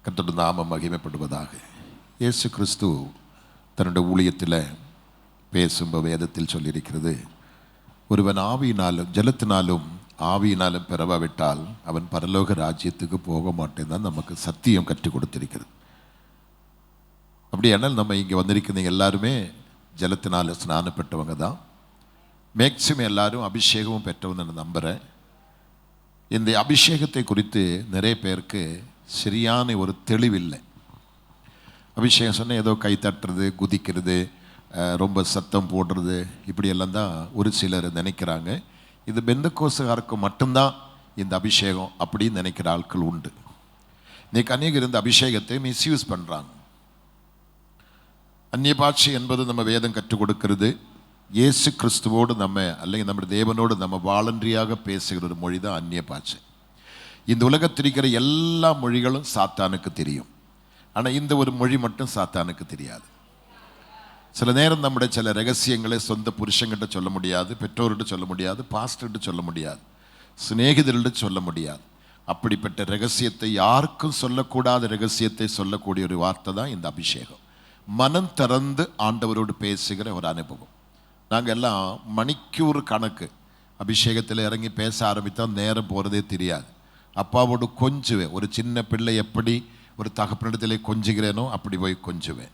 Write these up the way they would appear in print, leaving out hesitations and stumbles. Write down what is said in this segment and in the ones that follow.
கர்த்தருடைய நாமம் மகிமைப்படுவதாக. இயேசு கிறிஸ்து தன்னுடைய ஊழியத்தில் பேசும் வேதத்தில் சொல்லியிருக்கிறது, ஒருவன் ஆவியினாலும் ஜலத்தினாலும் ஆவியினாலும் பிறவாவிட்டால் அவன் பரலோக ராஜ்யத்துக்கு போக மாட்டேன் தான் நமக்கு சத்தியம் கற்றுக் கொடுத்திருக்கிறது. அப்படியானால் நம்ம இங்கே வந்திருக்கிறீங்க எல்லாருமே ஜலத்தினால ஸ்நானப்பட்டவங்க தான். மேக்சிமம் எல்லாரும் அபிஷேகமும் பெற்றவங்க நான் நம்புகிறேன். இந்த அபிஷேகத்தை குறித்து நிறைய பேருக்கு சரியான ஒரு தெளிவில்லை. அபிஷேகம் சொன்னால் ஏதோ கை தட்டுறது, குதிக்கிறது, ரொம்ப சத்தம் போடுறது, இப்படியெல்லாம் தான் ஒரு சிலர் நினைக்கிறாங்க. இது பெந்தக்கோஸ்துகாருக்கு மட்டும்தான் இந்த அபிஷேகம் அப்படின்னு நினைக்கிற ஆட்கள் உண்டு. இன்னைக்கு அநேகர் இந்த அபிஷேகத்தை மிஸ்யூஸ் பண்ணுறாங்க. அந்நிய பாஷை என்பது நம்ம வேதம் கற்றுக் கொடுக்கிறது. இயேசு கிறிஸ்துவோடு நம்ம அல்லது நம்ம தேவனோடு நம்ம வாலண்டரியாக பேசுகிற ஒரு மொழி தான் அந்நிய பாஷை. இந்த உலகத்தில் இருக்கிற எல்லா மொழிகளும் சாத்தானுக்கு தெரியும். ஆனால் இந்த ஒரு மொழி மட்டும் சாத்தானுக்கு தெரியாது. சில நேரம் நம்முடைய சில ரகசியங்களை சொந்த புருஷங்கிட்ட சொல்ல முடியாது, பெற்றோர்கிட்ட சொல்ல முடியாது, பாஸ்டர்கிட்ட சொல்ல முடியாது, சிநேகிதர்கிட்ட சொல்ல முடியாது. அப்படிப்பட்ட ரகசியத்தை, யாருக்கும் சொல்லக்கூடாத ரகசியத்தை சொல்லக்கூடிய ஒரு வார்த்தை தான் இந்த அபிஷேகம். மனம் திறந்து ஆண்டவரோடு பேசுகிற ஒரு அனுபவம். நாங்கள் எல்லாம் மணிக்கூர் கணக்கு அபிஷேகத்தில் இறங்கி பேச ஆரம்பித்தால் நேரம் போகிறதே தெரியாது. அப்பாவோடு கொஞ்சுவேன். ஒரு சின்ன பிள்ளை எப்படி ஒரு தகப்பனிடத்திலே கொஞ்சுகிறேனோ அப்படி போய் கொஞ்சுவேன்.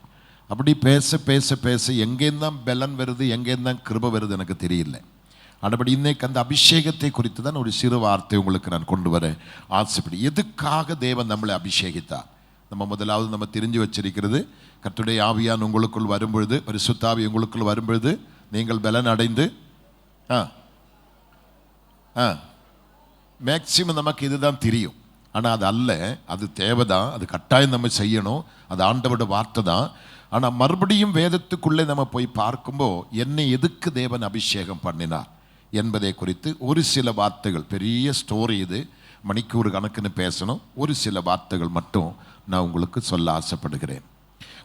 அப்படி பேச பேச பேச எங்கேருந்தான் பலன் வருது, எங்கேருந்தான் கிருபை வருது எனக்கு தெரியல. ஆனபடி இன்னைக்கு அந்த அபிஷேகத்தை குறித்து தான் ஒரு சிறு வார்த்தை உங்களுக்கு நான் கொண்டு வரேன் ஆசைப்படி. எதுக்காக தேவன் நம்மளை அபிஷேகித்தார்? நம்ம முதலாவது நம்ம தெரிஞ்சு வச்சிருக்கிறது, கர்த்தருடைய ஆவியான் உங்களுக்குள் வரும்பொழுது, பரிசுத்த ஆவி உங்களுக்குள் வரும்பொழுது நீங்கள் பலன் அடைந்து மேக்சிமம் நமக்கு இதுதான் தெரியும். ஆனால் அது அல்ல, அது தேவைதான், அது கட்டாயம் நம்ம செய்யணும், அது ஆண்டவரோட வார்த்தை தான். ஆனால் மறுபடியும் வேதத்துக்குள்ளே நம்ம போய் பார்க்கும்போது என்னை எதுக்கு தேவன் அபிஷேகம் பண்ணினார் என்பதை குறித்து ஒரு சில வார்த்தைகள், பெரிய ஸ்டோரி இது, மணிக்கூர் கணக்குன்னு பேசணும். ஒரு சில வார்த்தைகள் மட்டும் நான் உங்களுக்கு சொல்ல ஆசைப்படுகிறேன்.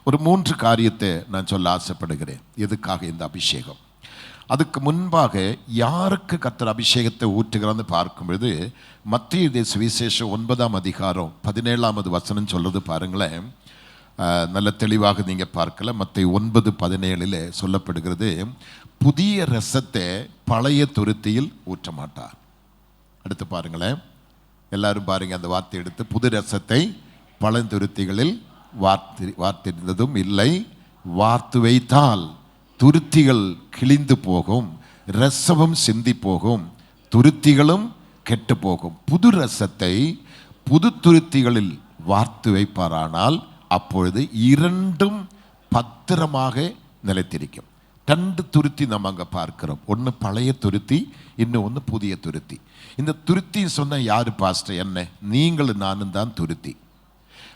ஒரு 3 காரியத்தை நான் சொல்ல ஆசைப்படுகிறேன். எதுக்காக இந்த அபிஷேகம்? அதுக்கு முன்பாக யாருக்கு கர்த்தர் அபிஷேகத்தை ஊற்றுகிறான்னு பார்க்கும்பொழுது, மத்தேயு சுவிசேஷம் 9ஆம் அதிகாரம் 17ஆவது வசனம் சொல்றது பாருங்களேன். நல்ல தெளிவாக நீங்கள் பார்க்கல. மத்தேயு 9:17 சொல்லப்படுகிறது, புதிய ரசத்தை பழைய துருத்தியில் ஊற்ற மாட்டார். அடுத்து பாருங்களேன், எல்லாரும் பாருங்க அந்த வார்த்தை எடுத்து, புது ரசத்தை பழந்துருத்திகளில் வார்த்திருந்ததும் இல்லை, வார்த்து வைத்தால் துருத்திகள் கிழிந்து போகும், ரசமும் சிந்தி போகும், துருத்திகளும் கெட்டு போகும். புது ரசத்தை புது துருத்திகளில் வார்த்து வைப்பாரானால் அப்பொழுது 2 பத்திரமாக நிலைத்திருக்கும். 2 துருத்தி நம்ம அங்கே பார்க்கிறோம். ஒன்று பழைய துருத்தி, இன்னொன்று புதிய துருத்தி. இந்த துருத்தி சொன்ன யாரு பாஸ்டர்? என்ன, நீங்களும் நானும் தான் துருத்தி.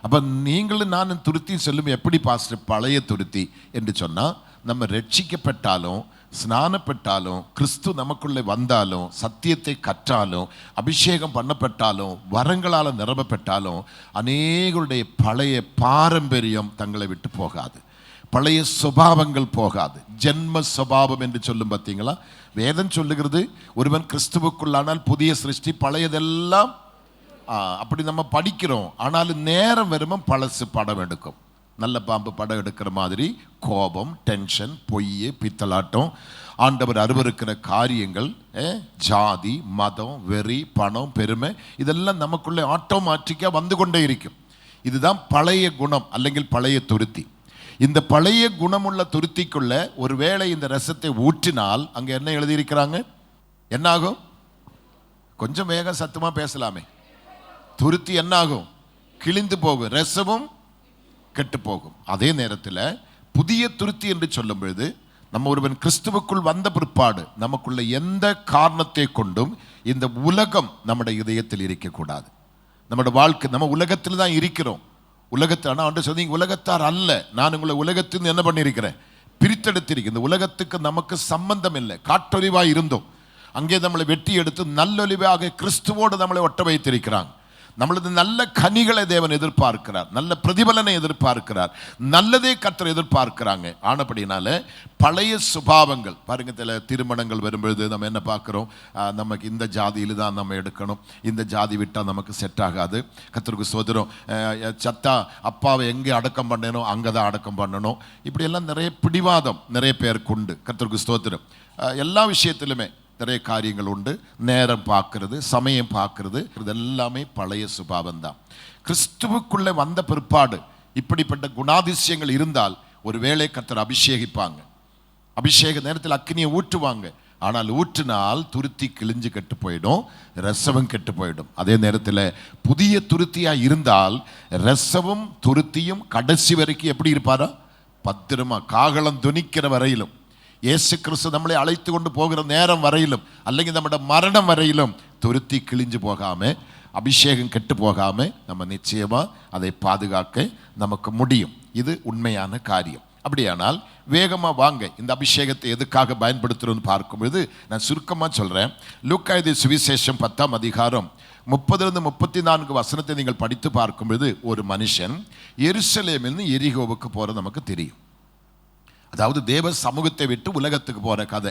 அப்போ நீங்களும் நானும் துருத்தி சொல்லும். எப்படி பாஸ்டர் பழைய துருத்தி என்று சொன்னால், நம்ம ரட்சிக்கப்பட்டாலும் ஸ்நானப்பட்டாலும் கிறிஸ்து நமக்குள்ளே வந்தாலும் சத்தியத்தை கற்றாலும் அபிஷேகம் பண்ணப்பட்டாலும் வரங்களால் நிரப்பப்பட்டாலும் அநேகருடைய பழைய பாரம்பரியம் தங்களை விட்டு போகாது, பழைய சுபாவங்கள் போகாது. ஜென்ம சுபாவம் என்று சொல்லும் பார்த்தீங்களா? வேதம் சொல்லுகிறது, ஒருவன் கிறிஸ்துவுக்குள்ளானால் புதிய சிருஷ்டி, பழையதெல்லாம் அப்படி நம்ம படிக்கிறோம். ஆனாலும் நேரம் வரும்போது பழசு படம் எடுக்கும். நல்ல பாம்பு படம் எடுக்கிற மாதிரி கோபம், டென்ஷன், பொய், பித்தலாட்டம், ஆண்டவர் அருவருக்கிற காரியங்கள், ஜாதி, மதம், வெறி, பணம், பெருமை, இதெல்லாம் நமக்குள்ளே ஆட்டோமேட்டிக்காக வந்து கொண்டே இருக்கும். இதுதான் பழைய குணம் அல்லது பழைய துருத்தி. இந்த பழைய குணமுள்ள துருத்திக்குள்ள ஒருவேளை இந்த ரசத்தை ஊற்றினால் அங்கே என்ன எழுதியிருக்கிறாங்க? என்ன ஆகும்? கொஞ்சம் வேகம் சத்தமாக பேசலாமே. துருத்தி என்ன ஆகும்? கிழிந்து போகும், ரசமும் கெட்டு போகும். அதே நேரத்தில் புதிய துருத்தி என்று சொல்லும் பொழுது, நம்ம ஒருவன் கிறிஸ்துவுக்குள் வந்த பிற்பாடு நமக்குள்ள எந்த காரணத்தை கொண்டும் இந்த உலகம் நம்முடைய இதயத்தில் இருக்கக்கூடாது. நம்முடைய வாழ்க்கை, நம்ம உலகத்தில் தான் இருக்கிறோம். உலகத்தில், ஆனால் ஆண்டவர் சொன்னீங்க உலகத்தார் அல்ல, நான் உங்களை உலகத்தில் என்ன பண்ணியிருக்கிறேன்? பிரித்தெடுத்திருக்கேன். இந்த உலகத்துக்கு நமக்கு சம்பந்தம் இல்லை. காட்டொலிவாய் இருந்தோம், அங்கே நம்மளை வெட்டி எடுத்து நல்லொலிவாக கிறிஸ்துவோடு நம்மளை ஒட்ட வைத்திருக்கிறாங்க. நம்மளது நல்ல கனிகளை தேவன் எதிர்பார்க்கிறார், நல்ல பிரதிபலனை எதிர்பார்க்கிறார், நல்லதே கர்த்தர் எதிர்பார்க்கிறாங்க. ஆனபடினால பழைய சுபாவங்கள் பாருங்க, சில திருமணங்கள் வரும்பொழுது நம்ம என்ன பார்க்குறோம், நமக்கு இந்த ஜாதியில் தான் நம்ம எடுக்கணும், இந்த ஜாதி விட்டால் நமக்கு செட் ஆகாது. கர்த்தருக்கு ஸ்தோத்திரம். சத்தா அப்பாவை எங்கே அடக்கம் பண்ணணும் அங்கே தான் அடக்கம் பண்ணணும். இப்படியெல்லாம் நிறைய பிடிவாதம் நிறைய பேருக்கு உண்டு. கர்த்தருக்கு ஸ்தோத்திரம். எல்லா விஷயத்திலுமே நிறைய காரியங்கள் உண்டு. நேரம் பார்க்கறது, சமயம் பார்க்கறது, இது எல்லாமே பழைய சுபாவம் தான். கிறிஸ்துவுக்குள்ளே வந்த பிற்பாடு இப்படிப்பட்ட குணாதிசயங்கள் இருந்தால் ஒரு வேளை கர்த்தர் அபிஷேகிப்பாங்க. அபிஷேக நேரத்தில் அக்கினியை ஊற்றுவாங்க. ஆனால் ஊற்றினால் துருத்தி கிழிஞ்சு கெட்டு போயிடும், ரசமும் கெட்டு போயிடும். அதே நேரத்தில் புதிய துருத்தியாக இருந்தால் ரசமும் துருத்தியும் கடைசி வரைக்கும் எப்படி இருப்பாரா, பத்திரமா காகளம் துணிக்கிற வரையிலும், இயேசு கிறிஸ்து நம்மளை அழைத்து கொண்டு போகிற நேரம் வரையிலும், அல்லது நம்முடைய மரணம் வரையிலும் துருத்தி கிழிஞ்சு போகாமல், அபிஷேகம் கெட்டு போகாமல் நம்ம நிச்சயமாக அதை பாதுகாக்க நமக்கு முடியும். இது உண்மையான காரியம். அப்படியானால் வேகமாக வாங்க, இந்த அபிஷேகத்தை எதுக்காக பயன்படுத்துகிறோன்னு பார்க்கும்போது நான் சுருக்கமாக சொல்கிறேன். லூக்கா எழுதிய சுவிசேஷம் 10ஆம் அதிகாரம் 30-34 வசனத்தை நீங்கள் படித்து பார்க்கும்போது ஒரு மனுஷன் எருசலேமிலிருந்து எரிகோவுக்கு போகிறது நமக்கு தெரியும். அதாவது தேவ சமூகத்தை விட்டு உலகத்துக்கு போகிற கதை,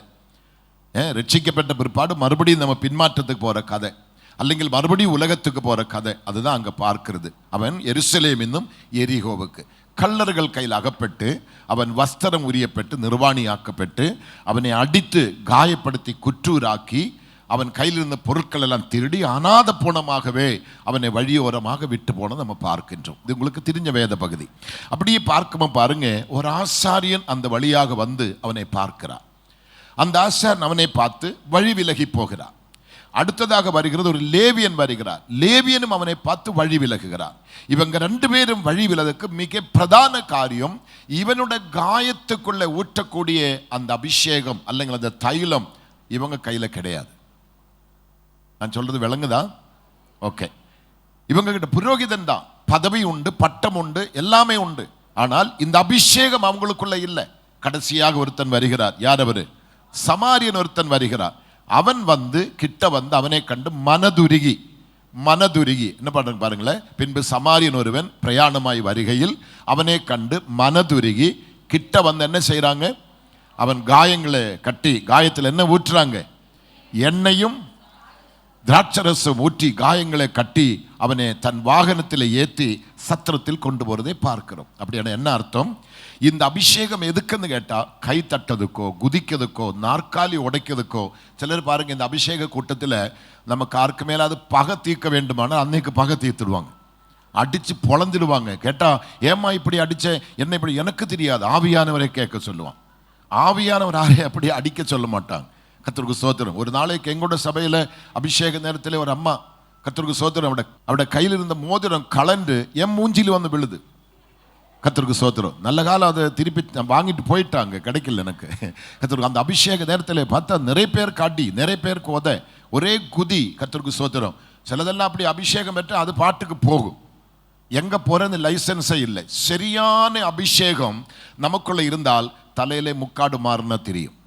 ரட்சிக்கப்பட்ட பிற்பாடு மறுபடியும் நம்ம பின்மாற்றத்துக்கு போகிற கதை, அல்லது மறுபடியும் உலகத்துக்கு போகிற கதை, அதுதான் அங்கே பார்க்கிறது. அவன் எருசலேம் என்னும் எரிகோவுக்கு கள்ளர்கள் கையில் அகப்பட்டு, அவன் வஸ்திரம் உரியப்பட்டு நிர்வாணியாக்கப்பட்டு, அவனை அடித்து காயப்படுத்தி குற்றூராக்கி, அவன் கையில் இருந்த பொருட்கள் எல்லாம் திருடி அநாத போனமாகவே அவனை வழியோரமாக விட்டு போன நம்ம பார்க்கின்றோம். இது உங்களுக்கு தெரிஞ்ச வேத பகுதி. அப்படியே பார்க்கும்போது பாருங்க, ஒரு ஆசாரியன் அந்த வழியாக வந்து அவனை பார்க்கிறார். அந்த ஆசாரியன் அவனை பார்த்து வழி விலகி போகிறார். அடுத்ததாக வருகிறது ஒரு லேவியன் வருகிறார். லேவியனும் அவனை பார்த்து வழி விலகுகிறார். இவங்க 2 பேரும் வழி விலகுக்கு மிக பிரதான காரியம், இவனுடைய காயத்துக்குள்ள ஊற்றக்கூடிய அந்த அபிஷேகம் அல்லது அந்த தைலம் இவங்க கையில கிடையாது. நான் சொல்றது விளங்குதா? ஓகே. இவங்க கிட்ட புரோகிதன் தான், பதவி உண்டு, பட்டம் உண்டு, எல்லாமே உண்டு. ஆனால் இந்த அபிஷேகம் அவங்களுக்குள்ள இல்லை. கடைசியாக ஒருத்தன் வருகிறார். யார் அவரு? சமாரியன் ஒருத்தன் வருகிறார். அவன் வந்து கிட்ட வந்து அவனை கண்டு மனதுருகி என்ன பண்றாங்க பாருங்களேன். பின்பு சமாரியன் ஒருவன் பிரயாணமாய் வருகையில் அவனை கண்டு மனதுருகி கிட்ட வந்து என்ன செய்யறாங்க, அவன் காயங்களை கட்டி, காயத்தில் என்ன ஊற்றுறாங்க, எண்ணெயும் திராட்சரசம் ஊற்றி காயங்களை கட்டி அவனை தன் வாகனத்தில் ஏற்றி சத்திரத்தில் கொண்டு போறதை பார்க்கிறோம். அப்படியான என்ன அர்த்தம்? இந்த அபிஷேகம் எதுக்குன்னு கேட்டால் கை தட்டதுக்கோ, குதிக்கிறதுக்கோ, நாற்காலி உடைக்கிறதுக்கோ. சிலர் பாருங்க, இந்த அபிஷேக கூட்டத்தில் நமக்கு யாருக்கு மேலாவது பகை தீர்க்க வேண்டுமானால் அன்னைக்கு பகை தீர்த்துடுவாங்க, அடித்து பொழந்துடுவாங்க. கேட்டால் ஏமா இப்படி அடிச்ச, என்ன இப்படி, எனக்கு தெரியாது, ஆவியானவரை கேட்க சொல்லுவான். ஆவியானவர் யாரையும் அப்படி அடிக்க சொல்ல மாட்டாங்க. கர்த்தருக்கு ஸ்தோத்திரம். ஒரு நாளைக்கு எங்களோட சபையில் அபிஷேக நேரத்தில் ஒரு அம்மா, கர்த்தருக்கு ஸ்தோத்திரம், அவட கையில் இருந்த மோதிரம் கலண்டு என் மூஞ்சியில் வந்து விழுது. கர்த்தருக்கு ஸ்தோத்திரம். நல்ல காலம் அதை திருப்பி வாங்கிட்டு போயிட்டாங்க, கிடைக்கல எனக்கு. கர்த்தருக்கு அந்த அபிஷேக நேரத்தில் பார்த்தா நிறைய பேர் காட்டி, நிறைய பேருக்கு உத, ஒரே குதி. கர்த்தருக்கு ஸ்தோத்திரம். சிலதெல்லாம் அப்படி அபிஷேகம் பெற்று அது பாட்டுக்கு போகும், எங்கே போகிறது லைசன்ஸே இல்லை. சரியான அபிஷேகம் நமக்குள்ளே இருந்தால் தலையிலே முக்காடு மாறினா தெரியும்,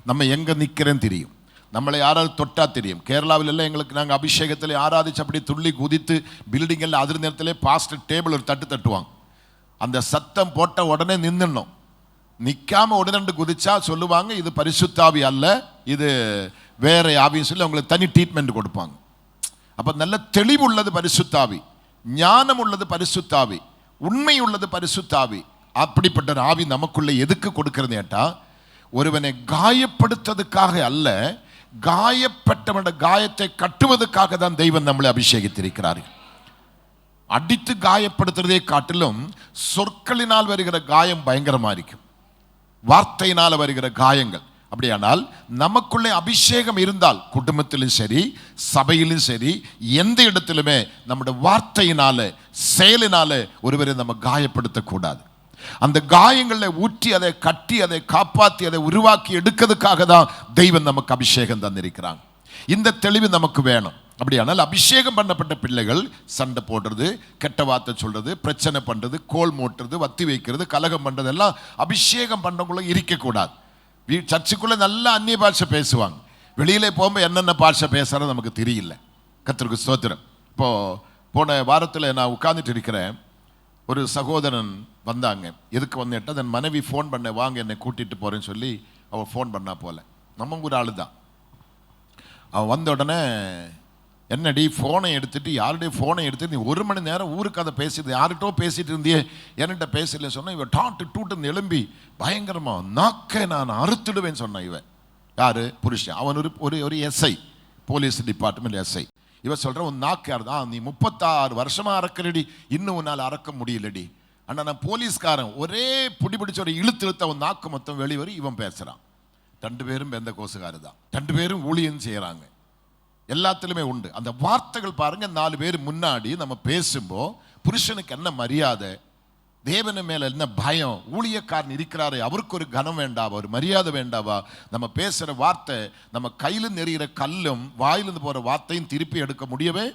நம்ம எங்கே நிற்கிறேன்னு தெரியும், நம்மளை யாராவது தொட்டா தெரியும். கேரளாவில் எல்லாம் எங்களுக்கு நாங்கள் அபிஷேகத்தில் ஆராதிச்சு அப்படி துள்ளி குதித்து பில்டிங்கில் அதிர் நேரத்திலே பாஸ்டர் டேபிள் ஒரு தட்டு தட்டுவாங்க. அந்த சத்தம் போட்ட உடனே நின்றுணும், நிற்காம உடனே குதிச்சா சொல்லுவாங்க இது பரிசுத்தாவி அல்ல, இது வேற ஆவின்னு சொல்லி அவங்களுக்கு தனி ட்ரீட்மெண்ட் கொடுப்பாங்க. அப்போ நல்ல தெளிவு உள்ளது பரிசுத்தாவி, ஞானம் உள்ளது பரிசுத்தாவி, உண்மை உள்ளது பரிசுத்தாவி. அப்படிப்பட்ட ஒரு ஆவி நமக்குள்ள எதுக்கு கொடுக்கிறது கேட்டா, ஒருவனை காயப்படுத்துவதற்காக அல்ல, காயப்பட்டவன காயத்தை கட்டுவதற்காக தான் தெய்வம் நம்மளை அபிஷேகித்திருக்கிறார்கள். அடித்து காயப்படுத்துறதை காட்டிலும் சொற்களினால் வருகிற காயம் பயங்கரமா இருக்கும், வார்த்தையினால் வருகிற காயங்கள். அப்படியானால் நமக்குள்ளே அபிஷேகம் இருந்தால் குடும்பத்திலும் சரி, சபையிலும் சரி, எந்த இடத்திலுமே நம்முடைய வார்த்தையினால, செயலினால ஒருவரை நம்ம காயப்படுத்தக்கூடாது. அந்த காயங்களை ஊற்றி அதை கட்டி அதை காப்பாற்றி அதை உருவாக்கி எடுக்கிறதுக்காக தான் தெய்வம் நமக்கு அபிஷேகம் தந்திருக்கிறாங்க. இந்த தெளிவு நமக்கு வேணும். அப்படியானால் அபிஷேகம் பண்ணப்பட்ட பிள்ளைகள் சண்டை போடுறது, கெட்ட வார்த்தை சொல்றது, பிரச்சனை பண்றது, கோல் மூட்டுறது, வத்தி வைக்கிறது, கலகம் பண்றது எல்லாம் அபிஷேகம் பண்ணவங்களும் இருக்கக்கூடாது. சர்ச்சுக்குள்ள நல்ல அந்நிய பாஷை பேசுவாங்க, வெளியிலே போகும்போது என்னென்ன பாஷை பேசுறது நமக்கு தெரியல. கர்த்தருக்கு ஸ்தோத்திரம். போன வாரத்தில் நான் உட்கார்ந்துட்டு இருக்கிறேன். ஒரு சகோதரன் வந்தாங்க. எதுக்கு வந்துட்டா தன் மனைவி ஃபோன் பண்ண, வாங்க என்னை கூட்டிகிட்டு போகிறேன்னு சொல்லி அவள் ஃபோன் பண்ணா போல. நம்ம ஒரு ஆள் தான். அவன் வந்த உடனே, என்னடி ஃபோனை எடுத்துட்டு, யாருடைய ஃபோனை எடுத்துட்டு நீ 1 மணி நேரம் ஊருக்கு அதை பேசிட்டு யார்கிட்டோ பேசிட்டு இருந்தியே, என்கிட்ட பேசல சொன்ன. இவன் டூட்டு எழும்பி பயங்கரமா நாக்கை நான் அறுத்துடுவேன்னு சொன்னான். இவன் யாரு? புருஷன். அவன் ஒரு எஸ்ஐ, போலீஸ் டிபார்ட்மெண்ட் எஸ்ஐ. இவன் சொல்ற, உன் நாக்கு யாருதா? நீ 36 வருஷமா அறக்கலடி, இன்னும் உன்னால் அறக்க முடியலடி. ஆனால் நான் போலீஸ்காரன், ஒரே பிடிச்ச ஒரு இழுத்து அவன் நாக்கு மொத்தம் வெளிவரும். இவன் பேசுறான். 2 பேரும் வெந்த கோசுகாரு தான். 2 பேரும் ஊழியம் செய்யறாங்க. எல்லாத்திலுமே உண்டு அந்த வார்த்தைகள். பாருங்க, 4 பேர் முன்னாடி நம்ம பேசும்போது புருஷனுக்கு என்ன மரியாதை, தேவன மேல என்ன பயம், ஊழியக்காரன் இருக்கிறாரே அவருக்கு ஒரு கனம் வேண்டாவா, ஒரு மரியாதை வேண்டாவா? நம்ம பேசுற வார்த்தை, நம்ம கையில நெறிகிற கல்லும் வாயிலிருந்து போற வார்த்தையும் திருப்பி எடுக்க முடியவே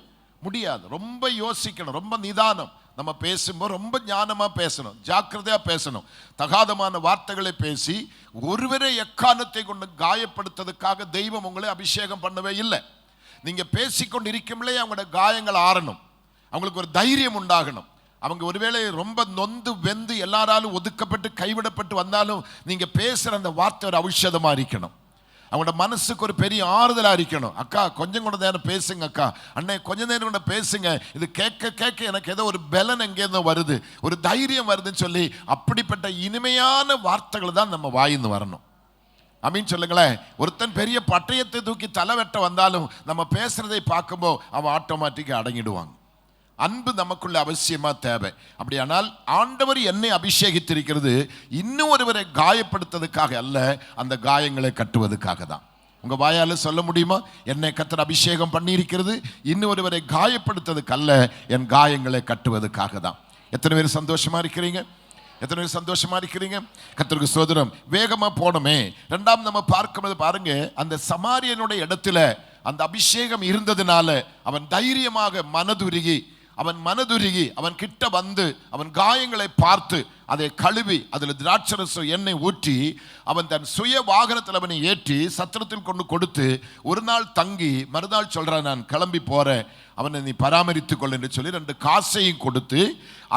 முடியாது. ரொம்ப யோசிக்கணும், ரொம்ப நிதானம். நம்ம பேசும்போது ரொம்ப ஞானமா பேசணும், ஜாக்கிரதையா பேசணும். தகாதமான வார்த்தைகளை பேசி ஒருவரை எக்காரணத்தை கொண்டு காயப்படுத்துறதுக்காக தெய்வம் உங்களை அபிஷேகம் பண்ணவே இல்லை. நீங்க பேசிக்கொண்டு இருக்கும்போதே அவங்களோட காயங்கள் ஆறணும், அவங்களுக்கு ஒரு தைரியம் உண்டாகணும். அவங்க ஒருவேளை ரொம்ப நொந்து வெந்து எல்லாராலும் ஒதுக்கப்பட்டு கைவிடப்பட்டு வந்தாலும் நீங்க பேசுற அந்த வார்த்தை ஒரு ஔஷதமா இருக்கணும். அவங்களோட மனசுக்கு ஒரு பெரிய ஆறுதலா இருக்கணும். அக்கா கொஞ்சம் கூட நேரம் பேசுங்க, அக்கா அண்ணே கொஞ்ச நேரம் கூட பேசுங்க, இது கேட்க கேட்க எனக்கு ஏதோ ஒரு பலன் எங்கேருந்தோ வருது, ஒரு தைரியம் வருதுன்னு சொல்லி அப்படிப்பட்ட இனிமையான வார்த்தைகள் தான் நம்ம வாயின்னு வரணும். அமீன் சொல்லுங்களேன். ஒருத்தன் பெரிய பட்டயத்தை தூக்கி தலை வெட்ட வந்தாலும் நம்ம பேசுறதை பார்க்கும்போது அவன் ஆட்டோமேட்டிக்கா அடங்கிடுவாங்க. அன்பு நமக்குள்ள அவசியமா தேவை. அப்படியானால் ஆண்டவர் என்னை அபிஷேகித்திருக்கிறது இன்னும் ஒருவரை காயப்படுத்துவதற்காக அல்ல, அந்த காயங்களை கட்டுவதற்காக தான். உங்க வாயால சொல்ல முடியுமா? என்னை கர்த்தர் அபிஷேகம் பண்ணி இருக்கிறது இன்னும் ஒருவரை காயப்படுத்துவதற்கு அல்ல, என் காயங்களை கட்டுவதற்காக தான். எத்தனை பேர் சந்தோஷமா இருக்கிறீங்க? எத்தனை பேர் சந்தோஷமா இருக்கிறீங்க? கர்த்தருக்கு ஸ்தோத்திரம். வேகமா போனோமே. 2ஆம் நம்ம பார்க்கும்போது பாருங்க, அந்த சமாரியனுடைய இடத்துல அந்த அபிஷேகம் இருந்ததுனால அவன் தைரியமாக மனதுருகி அவன் கிட்ட வந்து அவன் காயங்களை பார்த்து அதை கழுவி அதில் திராட்சரச எண்ணெய் ஊற்றி அவன் தன் சுய வாகனத்தில் அவனை ஏற்றி சத்திரத்தில் கொண்டு கொடுத்து ஒரு நாள் தங்கி மறுநாள் சொல்றான், நான் கிளம்பி போறேன், அவனை நீ பராமரித்துக் கொள் என்று சொல்லி 2 காசையும் கொடுத்து,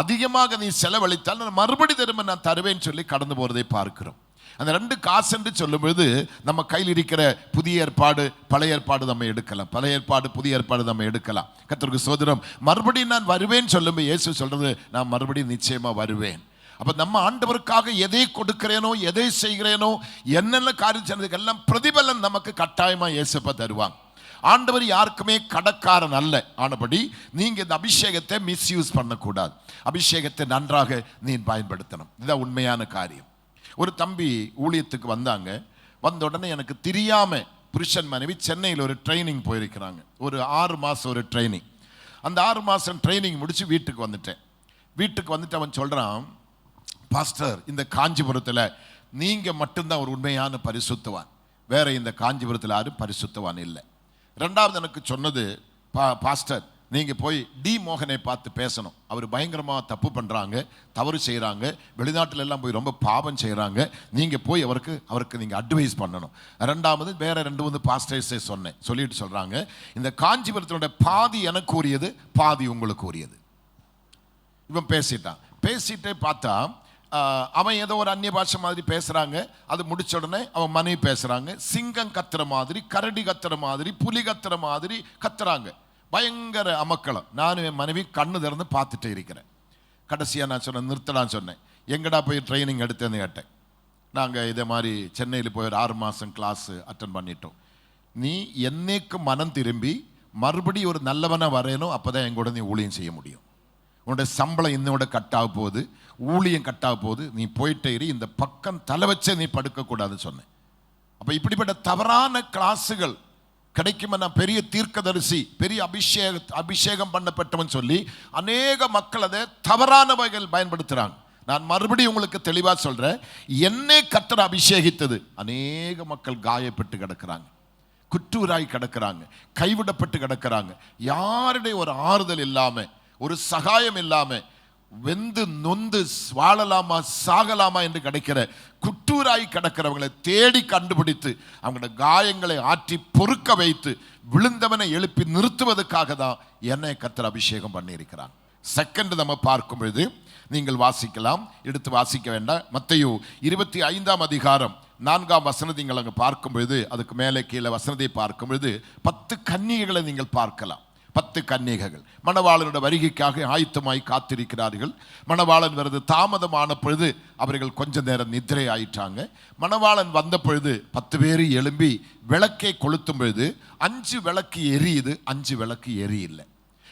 அதிகமாக நீ செலவழித்தால் நான் மறுபடி திரும்ப நான் தருவேன்னு சொல்லி கடந்து போறதை பார்க்கிறோம். அந்த 2 காசு என்று சொல்லும்போது நம்ம கையில் இருக்கிற புதிய ஏற்பாடு பழைய ஏற்பாடு நம்ம எடுக்கலாம், பழைய ஏற்பாடு புதிய ஏற்பாடு நம்ம எடுக்கலாம். கர்த்தருக்கு ஸ்தோத்திரம். மறுபடியும் நான் வருவேன் சொல்லும்போது இயேசு சொல்றது, நான் மறுபடியும் நிச்சயமா வருவேன். அப்ப நம்ம ஆண்டவருக்காக எதை கொடுக்கிறேனோ, எதை செய்கிறேனோ, என்னென்ன காரியம் செய்யறதுக்கு எல்லாம் பிரதிபலன் நமக்கு கட்டாயமா இயேசுப்பா தருவாங்க. ஆண்டவர் யாருக்குமே கடக்காரன் அல்ல. ஆனபடி நீங்க இந்த அபிஷேகத்தை மிஸ்யூஸ் பண்ணக்கூடாது. அபிஷேகத்தை நன்றாக நீ பயன்படுத்தணும். இதுதான் உண்மையான காரியம். ஒரு தம்பி ஊழியத்துக்கு வந்தாங்க. வந்த உடனே எனக்கு தெரியாம புருஷன் மனைவி சென்னையில் ஒரு ட்ரைனிங் போயிருக்கிறாங்க. ஒரு 6 மாதம் ஒரு ட்ரைனிங். அந்த 6 மாதம் ட்ரைனிங் முடிச்சு வீட்டுக்கு வந்துட்டு அவன் சொல்றான், பாஸ்டர், இந்த காஞ்சிபுரத்தில் நீங்க மட்டும்தான் ஒரு உண்மையான பரிசுத்தவான், வேற இந்த காஞ்சிபுரத்தில் யாரும் பரிசுத்தவான் இல்லை. 2வது எனக்கு சொன்னது, பாஸ்டர் நீங்க போய் டி மோகனை பார்த்து பேசணும், அவர் பயங்கரமா தப்பு பண்றாங்க, தவறு செய்யறாங்க, வெளிநாட்டுல எல்லாம் போய் ரொம்ப பாவம் செய்யறாங்க, நீங்க போய் அவருக்கு நீங்க அட்வைஸ் பண்ணணும். 2வது வேற 2 பாஸ்டர்ஸே சொல்லிட்டு சொல்றாங்க, இந்த காஞ்சிபுரத்தினுடைய பாதி எனக்கு உரியது, பாதி உங்களுக்கு உரியது. இவன் பேசிட்டே பார்த்தா அவன் ஏதோ ஒரு அந்நிய பாஷை மாதிரி பேசுறாங்க. அது முடிச்ச உடனே அவன் மனைவி பேசுறாங்க, சிங்கம் கத்துற மாதிரி, கரடி கத்துற மாதிரி, புலி கத்துற மாதிரி கத்துறாங்க, பயங்கர அமக்களம். நானும் என் மனைவி கண்ணு திறந்து பார்த்துட்டே இருக்கிறேன். கடைசியாக நான் சொன்னேன், நிறுத்தலான்னு சொன்னேன். எங்கடா போய் ட்ரைனிங் எடுத்தேன்னு கேட்டேன். நாங்கள் இதே மாதிரி சென்னையில் போய் ஒரு 6 மாதம் கிளாஸ் அட்டன் பண்ணிட்டோம். நீ என்னைக்கு மனம் திரும்பி மறுபடி ஒரு நல்லவனாக வரையணும், அப்போ தான் எங்கூட நீ ஊழியம் செய்ய முடியும். உன்னுடைய சம்பளம் இன்னோட கட்டாக போகுது, ஊழியம் கட்டாக போகுது, நீ போயிட்டே இரு, இந்த பக்கம் தலை வச்சே நீ படுக்கக்கூடாதுன்னு சொன்னேன். அப்போ இப்படிப்பட்ட தவறான கிளாஸுகள் கிடைக்கும். நான் பெரிய தீர்க்கதரிசி, பெரிய அபிஷேகம் பண்ணப்பட்டவன் சொல்லி அநேக மக்கள் அதை தவறான வகையில் பயன்படுத்துறாங்க. நான் மறுபடியும் உங்களுக்கு தெளிவா சொல்றேன், என்னை கர்த்தர் அபிஷேகித்தது, அநேக மக்கள் காயப்பட்டு கிடக்கிறாங்க, குற்றூராய் கிடக்கிறாங்க, கைவிடப்பட்டு கிடக்கிறாங்க. யாருடைய ஒரு ஆறுதல் இல்லாம, ஒரு சகாயம் இல்லாம, வெந்து நொந்து வாழலாமா சாகலாமா என்று கிடைக்கிற குட்டூராய் கிடக்கிறவங்களை தேடி கண்டுபிடித்து அவங்களோட காயங்களை ஆற்றி பொறுக்க வைத்து விழுந்தவனை எழுப்பி நிறுத்துவதற்காக தான் என்னை கர்த்தர் அபிஷேகம் பண்ணியிருக்கிறான். செகண்ட் நம்ம பார்க்கும் பொழுது நீங்கள் வாசிக்கலாம், எடுத்து வாசிக்க வேண்டாம். மத்தேயு 25ஆம் அதிகாரம் 4ஆம் வசனத்தை நீங்கள் அங்கே பார்க்கும் பொழுது, அதுக்கு மேலே கீழே வசனத்தை பார்க்கும் பொழுது 10 கன்னிகைகளை நீங்கள் பார்க்கலாம். 10 கன்னிகைகள் மணவாளனுடைய வருகைக்காக ஆயத்தமாய் காத்திருக்கிறார்கள். மணவாளன் வருது தாமதமான பொழுது அவர்கள் கொஞ்ச நேரம் நித்திரை ஆயிட்டாங்க. மணவாளன் வந்த பொழுது 10 பேர் எழும்பி விளக்கை கொளுத்தும் பொழுது 5 விளக்கு எரியுது, 5 விளக்கு எரியில்லை.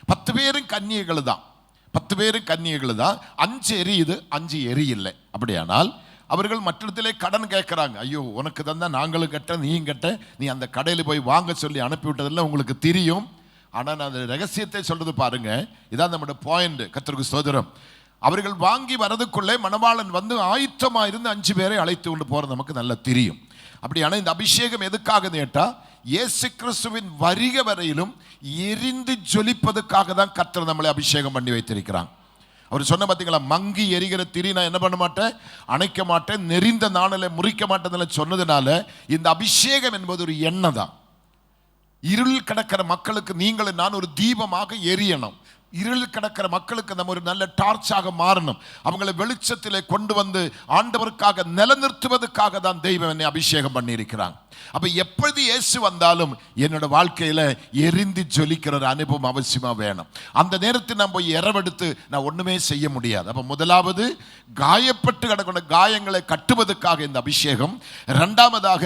10 பேரும் கன்னிகைகள் தான், 10 பேரும் கன்னிகைகள் தான். 5 எரியுது, 5 எரியில்லை. அப்படியானால் அவர்கள் மற்றத்திலே கடன் கேட்குறாங்க. ஐயோ, உனக்கு தந்தா நாங்களும் கட்ட நீயும் கட்ட, நீ அந்த கடையில் போய் வாங்க சொல்லி அனுப்பிவிட்டதில்லை, உங்களுக்கு தெரியும். ஆனால் நான் அந்த ரகசியத்தை சொல்றது பாருங்க, இதான் நம்முடைய பாயிண்ட். கர்த்தருக்கு ஸ்தோத்திரம். அவர்கள் வாங்கி வரதுக்குள்ளே மணவாளன் வந்து ஆயத்தமாக இருந்து 5 பேரை அழைத்து கொண்டு போகிறது நமக்கு நல்லா தெரியும். அப்படியான இந்த அபிஷேகம் எதுக்காக கேட்டா, இயேசு கிறிஸ்துவின் வருகை வரையிலும் எரிந்து ஜொலிப்பதற்காக தான் கர்த்தர் நம்மளை அபிஷேகம் பண்ணி வைத்திருக்கிறாங்க. அவர் சொன்ன பார்த்தீங்களா, மங்கி எரிகிற திரி நான் என்ன பண்ண மாட்டேன், அணைக்க மாட்டேன், நெறிந்த நாணலை முறிக்க மாட்டேன் சொன்னதுனால இந்த அபிஷேகம் என்பது ஒரு எண்ணெய் தான். இருள் கிடக்கிற மக்களுக்கு நீங்கள் நான் ஒரு தீபமாக எரியணும். இருள் கிடக்கிற மக்களுக்கு நம்ம ஒரு நல்ல டார்ச்சாக மாறணும். அவங்களை வெளிச்சத்திலே கொண்டு வந்து ஆண்டவருக்காக நிலநிறுத்துவதற்காக தான் தெய்வம் என்னை அபிஷேகம் பண்ணியிருக்கிறாங்க. அப்ப எப்பொழுது இயேசு வந்தாலும் என்னோட வாழ்க்கையில எரிந்து ஜொலிக்கிற ஒரு அனுபவம் அவசியமா வேணும். அந்த நேரத்தில் நான் போய் இரவெடுத்து நான் ஒண்ணுமே செய்ய முடியாது. அப்ப முதலாவது காயப்பட்டு கிடக்கிற காயங்களை கட்டுவதற்காக இந்த அபிஷேகம். இரண்டாவதாக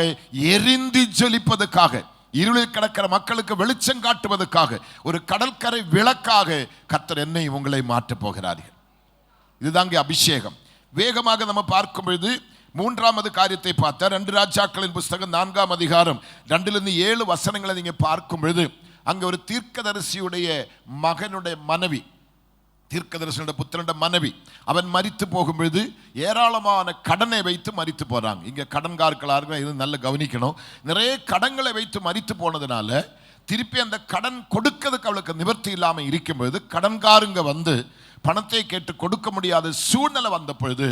எரிந்து ஜொலிப்பதற்காக, இருளில் கிடக்கிற மக்களுக்கு வெளிச்சம் காட்டுவதற்காக, ஒரு கடற்கரை விளக்காக கர்த்தர் என்னை உங்களை மாற்றப் போகிறார்கள். இதுதாங்க அபிஷேகம். வேகமாக நம்ம பார்க்கும் பொழுது மூன்றாவது காரியத்தை பார்த்தா, 2 ராஜாக்களின் புஸ்தகம் 4ஆம் அதிகாரம் 2-7 வசனங்களை நீங்க பார்க்கும் பொழுது, அங்க ஒரு தீர்க்கதரிசியுடைய மகனுடைய மனைவி, தீர்க்கதரிசியுடைய புத்திரனுடைய மனைவி, அவன் மரித்து போகும்பொழுது ஏராளமான கடனை வைத்து மரித்து போறாங்க. இங்க கடன்காரர்களாக இது நல்ல கவனிக்கணும். நிறைய கடன்களை வைத்து மரித்து போனதுனால திருப்பி அந்த கடன் கொடுக்கிறதுக்கு அவளுக்கு நிவர்த்தி இல்லாமல் இருக்கும்பொழுது கடன்காரங்க வந்து பணத்தை கேட்டு கொடுக்க முடியாத சூழ்நிலை வந்த பொழுது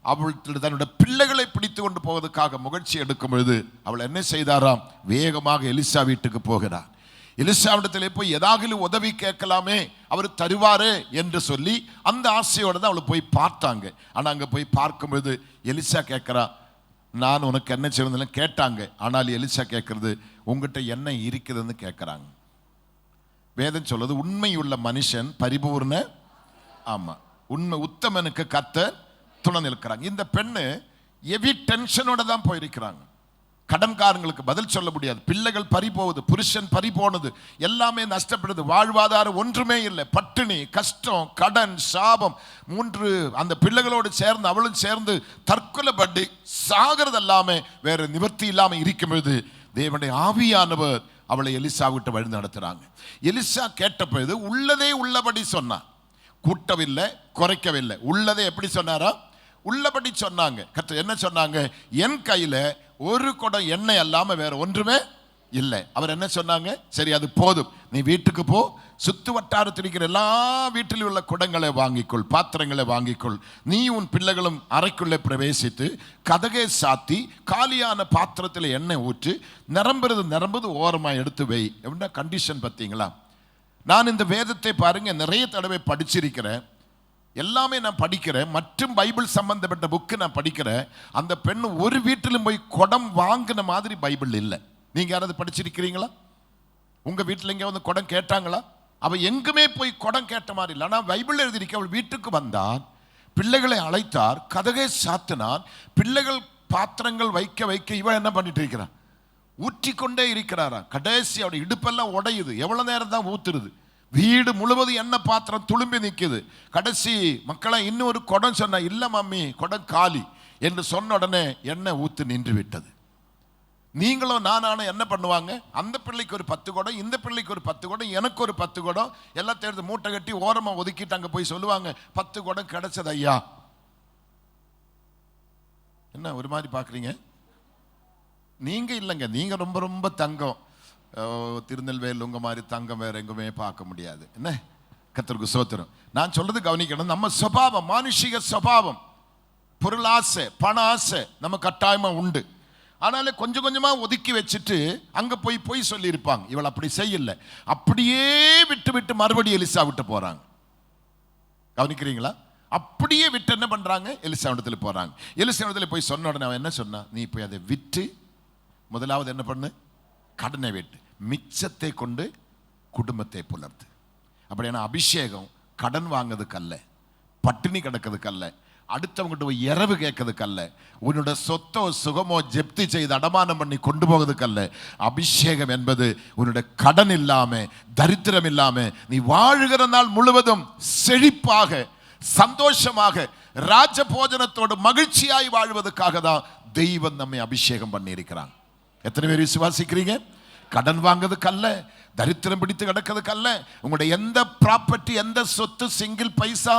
அவள் தன்னுடைய பிள்ளைகளை பிடித்து கொண்டு போவதற்காக முயற்சி எடுக்கும் பொழுது அவள் என்ன செய்தாராம், வேகமாக எலிசா வீட்டுக்கு போகிறார். எலிசாவிடத்திலே போய் ஏதாவது உதவி கேட்கலாமே, அவர் தருவாரே என்று சொல்லி அந்த ஆசையோடு தான் அவளை போய் பார்த்தாங்க. ஆனால் அங்கே போய் பார்க்கும்பொழுது எலிசா கேட்குறா, நான் உனக்கு என்ன செய்யணும் கேட்டாங்க. ஆனால் எலிசா கேட்கறது, உங்ககிட்ட என்ன இருக்குதுன்னு கேட்குறாங்க. வேதம் சொல்லுது, உண்மையுள்ள மனுஷன் பரிபூர்ண, ஆமா, உண்மை உத்தமனுக்கு கர்த்தர் துணை நிற்கிறாங்க. இந்த பெண்ணு எவி டென்ஷனோட தான் போயிருக்கிறாங்க. கடன்காரங்களுக்கு பதில் சொல்ல முடியாது, பிள்ளைகள் பறி போகுது, புருஷன் பறி போனது, எல்லாமே நஷ்டப்படுது, வாழ்வாதாரம் ஒன்றுமே இல்லை, பட்டினி, கஷ்டம், கடன், சாபம், 3 அந்த பிள்ளைகளோடு சேர்ந்து அவளும் சேர்ந்து தற்கொலை படி சாகிறது எல்லாமே வேற நிவர்த்தி இல்லாமல் இருக்கும்பொழுது தேவனுடைய ஆவியானவர் அவளை எலிசா விட்டு வழி நடத்துறாங்க. எலிசா கேட்ட பொழுது உள்ளதே உள்ளபடி சொன்னான், கூட்டவில்லை, குறைக்கவில்லை, உள்ளதே எப்படி சொன்னாரா, உள்ளபடி சொன்னாங்க. கர்த்தர் என்ன சொன்னாங்க, என் கையில ஒரு குடம் எண்ணெய் அல்லாம வேற ஒன்றுமே இல்லை. அவர் என்ன சொன்னாங்க, சரி அது போதும், நீ வீட்டுக்கு போ, சுத்து வட்டாரத்தில் இருக்கிற எல்லா வீட்டில் உள்ள குடங்களை வாங்கிக்கொள், பாத்திரங்களை வாங்கிக்கொள், நீ உன் பிள்ளைகளும் அறைக்குள்ளே பிரவேசித்து கதகை சாத்தி காலியான பாத்திரத்தில் எண்ணெய் ஊற்றி நிரம்புறது ஓரமாக எடுத்து வை. என்ன கண்டிஷன் பார்த்தீங்களா? நான் இந்த வேதத்தை பாருங்க நிறைய தடவை படிச்சிருக்கிறேன், எல்லாமே நான் படிக்கிறேன், மற்றும் பைபிள் சம்பந்தப்பட்ட புக்கு நான் படிக்கிறேன். அந்த பெண் ஒரு வீட்டிலும் போய் குடம் வாங்கின மாதிரி பைபிள் இல்லை. நீங்க யாராவது படிச்சிருக்கிறீங்களா? உங்க வீட்டில் எங்க வந்து குடம் கேட்டாங்களா? அவ எங்குமே போய் குடம் கேட்ட மாதிரி இல்லை. ஆனால் பைபிள் எழுதியிருக்க, அவள் வீட்டுக்கு வந்தான், பிள்ளைகளை அழைத்தார், கதகை சாத்தினான், பிள்ளைகள் பாத்திரங்கள் வைக்க வைக்க இவள் என்ன பண்ணிட்டு இருக்கிறான், ஊற்றி கொண்டே இருக்கிறாரா. கடைசி அவருடைய இடுப்பெல்லாம் உடையுது, எவ்வளவு நேரம் தான் ஊத்துருது, வீடு முழுவதும் எண்ணெய் பாத்திரம் துளும்பி நிற்குது. கடைசி மக்களை இன்னொரு குடம் சொன்ன, இல்ல மம்மி குடம் காலி என்று சொன்ன உடனே எண்ணெய் ஊத்து நின்று விட்டது. நீங்களும் நானான என்ன பண்ணுவாங்க, அந்த பிள்ளைக்கு ஒரு 10 குடம், இந்த பிள்ளைக்கு ஒரு 10 குடம், எனக்கு ஒரு 10 குடம், எல்லாத்தையும் எடுத்து மூட்டை கட்டி ஓரமா ஒதுக்கிட்டு அங்க போய் சொல்லுவாங்க, 10 குடம் கிடைச்சது ஐயா. என்ன ஒரு மாதிரி பாக்குறீங்க? நீங்க இல்லைங்க, நீங்க ரொம்ப ரொம்ப தங்கம். திருநெல்வேலி உங்க மாதிரி தங்கம் வேற எங்குமே பார்க்க முடியாது. என்ன கர்த்தருக்கு ஸ்தோத்திரம். நான் சொல்றது கவனிக்கணும். நம்ம சுபாவம், மானுஷிக சுபாவம், பொருளாசை, பண ஆசை நம்ம கட்டாயமா உண்டு. ஆனாலும் கொஞ்சம் கொஞ்சமா ஒதுக்கி வச்சுட்டு அங்க போய் சொல்லி இருப்பாங்க, இவள் அப்படி செய்யல, அப்படியே விட்டு விட்டு மறுபடியும் எலிசா விட்டு போறாங்க. கவனிக்கிறீங்களா? அப்படியே விட்டு என்ன பண்றாங்க, எலிசா இடத்துல போறாங்க. எலிசா இடத்துல போய் சொன்ன உடனே அவன் என்ன சொன்னா, நீ போய் அதை விட்டு முதலாவது என்ன பண்ணு, கடனை விட்டு மிச்சத்தை கொண்டு குடும்பத்தை புலர்த்து. அப்படியான அபிஷேகம் கடன் வாங்கிறதுக்கு அல்ல, பட்டினி கிடக்கிறதுக்கு அல்ல, அடுத்தவங்கிட்ட போய் இரவு கேட்கறதுக்கு அல்ல, உன்னோட சொத்தோ சுகமோ ஜப்தி செய்து அடமானம் பண்ணி கொண்டு போகிறதுக்கு அல்ல. அபிஷேகம் என்பது உன்னோட கடன் இல்லாம, தரித்திரம் இல்லாம, நீ வாழுகிற நாள் முழுவதும் செழிப்பாக, சந்தோஷமாக, ராஜ போஜனத்தோடு மகிழ்ச்சியாய் வாழ்வதற்காக தான் தெய்வம் நம்மை அபிஷேகம் பண்ணி இருக்கிறாங்க. எத்தனை பேர் விசுவாசிக்கிறீங்க? கடன் வாங்கிறதுக்கு அல்ல, தரித்திரம் பிடித்து கிடக்கிறதுக்கு அல்ல, உங்களுடைய எந்த ப்ராப்பர்ட்டி, எந்த சொத்து, சிங்கிள் பைசா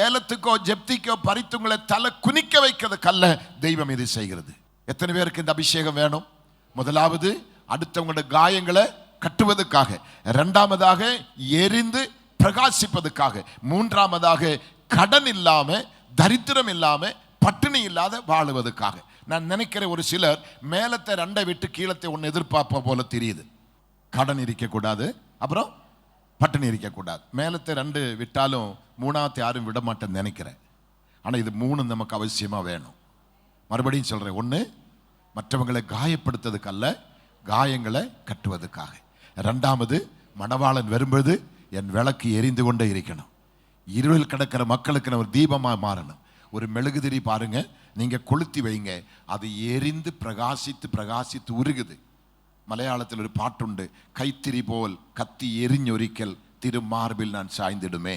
ஏலத்துக்கோ ஜப்திக்கோ பறித்து உங்களை தலை குனிக்க வைக்கிறதுக்கு அல்ல தெய்வம் இது செய்கிறது. எத்தனை பேருக்கு இந்த அபிஷேகம் வேணும்? முதலாவது அடுத்தவங்களுடைய காயங்களை கட்டுவதற்காக, இரண்டாவதாக எரிந்து பிரகாசிப்பதற்காக, மூன்றாவதாக கடன் இல்லாம, தரித்திரம் இல்லாம, பட்டினி இல்லாத வாழுவதற்காக. நான் நினைக்கிற ஒரு சிலர் மேலத்தை ரெண்டை விட்டு கீழத்தை ஒன்று எதிர்பார்ப்ப போல தெரியுது. கடன் இருக்கக்கூடாது, அப்புறம் பட்டினி இருக்கக்கூடாது. மேலத்தை ரெண்டு விட்டாலும் மூணாவது யாரும் விட மாட்டேன்னு நினைக்கிறேன். ஆனால் இது மூணு நமக்கு அவசியமாக வேணும். மறுபடியும் சொல்கிறேன், ஒன்று மற்றவங்களை காயப்படுத்துறதுக்கு அல்ல, காயங்களை கட்டுவதற்காக. ரெண்டாவது, மணவாளன் வரும்போது என் விளக்கு எரிந்து கொண்டே இருக்கணும். இருளில் கிடக்கிற மக்களுக்கு நான் ஒரு தீபமாக மாறணும். ஒரு மெழுகுதிரி பாருங்க, நீங்க கொளுத்தி வைங்க, அது எரிந்து பிரகாசித்து பிரகாசித்து உருகுது. மலையாளத்தில் ஒரு பாட்டுண்டு, கைத்திரி போல் கத்தி எரிஞ்சொரிக்கல் திரு மார்பில் நான் சாய்ந்திடுமே.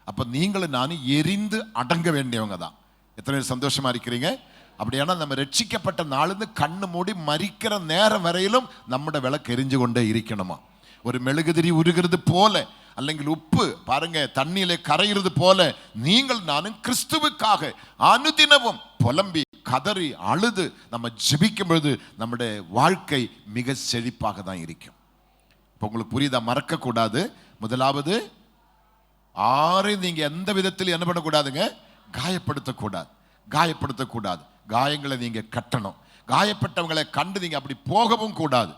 அப்ப நீங்களும் நானும் எரிந்து அடங்க வேண்டியவங்க தான். எத்தனை சந்தோஷமா இருக்கிறீங்க? அப்படியானா நம்ம ரட்சிக்கப்பட்ட நாளிலிருந்து கண்ணு மூடி மரிக்கிற நேரம் வரையிலும் நம்முடைய விளக்கு எரிஞ்சு கொண்டே இருக்கணுமா. ஒரு மெழுகுதிரி உருகிறது போல, அல்லங்கில் உப்பு பாருங்க தண்ணியில கரையிறது போல, நீங்கள் நானும் கிறிஸ்துவுக்காக அனுதினமும் புலம்பி கதறி அழுது நம்ம ஜெபிக்கும் பொழுது நம்முடைய வாழ்க்கை மிக செழிப்பாக தான் இருக்கும். இப்போ உங்களுக்கு புரியுதா? மறக்க கூடாது. முதலாவது, ஆரையும் நீங்க எந்த விதத்தில் என்ன பண்ணக்கூடாதுங்க, காயப்படுத்தக்கூடாது, காயப்படுத்தக்கூடாது. காயங்களை நீங்க கட்டணும். காயப்பட்டவங்களை கண்டு நீங்க அப்படி போகவும் கூடாது,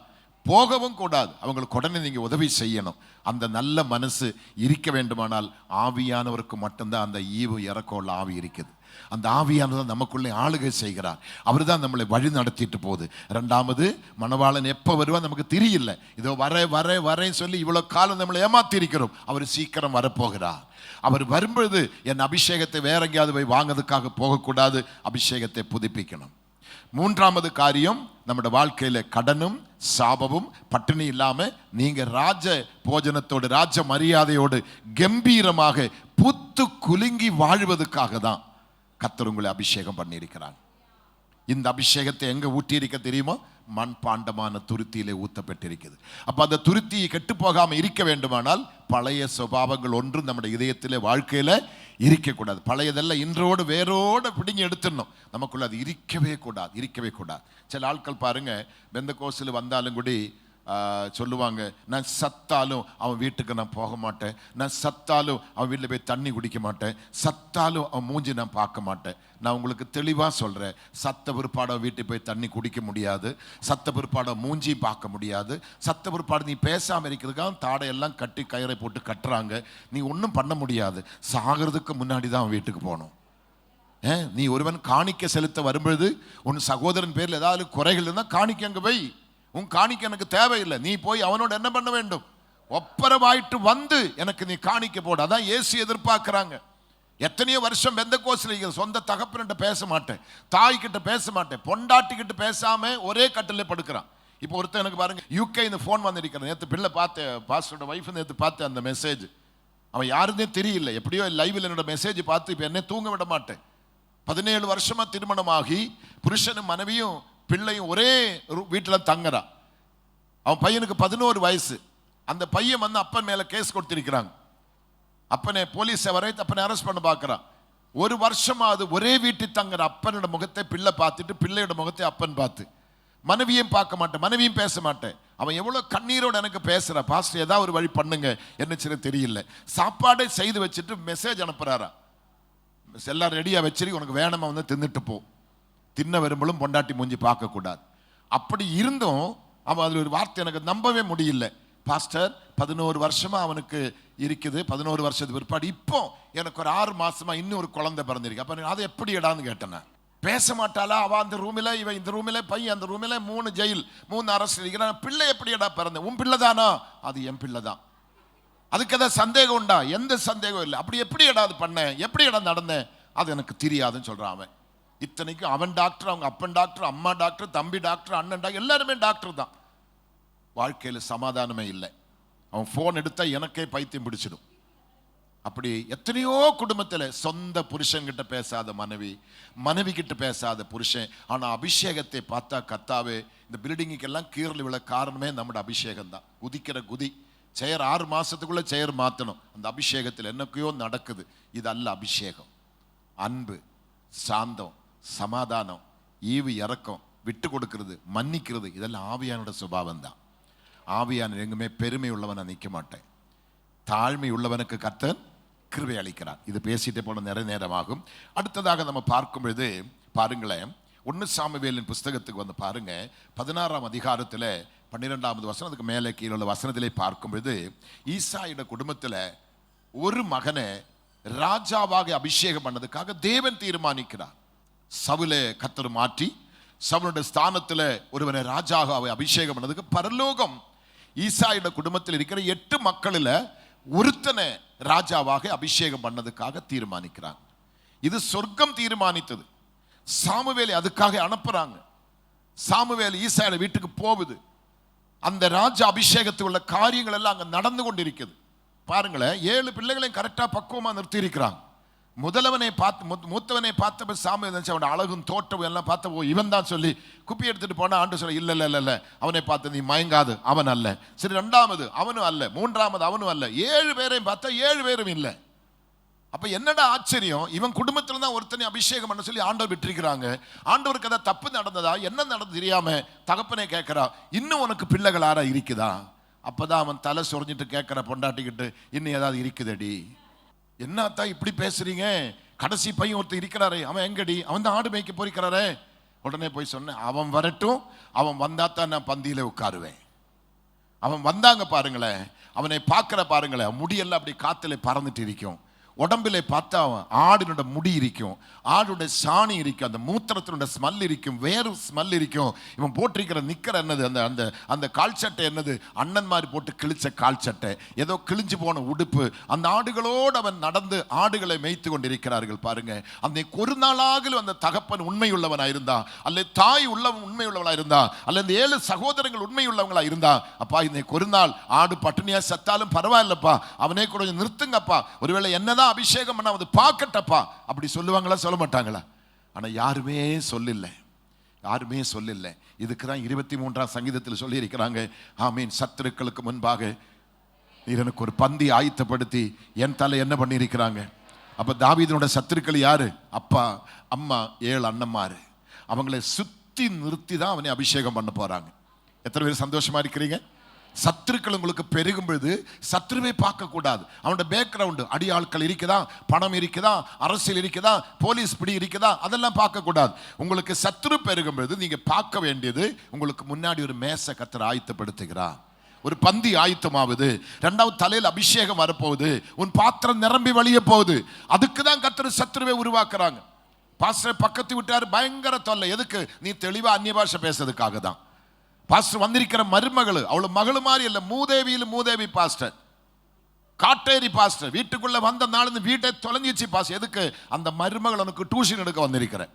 போகவும் கூடாது. அவங்களுக்கு உடனே நீங்க உதவி செய்யணும். அந்த நல்ல மனசு இருக்க வேண்டுமானால் ஆவியானவருக்கு மட்டும்தான் அந்த ஈவு இறக்கோள்ள ஆவி இருக்குது. அந்த ஆவியானவர் நமக்குள்ளே ஆளுகை செய்கிறார். அவர் தான் நம்மளை வழி நடத்திட்டு போகுது. ரெண்டாவது, மணவாளன் எப்போ வருவார் நமக்கு தெரியல. இதோ வரேன்னு சொல்லி இவ்வளோ காலம் நம்மளை ஏமாத்தி இருக்கிறோம். அவர் சீக்கிரம் வரப்போகிறார். அவர் வரும்பொழுது என் அபிஷேகத்தை வேற எங்கேயாவது போய் வாங்கிறதுக்காக போகக்கூடாது, அபிஷேகத்தை புதுப்பிக்கணும். மூன்றாவது காரியம், நம்முடைய வாழ்க்கையில கடனும் சாபமும் பட்டினி இல்லாம நீங்க ராஜ போஜனத்தோடு ராஜ மரியாதையோடு கம்பீரமாக புத்து குலுங்கி வாழ்வதற்காக தான் கர்த்தர் உங்களை அபிஷேகம் பண்ணியிருக்கிறாங்க. இந்த அபிஷேகத்தை எங்க ஊட்டி இருக்க தெரியுமா? மண்பாண்டமான துருத்தியிலே ஊத்தப்பட்டிருக்கிறது. அப்ப அந்த துருத்தி கெட்டு போகாம இருக்க வேண்டுமானால் பழைய சுபாவங்கள் ஒன்றும் நம்முடைய இதயத்திலே வாழ்க்கையில இருக்கக்கூடாது. பழையதெல்லாம் இன்றோடு வேரோடு பிடிங்கி எடுத்துடணும். நமக்குள்ள அது இருக்கவே கூடாது, இருக்கவே கூடாது. சில ஆட்கள் பாருங்க, பெந்தகோஸ்தில் வந்தாலும் கூட சொல்லுவாங்க, நான் சத்தாலும் அவன் வீட்டுக்கு நான் போக மாட்டேன், நான் சத்தாலும் அவன் வீட்டில் போய் தண்ணி குடிக்க மாட்டேன், சத்தாலும் அவன் மூஞ்சி நான் பார்க்க மாட்டேன். நான் உங்களுக்கு தெளிவாக சொல்கிறேன், சத்த பிற்பாட வீட்டுக்கு போய் தண்ணி குடிக்க முடியாது, சத்த பிற்பாட மூஞ்சி பார்க்க முடியாது, சத்த பிற்பாடு நீ பேசாமல் இருக்கிறதுக்காக தாடையெல்லாம் கட்டி கயிறை போட்டு கட்டுறாங்க, நீ ஒன்றும் பண்ண முடியாது. சாகிறதுக்கு முன்னாடி தான் அவன் வீட்டுக்கு போகணும். நீ ஒருவன் காணிக்க செலுத்த வரும்பொழுது உன் சகோதரன் பேரில் ஏதாவது குறைகள் இருந்தால் காணிக்க அங்கே போய், உன் காணிக்க எனக்கு தேவையில்லை, நீ போய் அவனோட என்ன பண்ண வேண்டும், ஒப்பரவாயிட்டு வந்து எனக்கு நீ காணிக்க போடு. அதான் இயேசு எதிர்பார்க்கிறாங்க. எத்தனையோ வருஷம் பெந்தகோஸ்தில சொந்த தகப்பன்கிட்ட பேச மாட்டேன், தாய்கிட்ட பேச மாட்டேன், பொண்டாட்டிக்கிட்ட பேசாம ஒரே கட்டில படுக்கிறான். இப்போ ஒருத்தர் எனக்கு பாருங்க, யூகே இந்த ஃபோன் வந்திருக்கிறேன், நேற்று பிள்ளை பார்த்தேன், பாஸ்டரோட ஒய்ஃப் நேற்று பார்த்தேன் அந்த மெசேஜ். அவன் யாருன்னே தெரியல, எப்படியோ லைவில் என்னோட மெசேஜ் பார்த்து இப்போ என்ன தூங்க விட மாட்டேன். 17 வருஷமா திருமணமாகி புருஷனும் மனைவியும் பிள்ளையும் ஒரே வீட்டில் தங்குறா. அவன் பையனுக்கு 11 வயசு. அந்த பையன் வந்து அப்பன் மேல கேஸ் கொடுத்திருக்கிறாங்க. அப்பனை போலீஸ் வரை அப்பனை அரெஸ்ட் பண்ண பார்க்கிறான். 1 வருஷமா அது ஒரே வீட்டில் தங்குற அப்பனோட முகத்தை பிள்ளை பார்த்துட்டு, பிள்ளையோட முகத்தை அப்பன் பார்த்து மனைவியும் பார்க்க மாட்டேன், மனைவியும் பேச மாட்டேன். அவன் எவ்வளோ கண்ணீரோடு எனக்கு பேசுகிறான், பாஸ்டர் ஏதாவது ஒரு வழி பண்ணுங்க, என்ன சின்ன தெரியல. சாப்பாடே செய்து வச்சுட்டு மெசேஜ் அனுப்புகிறாரா, எல்லாம் ரெடியாக வச்சிரு, உனக்கு வேணுமா வந்து தின்னுட்டு போ, தின்ன வரும்பளும் பொண்டாட்டி மூஞ்சி பார்க்கக்கூடாது. அப்படி இருந்தும் அவன் அதில் ஒரு வார்த்தை எனக்கு நம்பவே முடியல. பாஸ்டர் 11 வருஷமா அவனுக்கு இருக்குது, 11 வருஷத்துக்கு பிற்பாடு இப்போ எனக்கு ஒரு 6 மாசமா இன்னும் ஒரு குழந்தை பிறந்திருக்கு. அப்ப அதை எப்படி இடான்னு கேட்டேன். பேச மாட்டாளா அவ அந்த ரூமில், இவன் இந்த ரூமில், பையன் அந்த ரூமில், 3 ஜெயில் 3 அரசு இருக்கிறான். பிள்ளை எப்படி இடம் பிறந்த, உன் பிள்ளை தானா? அது என் பிள்ளை தான். அதுக்கு ஏதாவது சந்தேகம் உண்டா? எந்த சந்தேகம் இல்லை. அப்படி எப்படி இடாது பண்ண, எப்படி இடம் நடந்தேன், அது எனக்கு தெரியாதுன்னு சொல்றான் அவன். இத்தனைக்கும் அவன் டாக்டர், அவங்க அப்பன் டாக்டர், அம்மா டாக்டர், தம்பி டாக்டர், அண்ணன் டாக்டர், எல்லாருமே டாக்டர் தான். வாழ்க்கையில் சமாதானமே இல்லை. அவன் போன் எடுத்தா எனக்கே பைத்தியம் பிடிச்சிடும். அப்படி எத்தனையோ குடும்பத்தில் சொந்த புருஷன் கிட்ட பேசாத மனைவி, மனைவி கிட்ட பேசாத புருஷன். ஆனா அபிஷேகத்தை பார்த்தா கத்தாவே, இந்த பில்டிங்குக்கெல்லாம் கீறல் விழ காரணமே நம்முடைய அபிஷேகம் தான். குதிக்கிற குதி, செயர் 6 மாசத்துக்குள்ள செயர் மாத்தணும். அந்த அபிஷேகத்தில் என்னக்கையோ நடக்குது. இது அல்ல அபிஷேகம். அன்பு, சாந்தம், சமாதானம், ஈவு, இரக்கம், விட்டு கொடுக்கிறது, மன்னிக்கிறது, இதெல்லாம் ஆவியானோட சுபாவம் தான். ஆவியான எங்குமே பெருமை உள்ளவனை நிற்க மாட்டேன். தாழ்மை உள்ளவனுக்கு கர்த்தர் கிருபை அளிக்கிறார். இது பேசிட்டே போன நிறைய நேரமாகும். அடுத்ததாக நம்ம பார்க்கும் பொழுது பாருங்களேன், 1 சாமுவேலின் புஸ்தகத்துக்கு வந்து பாருங்க, 16ஆம் அதிகாரத்தில் 12வது வசனம், அதுக்கு மேலே கீழே உள்ள வசனத்திலே பார்க்கும் பொழுது, ஈசாயோட குடும்பத்தில் ஒரு மகனை ராஜாவாக அபிஷேகம் பண்ணதுக்காக தேவன் தீர்மானிக்கிறார். சவுலை கர்த்தர் மாற்றி சவுலுடைய ஸ்தானத்தில் ஒருவனை ராஜாவை அபிஷேகம் பண்ணதுக்கு பரலோகம் ஈசாயோட குடும்பத்தில் இருக்கிற 8 மக்களில் ஒருத்தனை ராஜாவாக அபிஷேகம் பண்ணதுக்காக தீர்மானிக்கிறாங்க. இது சொர்க்கம் தீர்மானித்தது. சாமுவேலை அதுக்காக அனுப்புறாங்க. சாமுவேல் ஈசாயோட வீட்டுக்கு போகுது. அந்த ராஜா அபிஷேகத்தில் உள்ள காரியங்கள் எல்லாம் அங்க நடந்து கொண்டிருக்கிறது. பாருங்களேன், 7 பிள்ளைகளையும் கரெக்டா பக்குவமா நிறுத்தி இருக்கிறாங்க. முதலவனை பார்த்து மூத்தவனை பார்த்தப்ப சாமுவேல் அவனோட அழகும் தோட்டம் எல்லாம் பார்த்த இவன் தான் சொல்லி குப்பி எடுத்துட்டு போனா ஆண்டு சொல்ல, இல்ல இல்ல இல்ல அவனை பார்த்து நீ மயங்காது, அவன் அல்ல. சரி, 2வது அவனும் அல்ல, 3வது அவனும் அல்ல, 7 பேரையும் பார்த்தா 7 பேரும் இல்லை. அப்ப என்னடா ஆச்சரியம், இவன் குடும்பத்துல தான் ஒருத்தனை அபிஷேகம் பண்ண சொல்லி ஆண்டவர் விட்டிருக்கிறாங்க. ஆண்டவருக்கு அதை தப்பு நடந்ததா, என்ன நடந்து தெரியாம தகப்பனே கேட்கிறா, இன்னும் உனக்கு பிள்ளைகள் ஆரா இருக்குதா? அப்பதான் அவன் தலை சொரிஞ்சிட்டு கேட்கிற பொண்டாட்டிக்கிட்டு, இன்னும் ஏதாவது இருக்குதடி? என்னத்தா இப்படி பேசுறீங்க? கடைசி பையன் ஒருத்தர் இருக்கிறாரே, அவன் எங்கடி? அவன் தான் ஆடு மேய்க்க போயிருக்கிறாரே. உடனே போய் சொன்னேன், அவன் வரட்டும், அவன் வந்தாத்தான் நான் பந்தியில உட்காருவேன். அவன் வந்தாங்க பாருங்களேன், அவனை பார்க்கிற பாருங்களேன், முடியெல்லாம் அப்படி காத்துல பறந்துட்டு இருக்கும். உடம்பிலே பார்த்தா ஆடினோட முடி இருக்கும், ஆடுடைய சாணி இருக்கும், அந்த மூத்திரத்தினோட ஸ்மெல் இருக்கும், வேறு ஸ்மெல் இருக்கும். இவன் போட்டிருக்கிற நிக்கிற என்னது, அந்த அந்த அந்த கால் சட்டை என்னது, அண்ணன் மாதிரி போட்டு கிழிச்ச கால் சட்டை, ஏதோ கிழிஞ்சு போன உடுப்பு. அந்த ஆடுகளோடு அவன் நடந்து ஆடுகளை மேய்த்து கொண்டிருக்கிறார்கள் பாருங்க. அந்த ஒரு நாளாக அந்த தகப்பன் உண்மையுள்ளவனா இருந்தா, அல்ல தாய் உண்மையுள்ளவளா இருந்தா, அல்ல இந்த 7 சகோதரங்கள் உண்மையுள்ளவங்களா இருந்தா, அப்பா இன்னைக்கு ஒரு நாள் ஆடு பட்டினியா செத்தாலும் பரவாயில்லப்பா, அவனே கூட நிறுத்துங்கப்பா, ஒருவேளை என்னதான் அபிஷேகம் பண்ண வந்து பார்க்கட்டப்பா, அப்படி சொல்லுவாங்களா சொல்ல மாட்டாங்களா? ஆனா யாருமே சொல்லல, யாருமே சொல்லல. இதுக்குதான் 23ஆம் சங்கீதத்தில் சொல்லி இருக்கிறாங்க, ஆமீன், சத்துருக்களுக்கு முன்பாக நீர் எனக்கு ஒரு பந்தி ஆயத்தப்படுத்தி என் தலை என்ன பண்ணி இருக்கிறாங்க. அப்ப தாவீதனோட சத்துருக்கள் யாரு? அப்பா, அம்மா, 7 அண்ணன்மாரு. அவங்களை சுத்தி நிறுத்தி தான் அவனை அபிஷேகம் பண்ண போறாங்க. எத்தனை பேர் சந்தோஷமா இருக்கிறீங்க? சத்துருக்கள் உங்களுக்கு பெருகும் பொழுது சத்துருவை பார்க்க கூடாது. அவனோட பேக்ரவுண்டு, அடியாட்கள் இருக்குதா, பணம் இருக்குதா, அரசியல் இருக்குதா, போலீஸ் பிடி இருக்குதா, அதெல்லாம் பார்க்க கூடாது. உங்களுக்கு சத்துரு பெருகும் பொழுது நீங்க பார்க்க வேண்டியது, உங்களுக்கு முன்னாடி ஒரு மேசை கர்த்தர் ஆயத்தப்படுத்துகிறார், ஒரு பந்தி ஆயத்தமாவது, 2வது தலையில் அபிஷேகம் வரப்போகுது, உன் பாத்திரம் நிரம்பி வழிய போகுது. அதுக்கு தான் கர்த்தர் சத்துருவை உருவாக்குறாங்க. பாஸ்டர் பக்கத்து விட்டாரு, பயங்கர தொல்லை. எதுக்கு? நீ தெளிவா அந்நிய பாஷை பேசுறதுக்காக தான். பாஸ்டர் வந்திருக்கிற மருமகள் அவளு மகளு மாதிரி இல்ல, மூதேவி பாஸ்டர், காட்டேரி பாஸ்டர். வீட்டுக்குள்ள வந்த நாள் வீட்டை தொலைஞ்சிச்சு பாஸ்டர். எதுக்கு? அந்த மருமகள் உனக்கு டியூஷன் எடுக்க வந்திருக்கிற,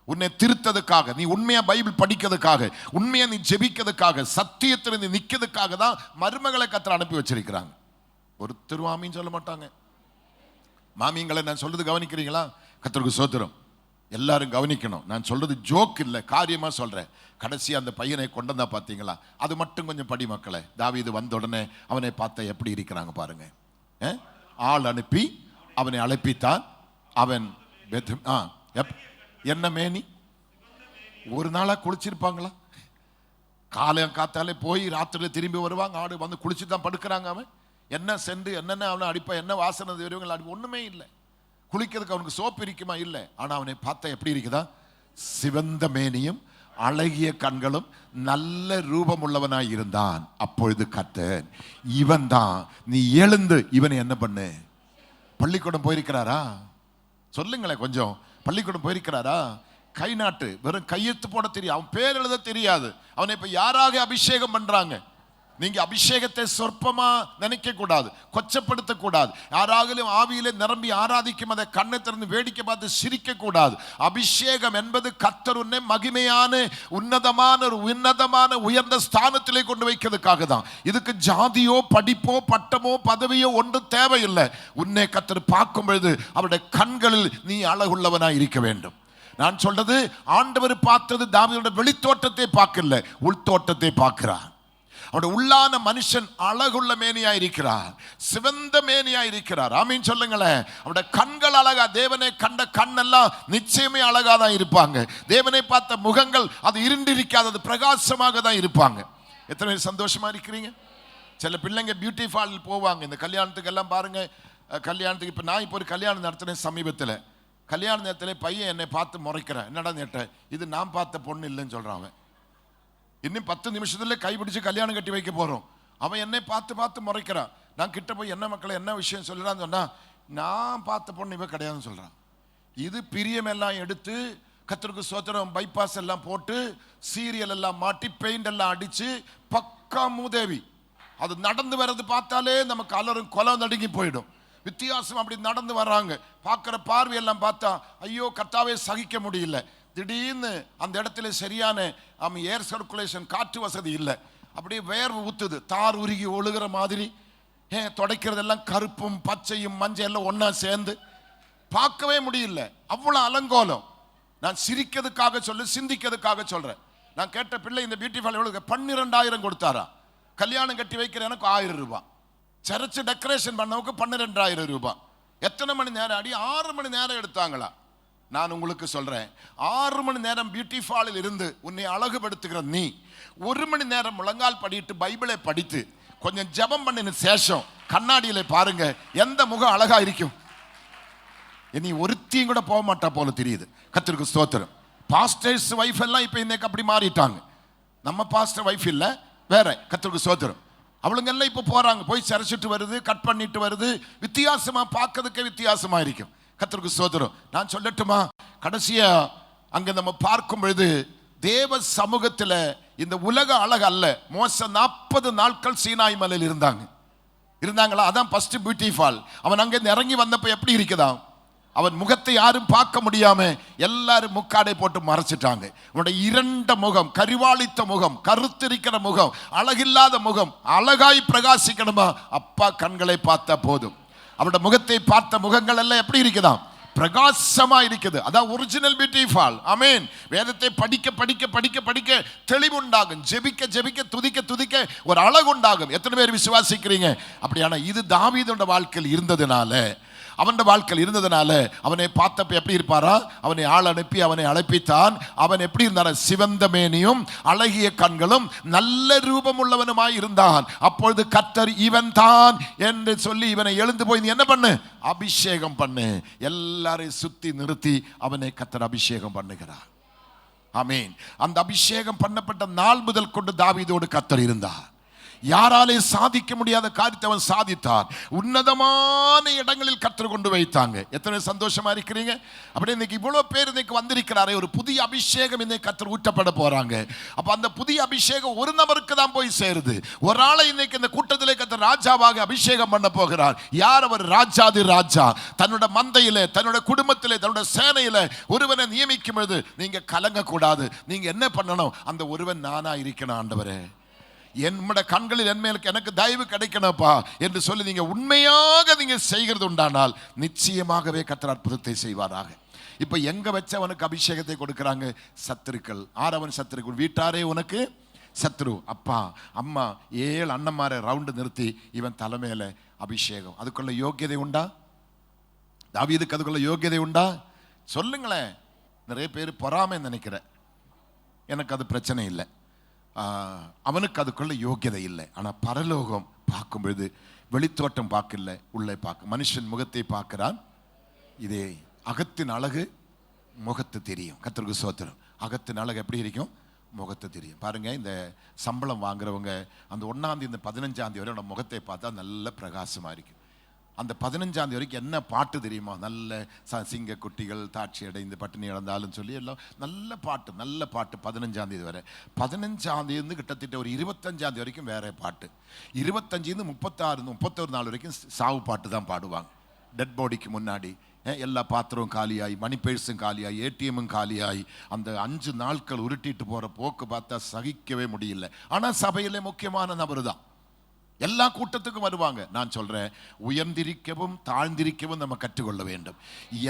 உன்னை திருத்ததுக்காக, நீ உண்மையா பைபிள் படிக்கிறதுக்காக, உண்மையா நீ ஜெபிக்கிறதுக்காக, சத்தியத்தில் நீ நிக்கிறதுக்காக தான் மருமகளை கர்த்தர் அனுப்பி வச்சிருக்கிறாங்க. ஒருத்தர் மாமின்னு சொல்ல மாட்டாங்க. மாமிங்களை நான் சொல்றது கவனிக்கிறீங்களா? கர்த்தருக்கு ஸ்தோத்திரம். எல்லாரும் கவனிக்கணும், நான் சொல்றது ஜோக் இல்லை, காரியமா சொல்றேன். கடைசி அந்த பையனை கொண்டு வந்தா பார்த்தீங்களா, அது மட்டும் கொஞ்சம் படி மக்களை. தாவீது வந்த உடனே அவனை பார்த்த எப்படி இருக்கிறாங்க பாருங்க. ஆள் அனுப்பி அவனை அழைப்பித்தான். அவன் என்ன மேனி, ஒரு நாளா குளிச்சிருப்பாங்களா? காலையும் காத்தாலே போய் ராத்திரில திரும்பி வருவாங்க. ஆடு வந்து குளிச்சு தான் படுக்கிறாங்க. அவன் என்ன சென்று என்னென்ன அவனை அடிப்பா, என்ன வாசனை தெரியுங்களா, அடி ஒண்ணுமே இல்லை. குளிக்கிறதுக்கு அவனுக்கு சோப்பு இருக்குமா? இல்லை. ஆனா அவனை பார்த்தா எப்படி இருக்குதா? சிவந்த மேனியும் அழகிய கண்களும் நல்ல ரூபம் உள்ளவனாய் இருந்தான். அப்பொழுது கர்த்தர், இவன் தான், நீ எழுந்து இவனை என்ன பண்ணு. பள்ளிக்கூடம் போயிருக்கிறாரா? சொல்லுங்களேன் கொஞ்சம். பள்ளிக்கூடம் போயிருக்கிறாரா? கை நாட்டு, வெறும் கையெழுத்து போட தெரியும், அவன் பேர் எழுத தெரியாது. அவனை இப்ப யாராக அபிஷேகம் பண்றாங்க? நீங்க அபிஷேகத்தை சொற்பமா நினைக்க கூடாது, கொச்சப்படுத்த கூடாது. யாராகலும் ஆவியிலே நிரம்பி ஆராதிக்கும் அதை கண்ணை திறந்து வேடிக்கை பார்த்து சிரிக்க கூடாது. அபிஷேகம் என்பது கர்த்தர் உன்னை மகிமையான உன்னதமான உயர்ந்த ஸ்தானத்திலே கொண்டு வைக்கிறதுக்காக தான். இதுக்கு ஜாதியோ படிப்போ பட்டமோ பதவியோ ஒன்றும் தேவையில்லை. உன்னை கர்த்தர் பார்க்கும் பொழுது அவருடைய கண்களில் நீ அழகுள்ளவனாய் இருக்க வேண்டும். நான் சொல்றது, ஆண்டவர் பார்த்தது தாவீதுடைய வெளித்தோட்டத்தை பார்க்கல, உள்தோட்டத்தை பார்க்கிறார். அவருடைய உள்ளான மனுஷன் அழகுள்ள மேனியா இருக்கிறார், சிவந்த மேனியா இருக்கிறார். ஆமீன் சொல்லுங்களேன். அவருடைய கண்கள் அழகா, தேவனை கண்ட கண்ணெல்லாம் நிச்சயமே அழகா தான் இருப்பாங்க. தேவனை பார்த்த முகங்கள் அது இருண்டிருக்காது, பிரகாசமாக தான் இருப்பாங்க. எத்தனை சந்தோஷமா இருக்கிறீங்க? சில பிள்ளைங்க பியூட்டி பார்லர் போவாங்க. இந்த கல்யாணத்துக்கு எல்லாம் பாருங்க, கல்யாணத்துக்கு இப்போ நான் இப்போ ஒரு கல்யாணம் நடத்தினேன் சமீபத்தில். கல்யாண நேரத்தில் பையன் என்னை பார்த்து முறைக்கிறேன். என்னடா நேட்ட, இது நான் பார்த்த பொண்ணு இல்லைன்னு சொல்றான். அவன் இன்னும் 10 நிமிஷத்துல கைப்பிடிச்சு கல்யாணம் கட்டி வைக்க போறோம். அவன் என்னை பார்த்து முறைக்கிறான். நான் கிட்ட போய் என்ன மக்களை என்ன விஷயம் சொல்றான்னு சொன்னா, நான் பார்த்த பொண்ணு இவ கிடையாதுன்னு சொல்றான். இது பிரியம் எல்லாம் எடுத்து கர்த்தருக்கு ஸ்தோத்திரம் பைபாஸ் எல்லாம் போட்டு சீரியல் எல்லாம் மாட்டி பெயிண்ட் எல்லாம் அடிச்சு பக்கா மூதேவி. அது நடந்து வர்றது பார்த்தாலே நமக்கு அலரும் கொலை நடுங்கி போயிடும். வித்தியாசம் அப்படி நடந்து வர்றாங்க. பார்க்குற பார்வையெல்லாம் பார்த்தா ஐயோ கர்த்தாவே சகிக்க முடியல. திடீர்னு அந்த இடத்துல சரியான ஏர் சர்க்குலேஷன், காற்று வசதி இல்லை. அப்படியே வேர்வு ஊத்துது, தார் உருகி ஒழுகிற மாதிரி. துடைக்கிறதெல்லாம் கருப்பும் பச்சையும் மஞ்சள் எல்லாம் ஒன்னா சேர்ந்து பார்க்கவே முடியல. அவ்வளோ அலங்கோலம். நான் சிரிக்கிறதுக்காக சிந்திக்கிறதுக்காக சொல்றேன். நான் கேட்ட பிள்ளை இந்த பியூட்டி பார்லர் 12,000 கொடுத்தாரா? கல்யாணம் கட்டி வைக்கிற எனக்கு 1000 ரூபாய், சர்ச்சு டெக்கரேஷன் பண்ணவுக்கு 12,000 ரூபாய். எத்தனை மணி நேரம்? அடி 6 மணி நேரம் எடுத்தாங்களா? நான் உங்களுக்கு சொல்றேன், 6 மணி நேரம் பியூட்டி பார்லரில் இருந்து உன்னை அழகுபடுத்துகிற நீ 1 மணி நேரம் முழங்கால் படிட்டு பைபிளை படித்து கொஞ்சம் ஜெபம் பண்ணின சேஷம் கண்ணாடியில பாருங்க, எந்த முகம் அழகா இருக்கும். இனி ஒருத்தியும் கூட போக மாட்டா போல தெரியுது. கர்த்தருக்கு ஸ்தோத்திரம். பாஸ்டர்ஸ் வைஃப் எல்லாம் இப்ப இன்னைக்கு அப்படி மாறிட்டாங்க. நம்ம பாஸ்டர் வைஃப் இல்ல, வேற. கர்த்தருக்கு ஸ்தோத்திரம். அவளுங்க எல்லாம் இப்ப போறாங்க, போய் சரிச்சிட்டு வருது, கட் பண்ணிட்டு வருது. வித்தியாசமா, பார்க்கறதுக்கே வித்தியாசமா இருக்கும். கர்த்தருக்கு ஸ்தோத்திரம். நான் சொல்லட்டுமா, கடைசியா அங்க நம்ம பார்க்கும் பொழுது தேவ சமூகத்துல இந்த உலக அழகு அல்ல. மோசே 40 நாட்கள் சீனாய் மலையில் இருந்தாங்களா? அதான் ஃபர்ஸ்ட் பியூட்டி ஃபால். அவன் அங்க இறங்கி வந்தப்ப எப்படி இருக்குதான்? அவன் முகத்தை யாரும் பார்க்க முடியாம எல்லாரும் முக்காடை போட்டு மறைச்சிட்டாங்க. அவனுடைய இரண்ட முகம், கரிவாளித்த முகம், கருத்திருக்கிற முகம், அழகில்லாத முகம் அழகாய் பிரகாசிக்கணுமா? அப்பா கண்களை பார்த்தா போதும். அவருடைய முகத்தை பார்த்த முகங்கள் எல்லாம் எப்படி இருக்குதாம்? பிரகாசமா இருக்குது. அதான் ஒரிஜினல் பியூட்டி ஃபால். ஆமென். வேதத்தை படிக்க படிக்க படிக்க படிக்க தெளிவுண்டாகும். ஜெபிக்க ஜெபிக்க துதிக்க துதிக்க ஒரு அழகு உண்டாகும். எத்தனை பேர் விசுவாசிக்கிறீங்க? அப்படியான இது தாவீதுடைய வாழ்க்கையில் இருந்ததுனால, அவன் வாழ்க்கையில் இருந்ததுனால அவனை பார்த்தப்ப எப்படி இருப்பாரா? அவனை ஆள் அனுப்பி அவனை அழைப்பித்தான். அவன் எப்படி இருந்தார? சிவந்த மேனியும் அழகிய கண்களும் நல்ல ரூபம் உள்ளவனுமாய் இருந்தான். அப்பொழுது கர்த்தர் இவன் தான் என்று சொல்லி இவனை எழுந்து போய் நீ என்ன பண்ணு? அபிஷேகம் பண்ணு. எல்லாரையும் சுத்தி நிறுத்தி அவனை கர்த்தர் அபிஷேகம் பண்ணுகிறார். ஆமென். அந்த அபிஷேகம் பண்ணப்பட்ட நாள் முதல் கொண்டு தாவீதோடு கர்த்தர் இருந்தார். யாராலே சாதிக்க முடியாத காரியத்தை அவன் சாதித்தார். உன்னதமான இடங்களில் கர்த்தர் கொண்டு வைத்தாங்க. எத்தனை சந்தோஷமா இருக்கிறீங்க? அப்படியே இன்னைக்கு இவ்வளவு பேர் இன்னைக்கு வந்திருக்கிறாரே, ஒரு புதிய அபிஷேகம் இன்னைக்கு கர்த்தர் ஊற்றப்பட போறாங்க. அப்ப அந்த புதிய அபிஷேகம் ஒரு நபருக்கு தான் போய் சேருது. ஒரு ஆளை இன்னைக்கு இந்த கூட்டத்திலே கர்த்தர் ராஜாவாக அபிஷேகம் பண்ண போகிறார். யார் அவர்? ராஜாதி ராஜா. தன்னோட மந்தையிலே, தன்னோட குடும்பத்திலே, தன்னோட சேனையில ஒருவனை நியமிக்கும் பொழுது நீங்க கலங்க கூடாது. நீங்க என்ன பண்ணணும்? அந்த ஒருவன் நானா இருக்கணும். ஆண்டவரே, என்னோட கண்களில் எனக்கு தயவு கிடைக்கணும்ப்பா என்று சொல்லி நீங்க உண்மையாக நீங்க செய்கிறது உண்டானால் நிச்சயமாகவே கர்த்தர் அற்புதத்தை செய்வாராக. இப்ப எங்க வச்சு அவனுக்கு அபிஷேகத்தை கொடுக்கிறாங்க? சத்துருக்கள். ஆரவன் சத்துருக்கள். வீட்டாரே உனக்கு சத்ரு. அப்பா அம்மா 7 அண்ணன்மாரை ரவுண்டு நிறுத்தி இவன் தலைமையில அபிஷேகம். அதுக்குள்ள யோக்கியதை உண்டா? தாவீதுக்கு அதுக்குள்ள யோக்கியதை உண்டா? சொல்லுங்களேன். நிறைய பேர் பொறாமை நினைக்கிற. எனக்கு அது பிரச்சனை இல்லை. அவனுக்கு அதுக்குள்ள யோக்கியதை இல்லை. ஆனால் பரலோகம் பார்க்கும்பொழுது வெளித்தோட்டம் பார்க்கல, உள்ளே பார்க்க. மனுஷன் முகத்தை பார்க்கிறான், இதே அகத்தின் அழகு முகத்து தெரியும். கர்த்தருக்கு ஸ்தோத்திரம். அகத்தின் அழகு எப்படி இருக்கும்? முகத்தை தெரியும். பாருங்க, இந்த சம்பளம் வாங்குறவங்க அந்த 1ஆம் தேதி 15ஆம் தேதி வரை முகத்தை பார்த்தா நல்ல பிரகாசமா இருக்கும். அந்த 15ஆம் தேதி வரைக்கும் என்ன பாட்டு தெரியுமா? நல்ல சிங்க குட்டிகள் தாட்சி அடைந்து பட்டினி இழந்தாலும் சொல்லி எல்லாம் நல்ல பாட்டு, நல்ல பாட்டு. 15ஆம் தேதி வரை. 15ஆம் தேதி கிட்டத்தட்ட ஒரு 25ஆம் தேதி வரைக்கும் வேற பாட்டு. 25 36 31 நாள் வரைக்கும் சாவு பாட்டு தான் பாடுவாங்க. டெட் பாடிக்கு முன்னாடி எல்லா பாத்திரமும் காலியாகி, மணி பேர்ஸும் காலியாகி, ஏடிஎம்மும் காலியாகி, அந்த 5 நாட்கள் உருட்டிட்டு போகிற போக்கு பார்த்தா சகிக்கவே முடியல. ஆனால் சபையிலே முக்கியமான நபர் தான். எல்லா கூட்டத்துக்கும் வருவாங்க. நான் சொல்கிறேன், உயர்ந்திருக்கவும் தாழ்ந்திருக்கவும் நம்ம கற்றுக்கொள்ள வேண்டும்.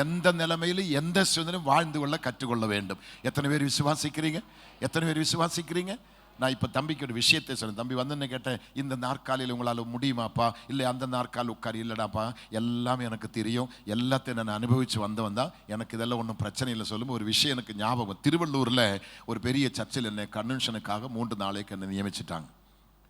எந்த நிலைமையிலும் எந்த சூழ்நிலையும் வாழ்ந்து கொள்ள கற்றுக்கொள்ள வேண்டும். எத்தனை பேர் விசுவாசிக்கிறீங்க? எத்தனை பேர் விசுவாசிக்கிறீங்க? நான் இப்போ தம்பிக்கு ஒரு விஷயத்தை சொன்னேன். தம்பி வந்து கேட்டேன், இந்த நாற்காலியில் உங்களால் முடியுமாப்பா? இல்லை அந்த நாற்கால் உட்கார். இல்லைடாப்பா, எல்லாமே எனக்கு தெரியும், எல்லாத்தையும் நான் அனுபவித்து வந்தவன் தான், எனக்கு இதெல்லாம் ஒன்றும் பிரச்சனை இல்லை. சொல்லும் ஒரு விஷயம் எனக்கு ஞாபகம். திருவள்ளூரில் ஒரு பெரிய சர்ச்சில் என்னை கன்வென்ஷனுக்காக 3 நாளைக்கு என்னை நியமிச்சிட்டாங்க.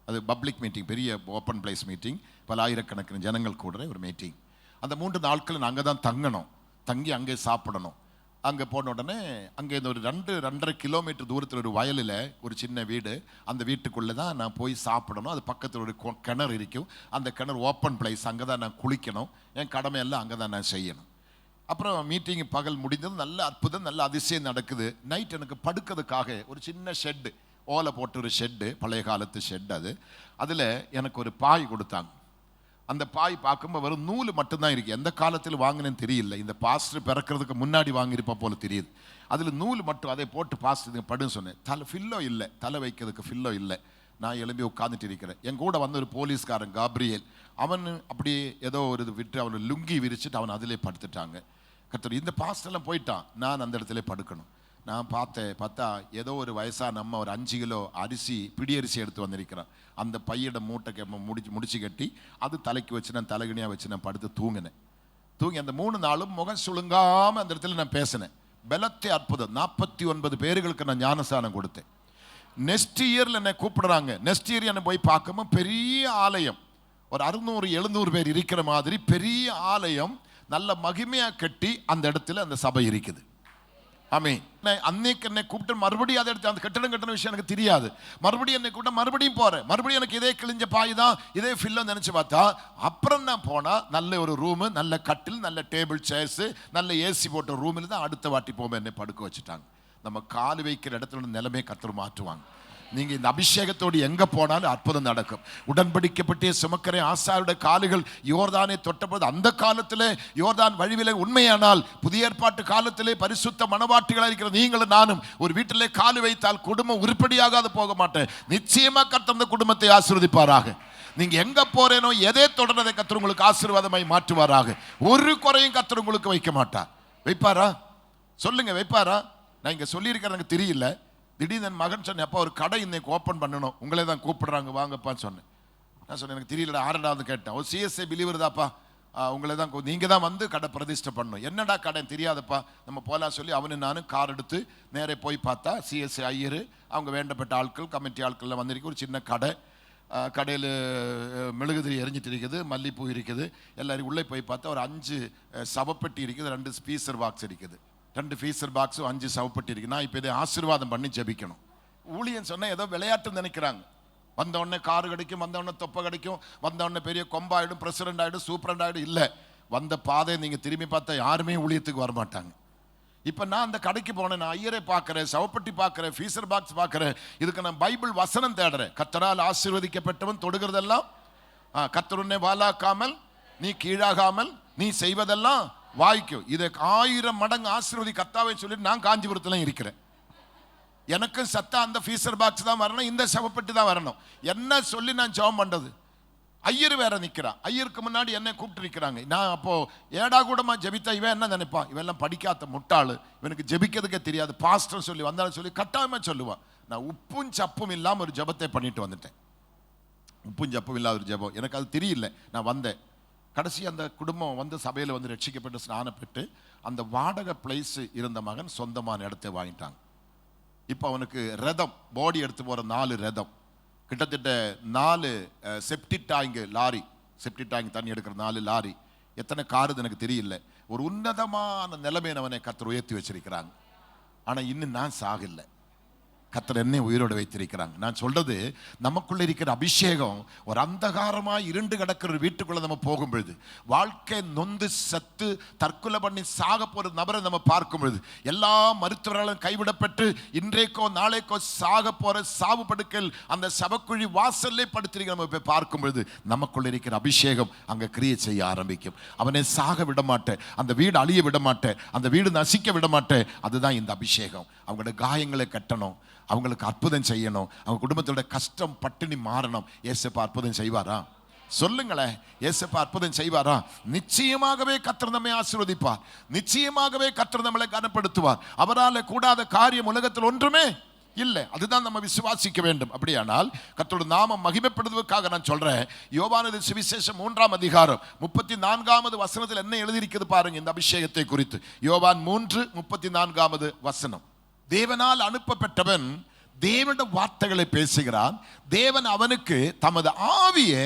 அது பப்ளிக் மீட்டிங், பெரிய ஓப்பன் பிளேஸ் மீட்டிங், பல ஆயிரக்கணக்கான ஜனங்கள் கூடுற ஒரு மீட்டிங். அந்த 3 நாட்கள் நான் அங்கே தான் தங்கணும், தங்கி அங்கே சாப்பிடணும். அங்கே போன உடனே அங்கே இந்த ஒரு 2-2.5 கிலோமீட்டர் தூரத்தில் ஒரு வயலில் ஒரு சின்ன வீடு, அந்த வீட்டுக்குள்ளே தான் நான் போய் சாப்பிடணும். அது பக்கத்தில் ஒரு கிணறு இருக்கும், அந்த கிணறு ஓப்பன் பிளேஸ், அங்கே தான் நான் குளிக்கணும். என் கடமையெல்லாம் அங்கே தான் நான் செய்யணும். அப்புறம் மீட்டிங் பகல் முடிந்தது, நல்ல அற்புதம், நல்ல அதிசயம் நடக்குது. நைட் எனக்கு படுக்கிறதுக்காக ஒரு சின்ன ஷெட்டு, ஓலை போட்டு ஒரு ஷெட்டு, பழைய காலத்து ஷெட் அது. அதில் எனக்கு ஒரு பாய் கொடுத்தாங்க. அந்த பாய் பார்க்கும்போது வெறும் நூல் மட்டும்தான் இருக்குது. எந்த காலத்தில் வாங்கினேன்னு தெரியல, இந்த பாஸ்டர் பிறக்கிறதுக்கு முன்னாடி வாங்கியிருப்பா போல தெரியுது. அதில் நூல் மட்டும், அதை போட்டு பாஸ்டர் படுன்னு சொன்னேன். தலை ஃபில்லோ இல்லை, தலை வைக்கிறதுக்கு ஃபில்லோ இல்லை. நான் எழும்பி உட்காந்துட்டு இருக்கிறேன். என் கூட வந்து ஒரு போலீஸ்காரன் காப்ரியேல், அவன் அப்படியே ஏதோ ஒரு இது விட்டு அவனை லுங்கி விரிச்சுட்டு அவன் அதிலே படுத்துட்டாங்க. கர்த்தர், இந்த பாஸ்டர்லாம் போயிட்டான், நான் அந்த இடத்துல படுக்கணும். நான் பார்த்தா ஏதோ ஒரு வயசான அம்மா ஒரு 5 கிலோ அரிசி, பிடி அரிசி எடுத்து வந்திருக்கிறான். அந்த பையோட மூட்டை முடிச்சு கட்டி அது தலைக்கு வச்சு நான் தலைகணியாக வச்சு நான் படுத்து தூங்கினேன். தூங்கி அந்த 3 நாளும் முகம் சுழுங்காமல் அந்த இடத்துல நான் பேசினேன். பலத்தை அற்புதம். 49 பேர்களுக்கு நான் ஞானஸ்தானம் கொடுத்தேன். நெக்ஸ்ட் இயரில் என்னை கூப்பிடுறாங்க. நெக்ஸ்ட் இயர் என்னை போய் பார்க்கும்போது பெரிய ஆலயம், ஒரு 600-700 பேர் இருக்கிற மாதிரி பெரிய ஆலயம், நல்ல மகிமையாக கட்டி அந்த இடத்துல அந்த சபை இருக்குது. ஆமென். அன்னைக்கு என்னை கூப்பிட்டு மறுபடியும் அதை எடுத்து, அந்த கட்டண விஷயம் எனக்கு தெரியாது. மறுபடியும் என்னை கூப்பிட்டு மறுபடியும் போறேன். மறுபடியும் எனக்கு இதே கிழிஞ்ச பாய் தான், இதே ஃபில்ல நினைச்சு பார்த்தா, அப்புறம் நான் போனா நல்ல ஒரு ரூமு, நல்ல கட்டில், நல்ல டேபிள் சேர்ஸ், நல்ல ஏசி போட்ட ரூமில் தான் அடுத்த வாட்டி போகும்போது என்னை படுக்க வச்சுட்டாங்க. நம்ம கால் வைக்கிற இடத்துல நிலைமை கர்த்தர் மாற்றுவாங்க. நீங்க இந்த அபிஷேகத்தோடு எங்க போனாலும் அற்புதம் நடக்கும். உடன்படிக்கப்பட்டே சுமக்கிற ஆசாருடைய கால்கள் யோர்தானை தொட்டபோது, அந்த காலத்திலே யோர்தான் வழிவிலே உண்மையானால், புதிய ஏற்பாட்டு காலத்திலே பரிசுத்த மனவாட்டிகளாக இருக்கிற நீங்களும் நானும் ஒரு வீட்டிலே கால் வைத்தால் குடும்பம் உருப்படியாக போக மாட்டேன். நிச்சயமா கர்த்தர் அந்த குடும்பத்தை ஆசீர்வதிப்பாராக. நீங்க எங்க போறேனோ எதை தொடர்றதை கர்த்தர் உங்களுக்கு ஆசீர்வாதமாய் மாற்றுவாராக. ஒரு குறையும் கர்த்தர் உங்களுக்கு வைக்க மாட்டார். வைப்பாரா? சொல்லுங்க, வைப்பாரா? நான் இங்க சொல்லியிருக்கிறேன், எனக்கு தெரியல. திடீர்னு என் மகன் சொன்னேன், அப்பா ஒரு கடை இன்னைக்கு ஓப்பன் பண்ணணும், உங்களே தான் கூப்பிடுறாங்க வாங்கப்பான்னு சொன்னேன். நான் சொன்னேன், எனக்கு தெரியலடா, ஆரடாவது கேட்டேன். ஒரு சிஎஸ்ஐ பிலீவர் தாப்பா, உங்களை தான், நீங்கள் தான் வந்து கடை பிரதிஷ்டை பண்ணணும். என்னடா கடை தெரியாதப்பா, நம்ம போகலாம் சொல்லி அவனு நானும் கார் எடுத்து நேரே போய் பார்த்தா சிஎஸ்ஐ ஐயர், அவங்க வேண்டப்பட்ட ஆட்கள், கமிட்டி ஆட்கள்லாம் வந்திருக்கு. ஒரு சின்ன கடை, கடையில் மெழுகுதிரி எரிஞ்சிட்டு இருக்குது, மல்லிப்பூ இருக்குது. எல்லாரும் உள்ளே போய் பார்த்தா ஒரு 5 சவப்பெட்டி இருக்குது, 2 ஸ்பீக்கர் பாக்ஸ் இருக்குது, 2 ஃபீஸர் பாக்ஸும் 5 சவப்பட்டி இருக்கு. நான் இப்போ இதை ஆசீர்வாதம் பண்ணி ஜெபிக்கணும். ஊழியன் சொன்ன ஏதோ விளையாட்டு நினைக்கிறாங்க. வந்தவொடனே காரு கிடைக்கும், வந்தவொடனே தொப்பை கிடைக்கும், வந்தவொடனே பெரிய கொம்பாயிடும், பிரசிடென்ட் ஆகிடும், சூப்பரண்ட் ஆகிடும். இல்லை, வந்த பாதையை நீங்கள் திரும்பி பார்த்தா யாருமே ஊழியத்துக்கு வரமாட்டாங்க. இப்போ நான் அந்த கடைக்கு போனேன், நான் ஐயரை பார்க்குறேன், சவப்பட்டி பார்க்குறேன், ஃபீஸர் பாக்ஸ் பார்க்குறேன். இதுக்கு நான் பைபிள் வசனம் தேடுறேன். கர்த்தரால் ஆசீர்வதிக்கப்பட்டவன் தொடுகிறதெல்லாம் கர்த்தர் உன்னை வாலாக்காமல், நீ கீழாகாமல், நீ செய்வதெல்லாம் வாய்க்கும். இதை 1000 மடங்கு ஆசீர்வதி கர்த்தாவை சொல்லிட்டு நான் காஞ்சிபுரத்துல இருக்கிறேன். எனக்கு சத்தா அந்த ஃபீஸர் பாக்ஸ் தான் வரணும், இந்த சவப்பெட்டி தான் வரணும். என்ன சொல்லி நான் ஜெபம் பண்றது? ஐயர் வேற நிற்கிறான். ஐயருக்கு முன்னாடி என்ன கூப்பிட்டு நிற்கிறாங்க. நான் அப்போ ஏடா கூடமா ஜெபித்தா இவன் என்ன நினைப்பான், இவெல்லாம் படிக்காத முட்டாளு, இவனுக்கு ஜெபிக்கிறதுக்கே தெரியாது, பாஸ்டர் சொல்லி வந்தாலும் சொல்லி கட்டாயமா சொல்லுவான். நான் உப்பும் சப்பும் இல்லாமல் ஒரு ஜெபத்தை பண்ணிட்டு வந்துட்டேன். உப்பும் சப்பும் இல்லாத ஒரு ஜெபம், எனக்கு அது தெரியல. நான் வந்தேன். கடைசி அந்த குடும்பம் வந்து சபையில் வந்து ரட்சிக்கப்பட்டு ஸ்நானப்பட்டு அந்த வாடகை பிளேஸ் இருந்த மகன் சொந்தமான இடத்தை வாங்கிட்டாங்க. இப்போ அவனுக்கு ரதம், பாடி எடுத்து போகிற 4 ரதம், கிட்டத்தட்ட 4 septic tank lorry, septic tank தண்ணி எடுக்கிற 4 லாரி, எத்தனை காருது எனக்கு தெரியல. ஒரு உன்னதமான நிலைமையை அவனை கர்த்தர் உயர்த்தி வச்சிருக்கிறாங்க. ஆனால் இன்னும் நான் சாகலை, கர்த்தர் என்னை உயிரோடு வைத்திருக்கிறாங்க. நான் சொல்றது, நமக்குள்ள இருக்கிற அபிஷேகம் ஒரு அந்தகாரமா இருண்டு கிடக்கிற ஒரு வீட்டுக்குள்ள நம்ம போகும் பொழுது, வாழ்க்கை நொந்து சத்து தற்கொலை பண்ணி சாக போற நபரை நம்ம பார்க்கும் பொழுது, எல்லா மருத்துவர்களும் கைவிடப்பட்டு இன்றைக்கோ நாளைக்கோ சாக போற சாவு படுக்கையில் அந்த சவக்குழி வாசல்லே படுத்திருக்க நம்ம போய் பார்க்கும் பொழுது, நமக்குள்ள இருக்கிற அபிஷேகம் அங்க கிரியை செய்ய ஆரம்பிக்கும். அவனை சாக விட மாட்டேன், அந்த வீடு அழிய விட மாட்டேன், அந்த வீடு நசிக்க விட மாட்டேன். அதுதான் இந்த அபிஷேகம். அவங்களோட காயங்களை கட்டணும், அவங்களுக்கு அற்புதம் செய்யணும், அவங்க குடும்பத்தோட கஷ்டம் பட்டினி மாறணும். ஏசப்பா அற்புதம் செய்வாரா? சொல்லுங்களேன், ஏசப்பா அற்புதம் செய்வாரா? நிச்சயமாகவே கர்த்தர் நம்மை ஆசீர்வதிப்பார், நிச்சயமாகவே கர்த்தர் நம்மளை கனப்படுத்துவார். அவரால் கூடாத காரியம் உலகத்தில் ஒன்றுமே இல்லை. அதுதான் நம்ம விசுவாசிக்க வேண்டும். அப்படியானால் கர்த்தருடைய நாமம் மகிமைப்படுவதற்காக நான் சொல்றேன். யோவானது சுவிசேஷம் 3ஆம் அதிகாரம் 34வது வசனத்தில் என்ன எழுதியிருக்கிறது பாருங்க, இந்த அபிஷேகத்தை குறித்து. யோவான் 3:34 வசனம். தேவனால் அனுப்பப்பட்டவன் தேவனுடைய வார்த்தைகளை பேசுகிறான், தேவன் அவனுக்கு தமது ஆவியை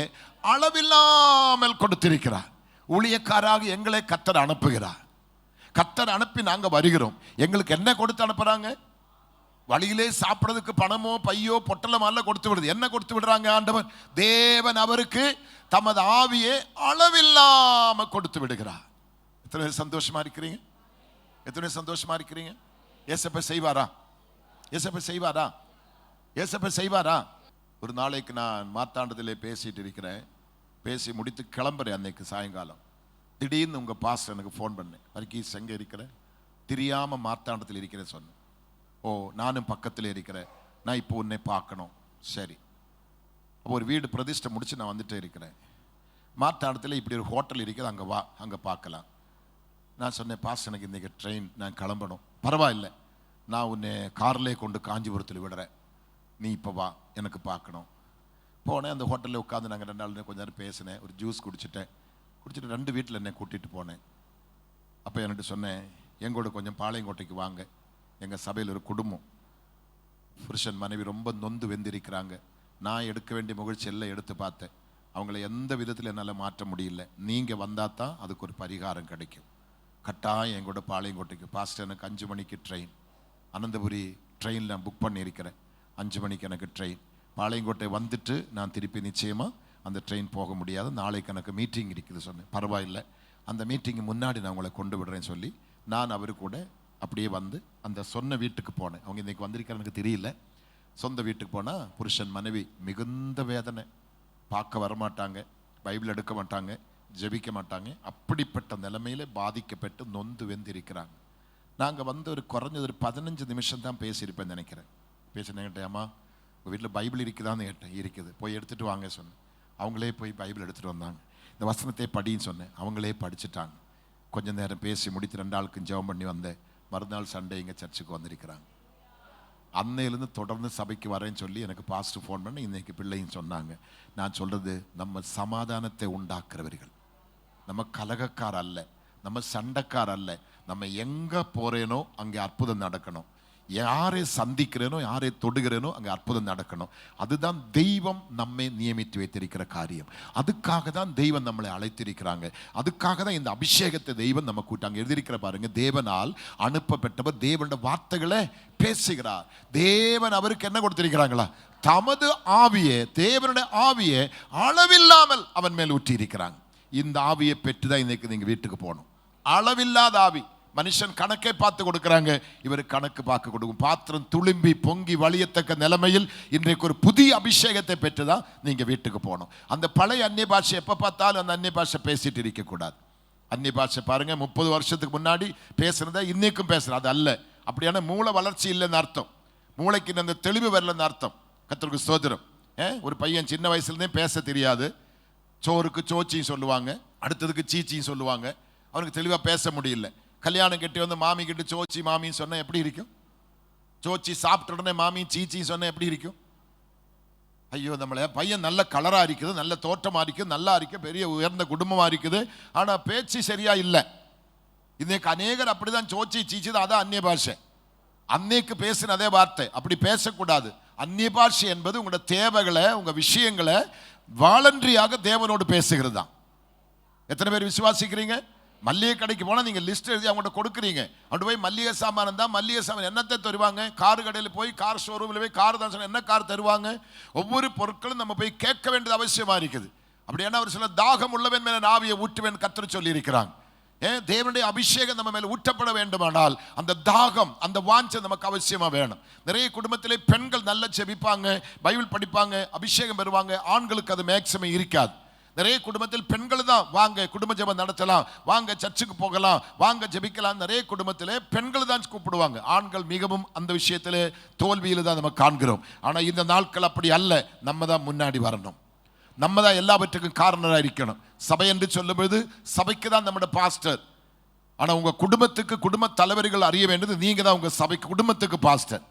அளவில்லாமல் கொடுத்திருக்கிறார். ஊழியக்காராக எங்களை கர்த்தர் அனுப்புகிறார். கர்த்தர் அனுப்பி நாங்கள் வருகிறோம். எங்களுக்கு என்ன கொடுத்து அனுப்புறாங்க? வழியிலே சாப்பிட்றதுக்கு பணமோ பையோ பொட்டலமோ அல்ல கொடுத்து விடுது. என்ன கொடுத்து விடுறாங்க ஆண்டவர்? தேவன் அவருக்கு தமது ஆவியை அளவில்லாம கொடுத்து விடுகிறார். எத்தனை சந்தோஷமா இருக்கிறீங்க? எத்தனை சந்தோஷமா இருக்கிறீங்க? ஏசப்ப செய்வாரா? ஏசப்ப செய்வாரா? ஏசப்ப செய்வாரா? ஒரு நாளைக்கு நான் மார்த்தாண்டத்திலே பேசிட்டு இருக்கிறேன். பேசி முடித்து கிளம்புறேன். அன்னைக்கு சாயங்காலம் திடீர்னு உங்க பாஸ்டர் எனக்கு ஃபோன் பண்ணேன். வர்கீஸ் எங்க இருக்கிறேன்? தெரியாம மார்த்தாண்டத்தில் இருக்கிறேன் சொன்னேன். ஓ, நானும் பக்கத்தில் இருக்கிறேன், நான் இப்போ உன்னை பார்க்கணும். சரி. அப்போ ஒரு வீடு பிரதிஷ்டை முடிச்சு நான் வந்துட்டே இருக்கிறேன். மார்த்தாண்டத்தில் இப்படி ஒரு ஹோட்டல் இருக்குது, அங்கே வா, அங்கே பார்க்கலாம். நான் சொன்னேன், பாஸ்டர் எனக்கு இன்றைக்கி ட்ரெயின், நான் கிளம்பணும். பரவாயில்லை, நான் உன்னை கார்லேயே கொண்டு காஞ்சிபுரத்தில் விடுறேன், நீ இப்போ வா, எனக்கு பார்க்கணும். போனேன். அந்த ஹோட்டலில் உட்காந்து நாங்கள் 2 நாள் கொஞ்ச நேரம் பேசினேன். ஒரு ஜூஸ் குடிச்சிட்டு 2 வீட்டில் என்னை கூட்டிகிட்டு போனேன். அப்போ என்கிட்ட சொன்னேன், எங்களோட கொஞ்சம் பாளையங்கோட்டைக்கு வாங்க, எங்கள் சபையில் ஒரு குடும்பம், புருஷன் மனைவி ரொம்ப நொந்து வெந்திருக்கிறாங்க. நான் எடுக்க வேண்டிய முயற்சி எல்லாம் எடுத்து பார்த்தேன், அவங்கள எந்த விதத்தில் என்னால் மாற்ற முடியல. நீங்கள் வந்தால் தான் அதுக்கு ஒரு பரிகாரம் கிடைக்கும். கட்டாயம் எங்களோட பாளையங்கோட்டைக்கு. பாஸ்டர் எனக்கு 5 மணிக்கு ட்ரெயின், அனந்தபுரி ட்ரெயினில் நான் புக் பண்ணியிருக்கிறேன். 5 மணிக்கு எனக்கு ட்ரெயின். பாளையங்கோட்டை வந்துட்டு நான் திருப்பி நிச்சயமாக அந்த ட்ரெயின் போக முடியாது, நாளைக்கு எனக்கு மீட்டிங் இருக்குது சொன்னேன். பரவாயில்லை, அந்த மீட்டிங்கு முன்னாடி நான் உங்களை கொண்டு விடுறேன்னு சொல்லி நான் அவரு கூட அப்படியே வந்து அந்த சொன்ன வீட்டுக்கு போனேன். அவங்க இன்றைக்கி வந்திருக்காரு எனக்கு தெரியல. சொந்த வீட்டுக்கு போனால் புருஷன் மனைவி மிகுந்த வேதனை, பார்க்க வரமாட்டாங்க, பைபிள் எடுக்க மாட்டாங்க, ஜெபிக்க மாட்டாங்க. அப்படிப்பட்ட நிலைமையில பாதிக்கப்பட்டு நொந்து வெந்திருக்கிறாங்க. நாங்கள் வந்து ஒரு குறைஞ்சது ஒரு 15 நிமிஷம் தான் பேசியிருப்பேன் நினைக்கிறேன். பேசினேன். கேட்டேன், அம்மா உங்கள் வீட்டில் பைபிள் இருக்குதான்னு கேட்டேன். இருக்குது, போய் எடுத்துகிட்டு வாங்க சொன்னேன். அவங்களே போய் பைபிள் எடுத்துகிட்டு வந்தாங்க. இந்த வசனத்தை படின்னு சொன்னேன், அவங்களே படிச்சுட்டாங்க. கொஞ்சம் நேரம் பேசி முடித்து 2 நாளுக்கு ஜெபம் பண்ணி வந்தேன். மறுநாள் சண்டே இங்கே சர்ச்சுக்கு வந்திருக்கிறாங்க. அன்னையிலேருந்து தொடர்ந்து சபைக்கு வரேன்னு சொல்லி எனக்கு பாஸ்டர் ஃபோன் பண்ணி இன்னைக்கு பிள்ளைன்னு சொன்னாங்க. நான் சொல்கிறது, நம்ம சமாதானத்தை உண்டாக்குறவர்கள், நம்ம கலகக்கார அல்ல, நம்ம சண்டைக்கார அல்ல. நம்ம எங்கே போகிறேனோ அங்கே அற்புதம் நடக்கணும். யாரை சந்திக்கிறேனோ யாரை தொடுகிறேனோ அங்கே அற்புதம் நடக்கணும். அதுதான் தெய்வம் நம்மை நியமித்து வைத்திருக்கிற காரியம். அதுக்காக தான் தெய்வம் நம்மளை அழைத்திருக்கிறாங்க. அதுக்காக தான் இந்த அபிஷேகத்தை தெய்வம் நம்ம கூட்டாங்க. எழுதியிருக்கிற பாருங்க, தேவனால் அனுப்பப்பட்டவர் தேவனுடைய வார்த்தைகளை பேசுகிறார். தேவன் அவருக்கு என்ன கொடுத்திருக்கிறாங்களா? தமது ஆவியை, தேவனுடைய ஆவியை அளவில்லாமல் அவன் மேல் ஊற்றி இருக்கிறாங்க. இந்த ஆவியை பெற்றுதான் இன்னைக்கு நீங்க வீட்டுக்கு போகணும். அளவில்லாத ஆவி. மனுஷன் கணக்கை பார்த்து கொடுக்கிறாங்க, இவர் கணக்கு பார்க்க கொடுக்கும். பாத்திரம் துளும்பி பொங்கி வழியத்தக்க நிலைமையில் இன்றைக்கு ஒரு புதிய அபிஷேகத்தை பெற்றுதான் நீங்க வீட்டுக்கு போகணும். அந்த பழைய அந்நிய பாஷை எப்ப பார்த்தாலும் அந்த அந்நிய பாஷை பேசிட்டு இருக்க கூடாது. அந்நிய பாஷை பாருங்க, 30 வருஷத்துக்கு முன்னாடி பேசுறத இன்னைக்கும் பேசுறது அது அல்ல. அப்படியான மூளை வளர்ச்சி இல்லைன்னு அர்த்தம், மூளைக்கு அந்த தெளிவு வரலன்னு அர்த்தம். கர்த்தருக்கு ஸ்தோத்திரம். ஒரு பையன் சின்ன வயசுலேருந்தே பேச தெரியாது, சோறுக்கு சோச்சியும் சொல்லுவாங்க, அடுத்ததுக்கு சீச்சியும் சொல்லுவாங்க, அவனுக்கு தெளிவாக பேச முடியல. கல்யாணம் கட்டி வந்து மாமி கிட்ட சோச்சி மாமின்னு சொன்னால் எப்படி இருக்கும்? சோச்சி சாப்பிட்ட உடனே மாமி சீச்சின்னு சொன்னால் எப்படி இருக்கும்? ஐயோ, நம்மள பையன் நல்ல கலராக இருக்குது, நல்ல தோற்றமாக இருக்குது, நல்லா இருக்குது, பெரிய உயர்ந்த குடும்பமாக இருக்குது, ஆனால் பேச்சு சரியா இல்லை. இன்னைக்கு அநேகர் அப்படிதான் சோச்சி சீச்சி தான், அதான் அந்நிய பாஷை. அன்னைக்கு பேசின அதே வார்த்தை, அப்படி பேசக்கூடாது. அந்நிய பாஷை என்பது உங்களோட தேவைகளை, உங்க விஷயங்களை வாலண்டரியாக தேவனோடு பேசுகிறது தான். எத்தனை பேர் விசுவாசிக்கிறீங்க? மல்லிகை கடைக்கு போனால் நீங்கள் லிஸ்ட் எழுதி அவங்கள்ட்ட கொடுக்குறீங்க. அப்படி போய் மல்லிகை சாமான் தான், மல்லிகை சாமான் என்னத்தை தருவாங்க? கார் கடையில் போய், கார் ஷோரூமில் போய் கார் தான் சொன்னால் என்ன கார் தருவாங்க? ஒவ்வொரு பொருட்களும் நம்ம போய் கேட்க வேண்டியது அவசியமாக இருக்குது. அப்படியான ஒரு சில தாகம் உள்ளவன் மேலே ஆவியை ஊற்றுவேன் கர்த்தர் சொல்லி இருக்கிறாங்க. தேவனுடைய அபிஷேகம் நம்ம மேலே ஊற்றப்பட வேண்டுமானால் அந்த தாகம், அந்த வாஞ்சை நமக்கு அவசியமாக வேணும். நிறைய குடும்பத்திலே பெண்கள் நல்லா ஜெபிப்பாங்க, பைபிள் படிப்பாங்க, அபிஷேகம் பெறுவாங்க. ஆண்களுக்கு அது மேக்சிமம் இருக்காது. நிறைய குடும்பத்தில் பெண்கள் தான் வாங்க குடும்ப ஜெபம் நடத்தலாம், வாங்க சர்ச்சுக்கு போகலாம், வாங்க ஜெபிக்கலாம். நிறைய குடும்பத்திலே பெண்கள் தான் கூப்பிடுவாங்க. ஆண்கள் மிகவும் அந்த விஷயத்திலே தோல்வியில் தான் நம்ம காண்கிறோம். ஆனால் இந்த நாட்கள் அப்படி அல்ல. நம்ம தான் முன்னாடி வரணும். நம்ம தான் எல்லாவற்றுக்கும் காரணராக இருக்கணும். சபை என்று சொல்லும்போது சபைக்கு தான் நம்மளோட பாஸ்டர். ஆனால் உங்கள் குடும்பத்துக்கு குடும்ப தலைவர்கள் அறிய வேண்டியது நீங்கள் தான் உங்கள் சபைக்கு குடும்பத்துக்கு பாஸ்டர்.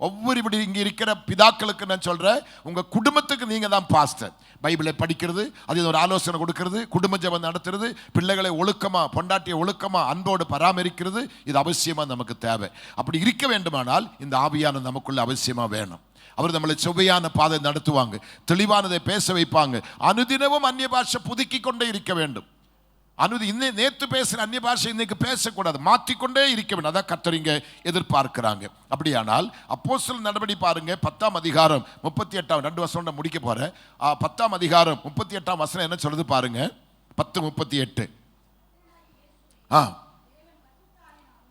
ஒவ்வொரு இப்படி இங்கே இருக்கிற பிதாக்களுக்கு நான் சொல்கிறேன், உங்கள் குடும்பத்துக்கு நீங்கள் தான் பாஸ்டர். பைபிளை படிக்கிறது, அது ஒரு ஆலோசனை கொடுக்கறது, குடும்ப ஜெபம் நடத்துறது, பிள்ளைகளை ஒழுக்கமாக, பொண்டாட்டியை ஒழுக்கமாக அன்போடு பராமரிக்கிறது, இது அவசியமாக நமக்கு தேவை. அப்படி இருக்க வேண்டுமானால் இந்த ஆவியான நமக்குள்ள அவசியமாக வேணும். அவர் நம்மளை செவ்வையான பாதை நடத்துவாங்க, தெளிவானதை பேச வைப்பாங்க. அனுதினமும் அந்நிய பாஷை புதுக்கி கொண்டே இருக்க வேண்டும். நேற்று பேசுகிற அந்நிய பாஷை இன்னைக்கு பேசக்கூடாது, மாற்றிக்கொண்டே இருக்க வேண்டும். அதான் கர்த்தர் இங்கே எதிர்பார்க்கிறாங்க. அப்படியானால் அப்போஸ்தலர் நடபடி பாருங்க, 10ஆம் அதிகாரம் 38 2 வசனம் முடிக்க போறேன். 10ஆம் அதிகாரம் 38 வசனம் என்ன சொல்றது பாருங்க. 10:38.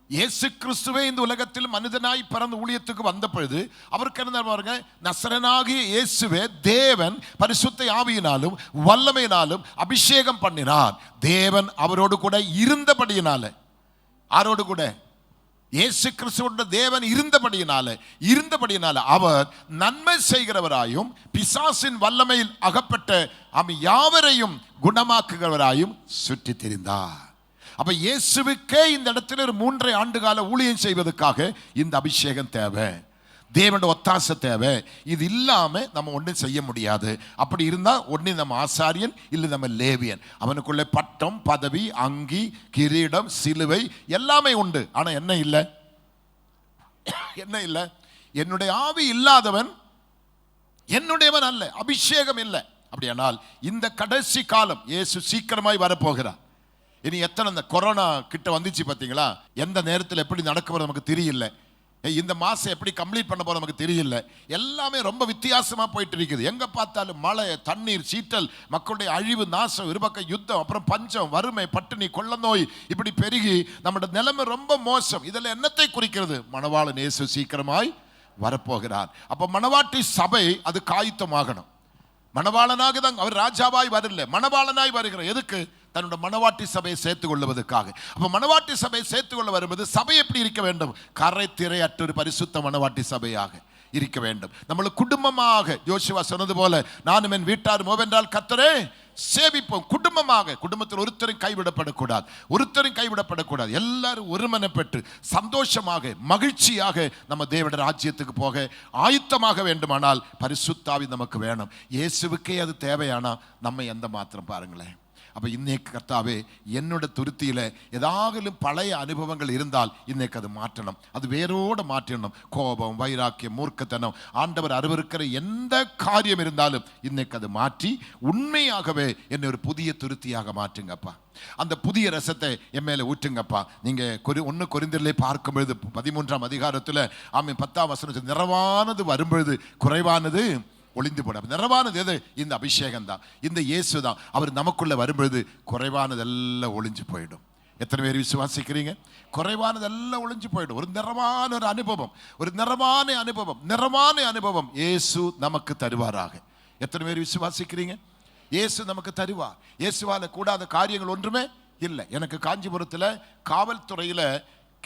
இயேசு கிறிஸ்துவே இந்த உலகத்தில் மனிதனாய் பிறந்த ஊழியத்துக்கு வந்த பொழுது அவருக்கு என்ன பாருங்க, நசரனாகிய இயேசுவே தேவன் பரிசுத்த ஆவியினாலும் வல்லமையினாலும் அபிஷேகம் பண்ணினார். தேவன் அவரோடு கூட இருந்தபடியினால, ஆரோடு கூட? இயேசு கிறிஸ்துவோட தேவன் இருந்தபடியினால அவர் நன்மை செய்கிறவராயும் பிசாசின் வல்லமையில் அகப்பட்ட யாவரையும் குணமாக்குகிறவராயும் சுற்றி திரிந்தார். அப்ப இயேசுவுக்கே இந்த இடத்துல ஒரு 3.5 ஆண்டு கால ஊழியம் செய்வதற்காக இந்த அபிஷேகம் தேவை, தேவனுடைய ஒத்தாசை தேவை. இது இல்லாம நம்ம ஒன்றும் செய்ய முடியாது. அப்படி இருந்தா ஒன்று நம்ம ஆசாரியன், இல்லை நம்ம லேவியன். அவனுக்குள்ள பட்டம், பதவி, அங்கி, கிரீடம், சிலுவை எல்லாமே உண்டு. ஆனா என்ன இல்லை? என்னுடைய ஆவி இல்லாதவன் என்னுடையவன் அல்ல, அபிஷேகம் இல்லை. அப்படியானால் இந்த கடைசி காலம் இயேசு சீக்கிரமாய் வரப்போகிறார். இனி எத்தனை இந்த கொரோனா கிட்ட வந்துச்சு பார்த்தீங்களா? எந்த நேரத்தில் எப்படி நடக்க போகிறது நமக்கு தெரியல. இந்த மாதம் எப்படி கம்ப்ளீட் பண்ண போகிறது நமக்கு தெரியல. எல்லாமே ரொம்ப வித்தியாசமாக போயிட்டு இருக்குது. எங்கே பார்த்தாலும் மழை, தண்ணீர், சீற்றல், மக்களுடைய அழிவு, நாசம், இருபக்கம் யுத்தம், அப்புறம் பஞ்சம், வறுமை, பட்டினி, கொள்ள நோய் இப்படி பெருகி நம்மளோட நிலைமை ரொம்ப மோசம். இதில் என்னத்தை குறிக்கிறது? மணவாளன் இயேசு சீக்கிரமாய் வரப்போகிறார். அப்போ மணவாட்டி சபை அது காயுத்தமாகணும். மணவாளனாக தான் அவர் ராஜாவாய் வரல, மணவாளனாய் வருகிறார். எதுக்கு? தன்னோட மணவாட்டி சபையை சேர்த்துக் கொள்வதற்காக. அப்ப மணவாட்டி சபையை சேர்த்துக் கொள்ள வரும்போது சபை எப்படி இருக்க வேண்டும்? கரை திரை அற்ற ஒரு பரிசுத்த மணவாட்டி சபையாக இருக்க வேண்டும். நம்மளுக்கு குடும்பமாக யோசுவா சொன்னது போல, நானும் என் வீட்டாரும் மோவென்றால் கர்த்தரே சேவிப்போம். குடும்பமாக, குடும்பத்தில் ஒருத்தரும் கைவிடப்படக்கூடாது. எல்லாரும் ஒருமனப்பட்டு சந்தோஷமாக, மகிழ்ச்சியாக நம்ம தேவனுடைய ராஜ்யத்துக்கு போக ஆயத்தமாக வேண்டுமானால் பரிசுத்தாவி நமக்கு வேணும். இயேசுவுக்கே அது தேவையானா நம்ம எந்த மாத்திரம் பாருங்களேன். அப்போ இன்னைக்கு கர்த்தாவே என்னோட துருத்தியில் ஏதாவது பழைய அனுபவங்கள் இருந்தால் இன்னைக்கு அது மாற்றணும், அது வேரோடு மாற்றணும். கோபம், வைராக்கியம், மூர்க்கத்தனம், ஆண்டவர் அருவருக்கிற எந்த காரியம் இருந்தாலும் இன்னைக்கு அது மாற்றி உண்மையாகவே என்னை ஒரு புதிய துருத்தியாக மாற்றுங்கப்பா. அந்த புதிய ரசத்தை என் மேலே ஊற்றுங்கப்பா. நீங்கள் 1 கொரிந்தியரிலே பார்க்கும் பொழுது 13ஆம் அதிகாரத்தில் 10ஆம் வசனம், நிறைவானது வரும்பொழுது குறைவானது ஒளிந்து போட. நிறைவானது எது? இந்த அபிஷேகம் தான், இந்த இயேசு தான். அவர் நமக்குள்ள வரும்பொழுது குறைவானதெல்லாம் ஒளிஞ்சு போயிடும். எத்தனை பேர் விசுவாசிக்கிறீங்க? குறைவானதெல்லாம் ஒளிஞ்சு போயிடும். ஒரு நிறமான அனுபவம் இயேசு நமக்கு தருவாராக. எத்தனை பேர் விசுவாசிக்கிறீங்க? இயேசு நமக்கு தருவார். இயேசுவால கூடாத காரியங்கள் ஒன்றுமே இல்லை. எனக்கு காஞ்சிபுரத்தில் காவல்துறையில்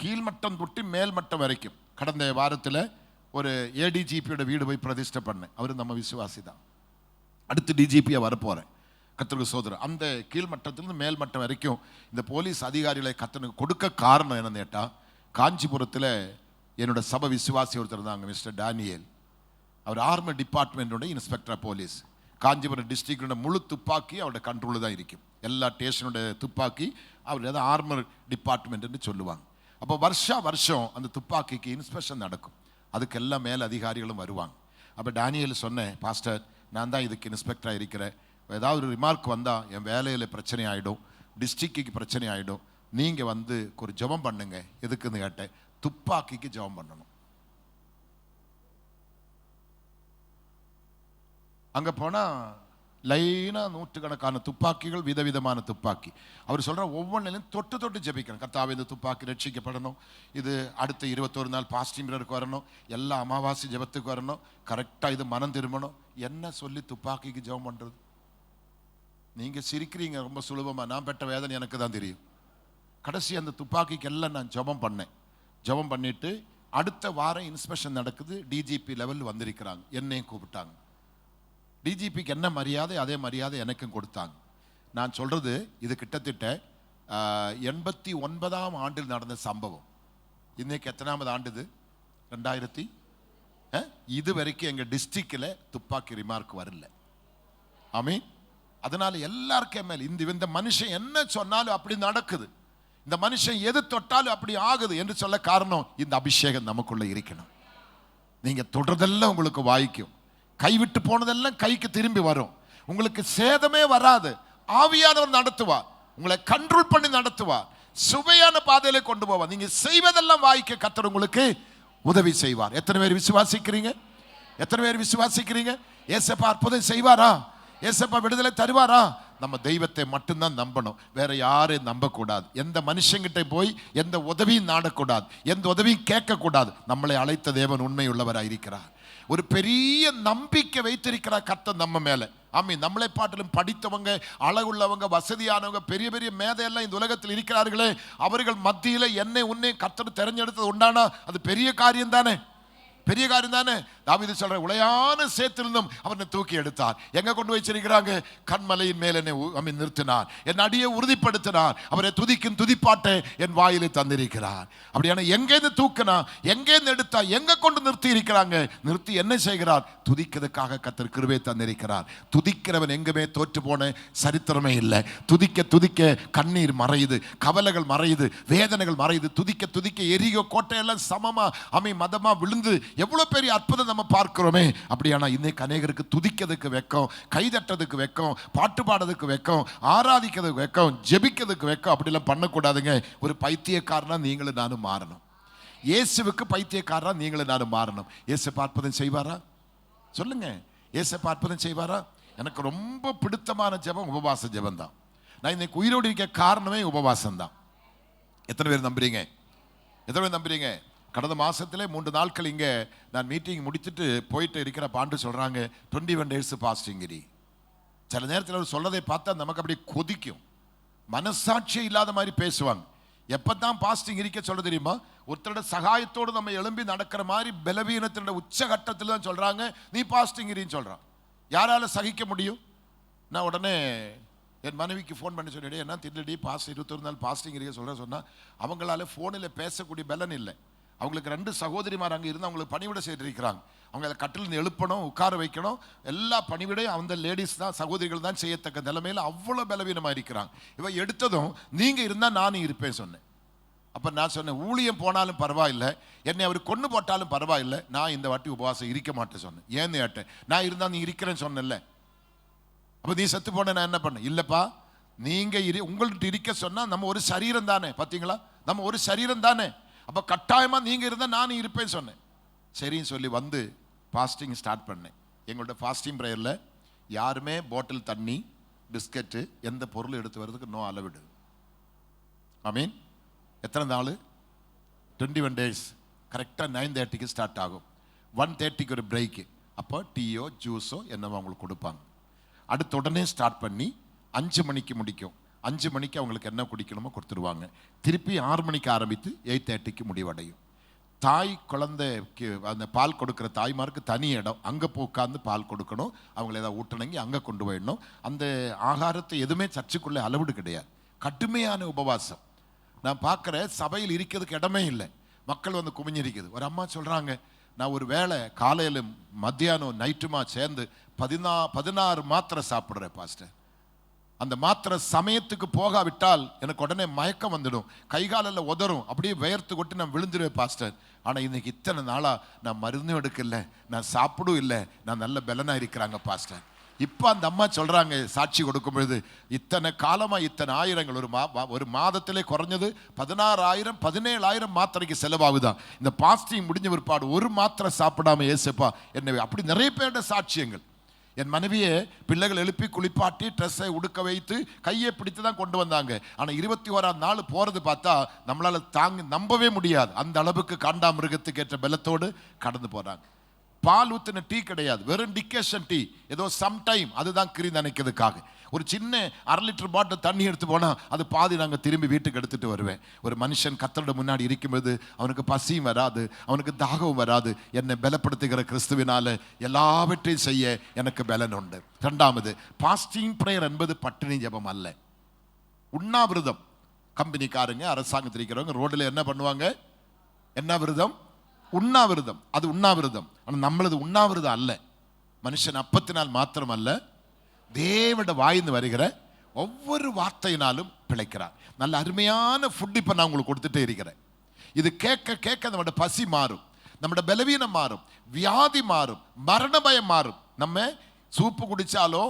கீழ்மட்டம் தொட்டு மேல்மட்டம் வரைக்கும் கடந்த வாரத்தில் ஒரு ஏடிஜிபியோட வீடு போய் பிரதிஷ்டை பண்ணேன். அவர் நம்ம விசுவாசி தான். அடுத்து டிஜிபியாக வரப்போகிறேன். கர்த்தருக்கு சோதரர். அந்த கீழ்மட்டத்திலிருந்து மேல்மட்டம் வரைக்கும் இந்த போலீஸ் அதிகாரிகளை கர்த்தனுக்கு கொடுக்க காரணம் என்னன்னு கேட்டால், காஞ்சிபுரத்தில் என்னோட சபை விசுவாசி ஒருத்தர் இருந்தாங்க, மிஸ்டர் டேனியல். அவர் ஆர்மி டிபார்ட்மெண்ட்டோட இன்ஸ்பெக்டர் போலீஸ். காஞ்சிபுரம் டிஸ்ட்ரிக்டோட முழு துப்பாக்கி அவரோட கண்ட்ரோலில் தான் இருக்கும். எல்லா ஸ்டேஷனோட துப்பாக்கி அவர் ஏதாவது ஆர்மர் டிபார்ட்மெண்ட்னு சொல்லுவாங்க. அப்போ வருஷம் அந்த துப்பாக்கிக்கு இன்ஸ்பெக்ஷன் நடக்கும். அதுக்கெல்லாம் மேல் அதிகாரிகளும் வருவாங்க. அப்போ டேனியல் சொன்னேன், பாஸ்டர் நான் தான் இதுக்கு இன்ஸ்பெக்டராக இருக்கிறேன், ஏதாவது ஒரு ரிமார்க் வந்தால் என் வேலையில் பிரச்சனை ஆகிடும், டிஸ்ட்ரிக்டுக்கு பிரச்சனை ஆகிடும், நீங்கள் வந்து ஒரு ஜெபம் பண்ணுங்க. எதுக்குன்னு கேட்டேன். துப்பாக்கிக்கு ஜெபம் பண்ணணும். அங்கே போனால் லைனாக நூற்றுக்கணக்கான துப்பாக்கிகள், விதவிதமான துப்பாக்கி. அவர் சொல்கிற ஒவ்வொன்றிலையும் தொட்டு ஜெபிக்கணும். கர்த்தாவே இந்த துப்பாக்கி ரட்சிக்கப்படணும், இது அடுத்த 21 நாள் பாஸ்டிங் பிரேயருக்கு வரணும், எல்லா அமாவாசை ஜெபத்துக்கு வரணும், கரெக்டாக இது மனம் திரும்பணும். என்ன சொல்லி துப்பாக்கிக்கு ஜெபம் பண்ணுறது? நீங்கள் சிரிக்கிறீங்க ரொம்ப சுலபமாக, நான் பெற்ற வேதனை எனக்கு தான் தெரியும். கடைசி அந்த துப்பாக்கிக்கு எல்லாம் நான் ஜெபம் பண்ணேன். ஜெபம் பண்ணிவிட்டு அடுத்த வாரம் இன்ஸ்பெக்ஷன் நடக்குது. டிஜிபி லெவல் வந்திருக்கிறாங்க, என்னையும் கூப்பிட்டாங்க. டிஜிபிக்கு என்ன மரியாதை அதே மரியாதை எனக்கும் கொடுத்தாங்க. நான் சொல்கிறது இது கிட்டத்தட்ட 89ஆம் ஆண்டில் நடந்த சம்பவம். இன்னைக்கு எத்தனாவது ஆண்டு இது? 2000. இது வரைக்கும் எங்கள் டிஸ்ட்ரிக்டில் துப்பாக்கி ரிமார்க் வரல. ஆமீன். அதனால எல்லாருக்கும் மேல் இந்த மனுஷன் என்ன சொன்னாலும் அப்படி நடக்குது, இந்த மனுஷன் எது தொட்டாலும் அப்படி ஆகுது என்று சொல்ல காரணம் இந்த அபிஷேகம் நமக்குள்ள இருக்கணும். நீங்க தொடர்தெல்லாம் உங்களுக்கு வாய்க்கும், கைவிட்டு போனதெல்லாம் கைக்கு திரும்பி வரும், உங்களுக்கு சேதமே வராது. ஆவியானவர் நடத்துவார், உங்களை கண்ட்ரோல் பண்ணி நடத்துவார், சுவையான பாதையில கொண்டு போவார். நீங்க செய்வதெல்லாம் வாய்க்க கர்த்தர் உங்களுக்கு உதவி செய்வார். எத்தனை பேர் விசுவாசிக்கிறீங்க? எத்தனை பேர் விசுவாசிக்கிறீங்க? ஏசப்பா அற்புதம் செய்வாரா? ஏசப்பா விடுதலை தருவாரா? நம்ம தெய்வத்தை மட்டும்தான் நம்பணும், வேற யாரையும் நம்பக்கூடாது. எந்த மனுஷங்கிட்ட போய் எந்த உதவியும் நாடக்கூடாது, எந்த உதவியும் கேட்கக்கூடாது. நம்மளை அழைத்த தேவன் உண்மை உள்ளவராக இருக்கிறார். ஒரு பெரிய நம்பிக்கை வைத்திருக்கிறார் கர்த்தர் நம்ம மேல. ஆமீன். நம்மளை பாட்டிலும் படித்தவங்க, அழகுள்ளவங்க, வசதியானவங்க, பெரிய பெரிய மேதையெல்லாம் இந்த உலகத்தில் இருக்கிறார்களே, அவர்கள் மத்தியில என்னை உன்னை கர்த்தர் தெரிஞ்செடுத்தது உண்டானா அது பெரிய காரியம் தானே, பெரிய காரியம் தானே. தாவீது சொல்ற உளையான சேத்திலிருந்தும் அவனை தூக்கி எடுத்தார். எங்க கொண்டு வச்சிருக்கிறாங்க? கண்மலையின் மேல் என்னை நிறுத்தினார், என் அடியை உறுதிப்படுத்தினார், அவரை துதிக்கும் துதிப்பாட்டை என் வாயிலை தந்திருக்கிறார். அப்படியான எங்கேருந்து தூக்கினா, எங்கேருந்து எடுத்தா, எங்க கொண்டு நிறுத்தி இருக்கிறாங்க, நிறுத்தி என்ன செய்கிறார்? துதிக்கிறதுக்காக கர்த்தர் கிருபை தந்திருக்கிறார். துதிக்கிறவன் எங்குமே தோற்று போன சரித்திரமே இல்லை. துதிக்க துதிக்க கண்ணீர் மறையுது, கவலைகள் மறையுது, வேதனைகள் மறையுது. துதிக்க துதிக்க எரிகோ கோட்டையெல்லாம் சமமா மதமா விழுந்து எவ்வளவு பெரிய அற்புதம் நம்ம பார்க்கிறோமே. அப்படியானா இன்னைக்கு அநேகருக்கு துதிக்கிறதுக்கு வெக்கம், கைதட்டதுக்கு வெக்கம், பாட்டு பாடுறதுக்கு வெக்கம், ஆராதிக்கிறதுக்கு வெக்கம், ஜெபிக்கிறதுக்கு வெக்கம். அப்படிலாம் பண்ணக்கூடாதுங்க. ஒரு பைத்தியக்காரனா நீங்களும் நானும் மாறணும். இயேசுவுக்கு பைத்தியக்காரனா நீங்களும் நானும் மாறணும். இயேசு அற்புதம் செய்வாரா? சொல்லுங்க, இயேசு அற்புதம் செய்வாரா? எனக்கு ரொம்ப பிடித்தமான ஜெபம் உபவாச ஜெபம் தான். நான் இன்னைக்கு உயிரோடு இருக்க காரணமே உபவாசம் தான். எத்தனை பேர் நம்புறீங்க? எத்தனை பேர் நம்புறீங்க? கடந்த மாதத்தில் 3 நாட்கள் இங்கே நான் மீட்டிங் முடிச்சுட்டு போயிட்டு இருக்கிற பாண்டு சொல்கிறாங்க 21 days பாஸ்டிங்கிரி. சில நேரத்தில் அவர் சொல்லதை பார்த்தா நமக்கு அப்படி கொதிக்கும், மனசாட்சியே இல்லாத மாதிரி பேசுவாங்க. எப்போ தான் பாஸ்டிங் இருக்க சொல்ல தெரியுமா? ஒருத்தரோட சகாயத்தோடு நம்ம எழும்பி நடக்கிற மாதிரி பலவீனத்தினோட உச்சகட்டத்தில் தான் சொல்கிறாங்க நீ பாஸ்டிங் இரின்னு சொல்கிறான். யாரால சகிக்க முடியும்? நான் உடனே என் மனைவிக்கு ஃபோன் பண்ணி சொல்லிவிடு, என்ன திடீர்னு 21 நாள் பாஸ்டிங் இருக்க சொன்னால் அவங்களால ஃபோனில் பேசக்கூடிய பலன் இல்லை. அவங்களுக்கு 2 சகோதரிமார் அங்கே இருந்து அவங்களுக்கு பணிவிடை செய்திருக்கிறாங்க. அவங்க அதை கட்டிலிருந்து எழுப்பணும், உட்கார வைக்கணும், எல்லா பணிவிடையும் அந்த லேடிஸ் தான், சகோதரிகள் தான் செய்யத்தக்க நிலைமையில் அவ்வளோ பலவீனமாக இருக்கிறாங்க. இவ எடுத்ததும் நீங்கள் இருந்தால் நானும் இருப்பேன் சொன்னேன். அப்போ நான் சொன்னேன், ஊழியம் போனாலும் பரவாயில்லை, என்னை அவர் கொண்டு போட்டாலும் பரவாயில்லை, நான் இந்த வாட்டி உபவாசம் இருக்க மாட்டேன் சொன்னேன். ஏன்னு கேட்டேன். நான் இருந்தால் நீ இருக்கிறேன்னு சொன்னேன்ல, அப்போ நீ செத்து போன நான் என்ன பண்ணேன்? இல்லைப்பா, நீங்கள் உங்கள்கிட்ட இருக்க சொன்னால் நம்ம ஒரு சரீரம் தானே, பார்த்தீங்களா, நம்ம ஒரு சரீரம் தானே, அப்போ கட்டாயமாக நீங்கள் இருந்தால் நானும் இருப்பேன் சொன்னேன். சரின்னு சொல்லி வந்து ஃபாஸ்டிங் ஸ்டார்ட் பண்ணேன். எங்களோட ஃபாஸ்டிங் ப்ரேயரில் யாருமே பாட்டில் தண்ணி, பிஸ்கட்டு, எந்த பொருள் எடுத்து வர்றதுக்கு நோ அளவிடு. மீன் எத்தனை நாள்? 21 days. கரெக்டாக 9:30 ஸ்டார்ட் ஆகும். 1:30 ஒரு பிரேக்கு. அப்போ டீயோ ஜூஸோ என்னவோ அவங்களுக்கு கொடுப்பாங்க. அடுத்த உடனே ஸ்டார்ட் பண்ணி 5 மணிக்கு முடிக்கும். 5 மணிக்கு அவங்களுக்கு என்ன குடிக்கணுமோ கொடுத்துருவாங்க. திருப்பி 6 மணிக்கு ஆரம்பித்து 8:30 முடிவடையும். தாய் குழந்தைக்கு அந்த பால் கொடுக்குற தாய்மாருக்கு தனி இடம், அங்கே உட்காந்து பால் கொடுக்கணும். அவங்கள ஏதாவது ஊட்டணங்கி அங்கே கொண்டு போயிடணும். அந்த ஆகாரத்தை எதுவுமே சர்ச்சுக்குள்ளே அளவிடு கிடையாது. கடுமையான உபவாசம். நான் பார்க்குற சபையில் இருக்கிறதுக்கு இடமே இல்லை, மக்கள் வந்து குமிஞ்சிருக்குது. ஒரு அம்மா சொல்கிறாங்க, நான் ஒரு வேளை காலையில் மத்தியானம் நைட்டுமா சேர்ந்து 16 மாத்திரை சாப்பிட்றேன் பாஸ்டர். அந்த மாத்திரை சமயத்துக்கு போகாவிட்டால் எனக்கு உடனே மயக்கம் வந்துடும், கைகாலில் உதறும், அப்படியே வியர்த்து கொட்டு நான் விழுந்துருவேன் பாஸ்டர். ஆனால் இன்னைக்கு இத்தனை நாளாக நான் மருந்தும் எடுக்கல, நான் சாப்பிடும் இல்லை, நான் நல்ல பலனாக இருக்கிறாங்க பாஸ்டர். இப்போ அந்த அம்மா சொல்கிறாங்க சாட்சி கொடுக்கும் பொழுது, இத்தனை காலமாக இத்தனை ஆயிரங்கள் ஒரு மாதத்திலே குறைஞ்சது 16,000 17,000 மாத்திரைக்கு செலவாகுதான். இந்த பாஸ்டிங் முடிஞ்ச பிற்பாடு ஒரு மாத்திரை சாப்பிடாம ஏசப்பா என்ன. அப்படி நிறைய பேருடைய சாட்சியங்கள். என் மனைவியை பிள்ளைகள் எழுப்பி குளிப்பாட்டி ட்ரெஸ்ஸை உடுக்க வைத்து கையை பிடித்து தான் கொண்டு வந்தாங்க. ஆனால் 21ஆம் நாள் போகிறது பார்த்தா நம்மளால் நம்பவே முடியாது. அந்த அளவுக்கு காண்டாமிருகத்துக்கு ஏற்ற பலத்தோடு கடந்து போகிறாங்க. பால் ஊற்றின டீ கிடையாது, வெறும் டிகேஷன் டீ, ஏதோ சம்டைம் அதுதான் கிரி நினைக்கிறதுக்காக. ஒரு சின்ன 1/2 லிட்டர் பாட்டில் தண்ணி எடுத்து போனால் அது பாதி நாங்கள் திரும்பி வீட்டுக்கு எடுத்துகிட்டு வருவேன். ஒரு மனுஷன் கர்த்தரோட முன்னாடி இருக்கும்போது அவனுக்கு பசியும் வராது, அவனுக்கு தாகமும் வராது. என்னை பலப்படுத்துகிற கிறிஸ்துவினால எல்லாவற்றையும் செய்ய எனக்கு பலன் உண்டு. 2வது, பாஸ்டிங் பிரேயர் என்பது பட்டினி ஜெபம் அல்ல, உண்ணாவிரதம். கம்பெனிக்காரங்க, அரசாங்கத்தில் இருக்கிறவங்க ரோட்டில் என்ன பண்ணுவாங்க? என்ன விரதம்? உண்ணாவிரதம். அது உண்ணாவிரதம். ஆனால் நம்மளது உண்ணாவிரதம் அல்ல. மனுஷன் அப்பத்தினால் மாத்திரம் அல்ல, தேவட வாய்ந்து வருகிற ஒவ்வொரு வார்த்தையினாலும் பிழைக்கிறார். நல்ல அருமையான ஃபுட் இப்போ நான் உங்களுக்கு கொடுத்துட்டே இருக்கிறேன். இது கேட்க கேட்க நம்மளோட பசி மாறும், நம்மளோட பலவீனம் மாறும், வியாதி மாறும், மரண பயம் மாறும். நம்ம சூப்பு குடிச்சாலோ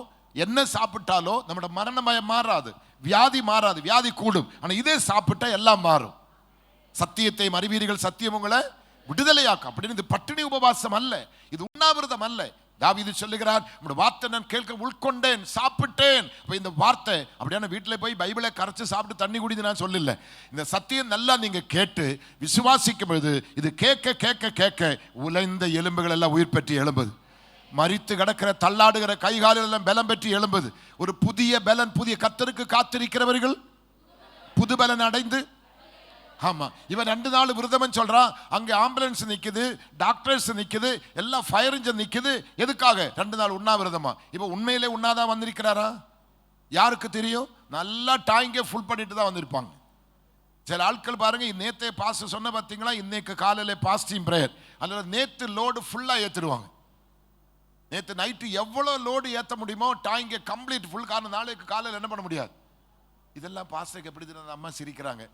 என்ன சாப்பிட்டாலோ நம்மளோட மரண பயம் மாறாது, வியாதி மாறாது, வியாதி கூடும். ஆனால் இதே சாப்பிட்டா எல்லாம் மாறும். சத்தியத்தை அறிவீர்கள், சத்தியம் உங்களை விடுதலையாக்கும். அப்படின்னு இது பட்டினி உபவாசம் அல்ல, இது உண்ணாவிரதம் அல்ல. தாவீது சொல்லுகிறார், உங்களுடைய வார்த்தை நான் கேட்க உட்கொண்டேன், சாப்பிட்டேன். இந்த வார்த்தை அப்படியான வீட்டில் போய் பைபிளை கரைச்சு சாப்பிட்டு தண்ணி குடிது நான் சொல்லல. இந்த சத்தியம் நல்லா நீங்க கேட்டு விசுவாசிக்கும் பொழுது இது கேட்க கேட்க கேட்க உலைந்த எலும்புகள் எல்லாம் உயிர் பெற்று எழும்புது. மரித்து கிடக்கிற தள்ளாடுகிற கைகாலில் எல்லாம் பலம் பெற்று எழும்புது. ஒரு புதிய பலன், புதிய கர்த்தருக்கு காத்திருக்கிறவர்கள் புது பலன் அடைந்து. ஆமா, இவன் 2 நாள் விரதம் சொல்றான். அங்கே ஆம்புலன்ஸ் நிக்குது, டாக்டர்ஸ் நிக்குது, எல்லாம் ஃபயர் இன்ஜின் நிக்குது. எதுக்காக? 2 நாள் உண்ணாவிரதமா? இப்போ உண்மையிலே உண்ணாதான் வந்திருக்கிறாரா? யாருக்கு தெரியும்? நல்லா டாங்கே ஃபுல் பண்ணிட்டு தான் வந்திருப்பாங்க. சில ஆட்கள் பாருங்க, நேத்தே பாஸ்ட் சொன்ன பார்த்தீங்களா, இன்னைக்கு காலையில பாஸ்டிங் பிரேயர், அல்லது நேத்து லோடு ஃபுல்லா ஏத்துடுவாங்க. நேத்து நைட்டு எவ்வளவு லோடு ஏற்ற முடியுமோ டாங்கே கம்ப்ளீட் ஃபுல். காரணம் நாளைக்கு காலையில் என்ன பண்ண முடியாது. இதெல்லாம் பாஸ்டருக்கு எப்படி? அம்மா சிரிக்கிறாங்க.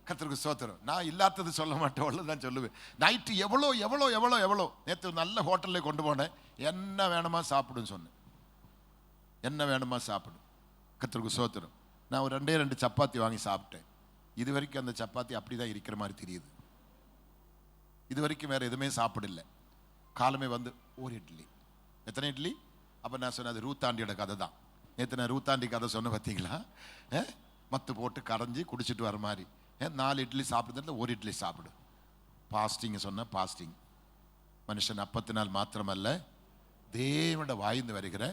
கர்த்தருக்கு ஸ்தோத்திரம். நான் இல்லாதது சொல்ல மாட்டேன், தான் சொல்லுவேன். நைட்டு எவ்வளோ எவ்வளோ எவ்வளோ எவ்வளோ. நேற்று நல்ல ஹோட்டலில் கொண்டு போனேன், என்ன வேணுமா சாப்பிடுன்னு சொன்னேன். என்ன வேணுமா சாப்பிடும். கர்த்தருக்கு ஸ்தோத்திரம். நான் ஒரு 2 சப்பாத்தி வாங்கி சாப்பிட்டேன். இது வரைக்கும் அந்த சப்பாத்தி அப்படி தான் இருக்கிற மாதிரி தெரியுது. இது வரைக்கும் வேறு எதுவுமே சாப்பிடல. காலமே வந்து ஒரு இட்லி. எத்தனை இட்லி? அப்போ நான் சொன்னேன், அது ரூத்தாண்டியோட கதை தான். நேற்று நான் ரூத்தாண்டி கதை சொன்ன பார்த்தீங்களா? மத்து போட்டு கரைஞ்சி குடிச்சிட்டு வர மாதிரி. 4 இட்லி சாப்பிடுறதுல 1 இட்லி சாப்பிடு. பாஸ்டிங் சொன்ன பாஸ்டிங் மனுஷன் அப்பத்தினால் மாத்திரமல்ல, தேவனோட வாய்ந்து வருகிற